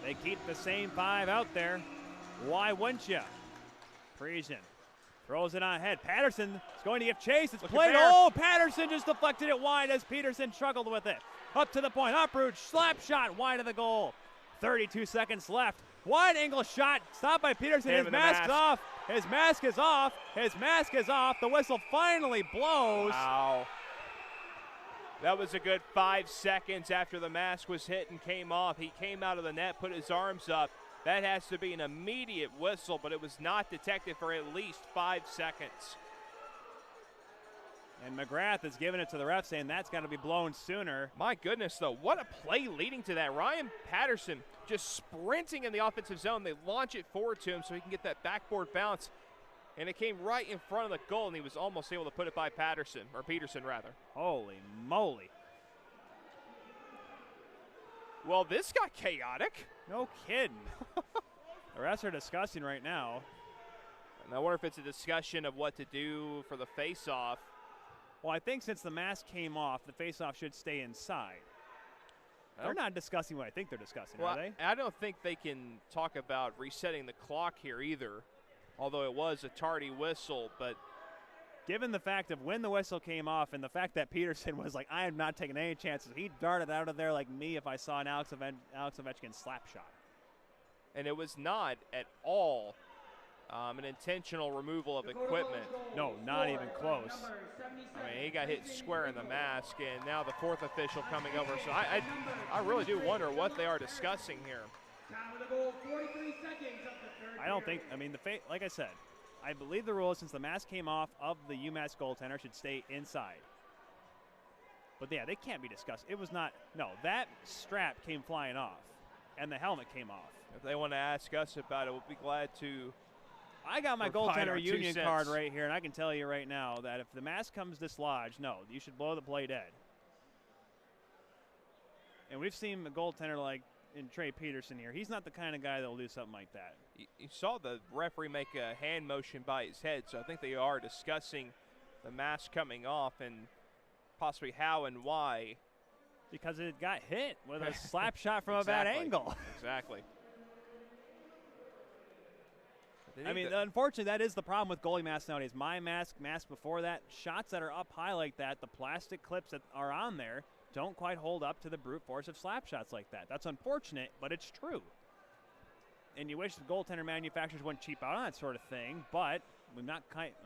They keep the same 5 out there. Why wouldn't you? Parisian throws it on ahead. Patterson is going to give chase. It's played. Oh, Patterson just deflected it wide as Peterson struggled with it. Up to the point. Uproot. Slap shot wide of the goal. 32 seconds left. Wide angle shot. Stopped by Peterson. His mask's off. His mask is off. His mask is off. The whistle finally blows. Wow. That was a good 5 seconds after the mask was hit and came off. He came out of the net, put his arms up. That has to be an immediate whistle, but it was not detected for at least 5 seconds. And McGrath is giving it to the ref, saying that's got to be blown sooner. My goodness, though, what a play leading to that. Ryan Patterson just sprinting in the offensive zone. They launch it forward to him so he can get that backboard bounce. And it came right in front of the goal, and he was almost able to put it by Peterson, rather. Holy moly. Well, this got chaotic. No kidding. The refs are discussing right now. And I wonder if it's a discussion of what to do for the face-off. Well, I think since the mask came off, the face-off should stay inside. They're not discussing what I think they're discussing, well, are they? I don't think they can talk about resetting the clock here either, although it was a tardy whistle. But given the fact of when the whistle came off and the fact that Peterson was like, I am not taking any chances, he darted out of there like me if I saw an Alex Ovechkin slap shot. And it was not at all an intentional removal of equipment. No, not even close. I mean, he got hit square in the mask, and now the fourth official coming over. So I really do wonder what they are discussing here. I don't think, I mean, like I said, I believe the rule since the mask came off of the UMass goaltender should stay inside. But yeah, they can't be discussed. It was not, no, that strap came flying off, and the helmet came off. If they want to ask us about it, we'll be glad to. I got my goaltender union card right here, and I can tell you right now that if the mask comes dislodged, no, you should blow the play dead. And we've seen a goaltender like in Trey Peterson here. He's not the kind of guy that will do something like that. You saw the referee make a hand motion by his head, so I think they are discussing the mask coming off and possibly how and why. Because it got hit with a slap shot from a bad angle. Exactly. I mean, unfortunately, that is the problem with goalie masks nowadays. My mask before that, shots that are up high like that, the plastic clips that are on there don't quite hold up to the brute force of slap shots like that. That's unfortunate, but it's true. And you wish the goaltender manufacturers wouldn't cheap out on that sort of thing, but we've not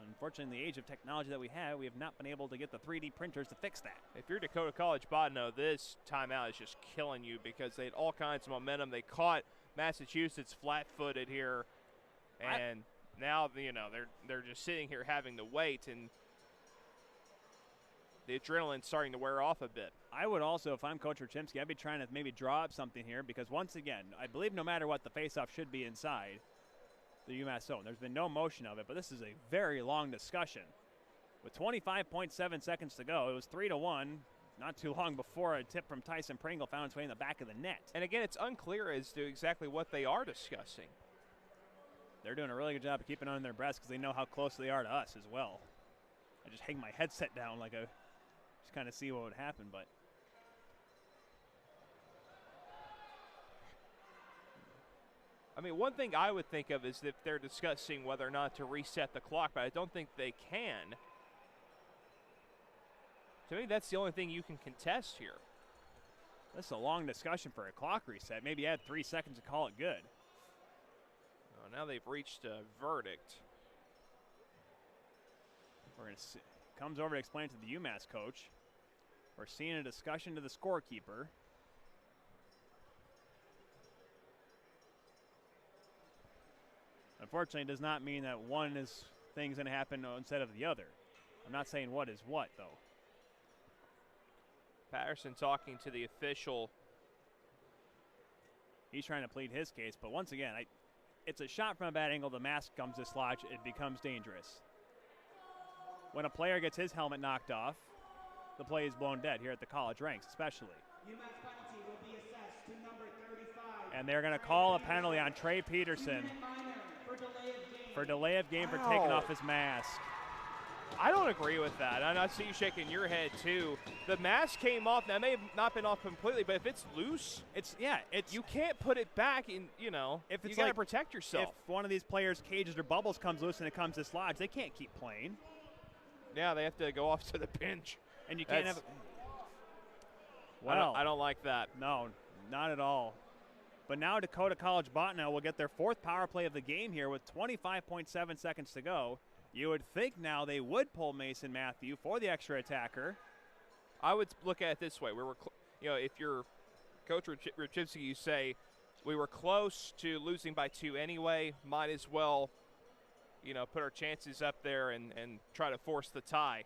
unfortunately, in the age of technology that we have not been able to get the 3D printers to fix that. If you're Dakota College Botno, this timeout is just killing you because they had all kinds of momentum. They caught Massachusetts flat-footed here. And now, they're just sitting here having to wait, and the adrenaline's starting to wear off a bit. I would also, if I'm Coach Rachimsky, I'd be trying to maybe draw up something here because, once again, I believe no matter what, the faceoff should be inside the UMass zone. There's been no motion of it, but this is a very long discussion. With 25.7 seconds to go, it was 3-1. Not too long before a tip from Tyson Pringle found its way in the back of the net. And again, it's unclear as to exactly what they are discussing. They're doing a really good job of keeping it on their breasts because they know how close they are to us as well. I just hang my headset down like just kind of see what would happen, but. I mean, one thing I would think of is if they're discussing whether or not to reset the clock, but I don't think they can. To me, that's the only thing you can contest here. This is a long discussion for a clock reset. Maybe add 3 seconds to call it good. Now they've reached a verdict. We're going to see. Comes over to explain to the UMass coach. We're seeing a discussion to the scorekeeper. Unfortunately, it does not mean that one thing's going to happen instead of the other. I'm not saying what is what, though. Patterson talking to the official. He's trying to plead his case, but once again, it's a shot from a bad angle. The mask comes dislodged. It becomes dangerous. When a player gets his helmet knocked off, the play is blown dead here at the college ranks, especially. UMass penalty will be assessed to number 35. And they're going to call a penalty on Trey Peterson For delay of game for taking off his mask. I don't agree with that. I see you shaking your head too. The mask came off. Now, it may have not been off completely, but if it's loose, you can't put it back in. You got to protect yourself. If one of these players' cages or bubbles comes loose and it comes dislodged, they can't keep playing. Yeah, they have to go off to the bench. And you can't have. Well, I don't like that. No, not at all. But now Dakota College Bottineau will get their 4th power play of the game here with 25.7 seconds to go. You would think now they would pull Mason Matthew for the extra attacker. I would look at it this way: if you're Coach Rachivsky, you say we were close to losing by 2 anyway. Might as well, put our chances up there and try to force the tie.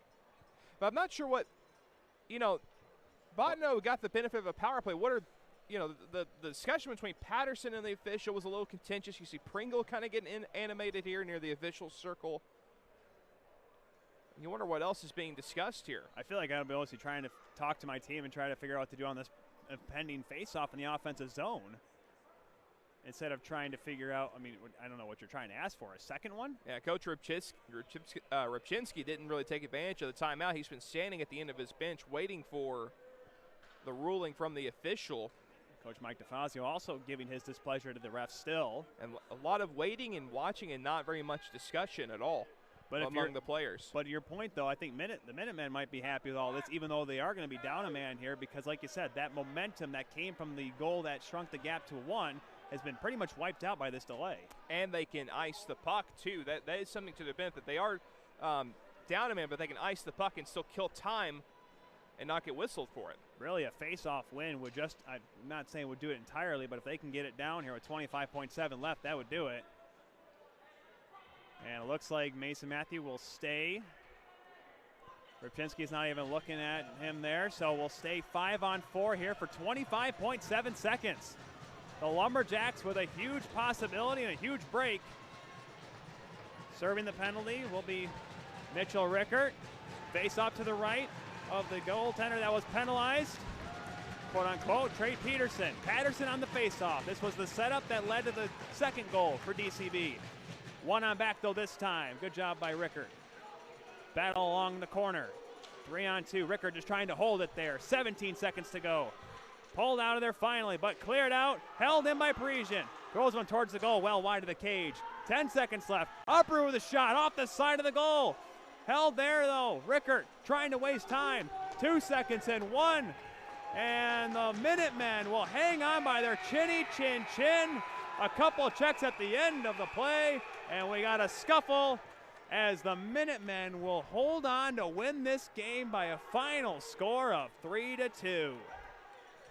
But I'm not sure what, Bottineau got the benefit of a power play. What are, the discussion between Patterson and the official was a little contentious. You see Pringle kind of getting animated here near the official circle. You wonder what else is being discussed here. I feel like I'll be honestly trying to talk to my team and try to figure out what to do on this impending face-off in the offensive zone. Instead of trying to figure out, I don't know what you're trying to ask for. A second one? Yeah, Coach Ripchinski didn't really take advantage of the timeout. He's been standing at the end of his bench waiting for the ruling from the official. Coach Mike DeFazio also giving his displeasure to the refs still. And a lot of waiting and watching and not very much discussion at all among the players. But your point, though, I think the Minutemen might be happy with all this, even though they are going to be down a man here because, like you said, that momentum that came from the goal that shrunk the gap to 1 has been pretty much wiped out by this delay. And they can ice the puck, too. That is something to their benefit. They are down a man, but they can ice the puck and still kill time and not get whistled for it. Really, a face-off win would just, I'm not saying would do it entirely, but if they can get it down here with 25.7 left, that would do it. And it looks like Mason Matthew will stay. Ripchinski's not even looking at him there, so we'll stay 5-on-4 here for 25.7 seconds. The Lumberjacks with a huge possibility and a huge break. Serving the penalty will be Mitchell Rickert. Face off to the right of the goaltender that was penalized. Quote unquote, Trey Peterson. Patterson on the face-off. This was the setup that led to the second goal for DCB. 1 on back though this time. Good job by Rickert. Battle along the corner. 3-on-2. Rickert just trying to hold it there. 17 seconds to go. Pulled out of there finally, but cleared out. Held in by Parisian. Throws one towards the goal, well wide of the cage. 10 seconds left. Upper with a shot off the side of the goal. Held there though. Rickert trying to waste time. 2 seconds and 1. And the Minutemen will hang on by their chinny chin chin. A couple checks at the end of the play. And we got a scuffle as the Minutemen will hold on to win this game by a final score of 3-2.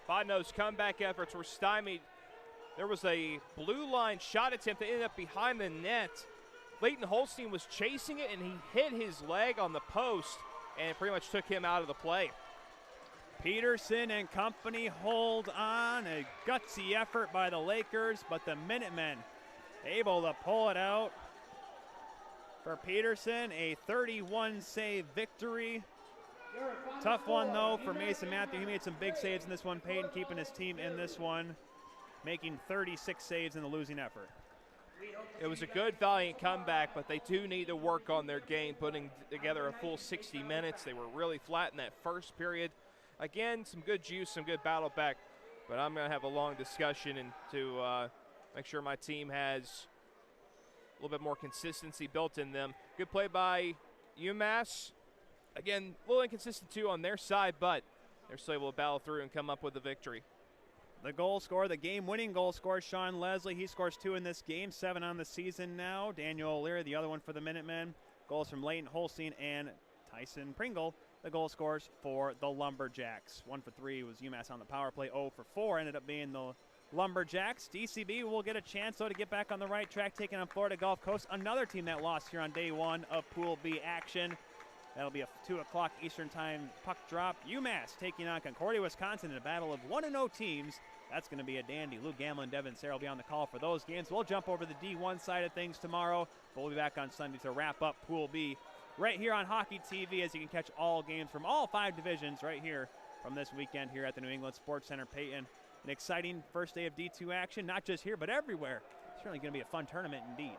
Bottineau's comeback efforts were stymied. There was a blue line shot attempt that ended up behind the net. Leighton Holstein was chasing it, and he hit his leg on the post and pretty much took him out of the play. Peterson and company hold on. A gutsy effort by the Lakers, but the Minutemen able to pull it out. For Peterson, a 31-save victory. Tough one, though, for Mason Matthew. He made some big saves in this one. Payton keeping his team in this one, making 36 saves in the losing effort. It was a good, valiant comeback, but they do need to work on their game, putting together a full 60 minutes. They were really flat in that first period. Again, some good juice, some good battle back, but I'm going to have a long discussion and to make sure my team has a little bit more consistency built in them. Good play by UMass. Again, a little inconsistent too on their side, but they're still able to battle through and come up with the victory. The goal scorer, the game-winning goal scorer, Sean Leslie. He scores 2 in this game, 7 on the season now. Daniel O'Leary, the other one for the Minutemen. Goals from Leighton Holstein and Tyson Pringle, the goal scorers for the Lumberjacks. 1 for 3 was UMass on the power play. 0 for 4 ended up being the Lumberjacks. DCB will get a chance, though, to get back on the right track, taking on Florida Gulf Coast, another team that lost here on day 1 of Pool B action. That'll be a 2 o'clock Eastern time puck drop. UMass taking on Concordia, Wisconsin in a battle of 1-0 teams. That's going to be a dandy. Lou Gamlin and Devin Sarah will be on the call for those games. We'll jump over the D1 side of things tomorrow, but we'll be back on Sunday to wrap up Pool B right here on Hockey TV, as you can catch all games from all 5 divisions right here from this weekend here at the New England Sports Center. Peyton, an exciting first day of D2 action, not just here, but everywhere. It's really going to be a fun tournament indeed.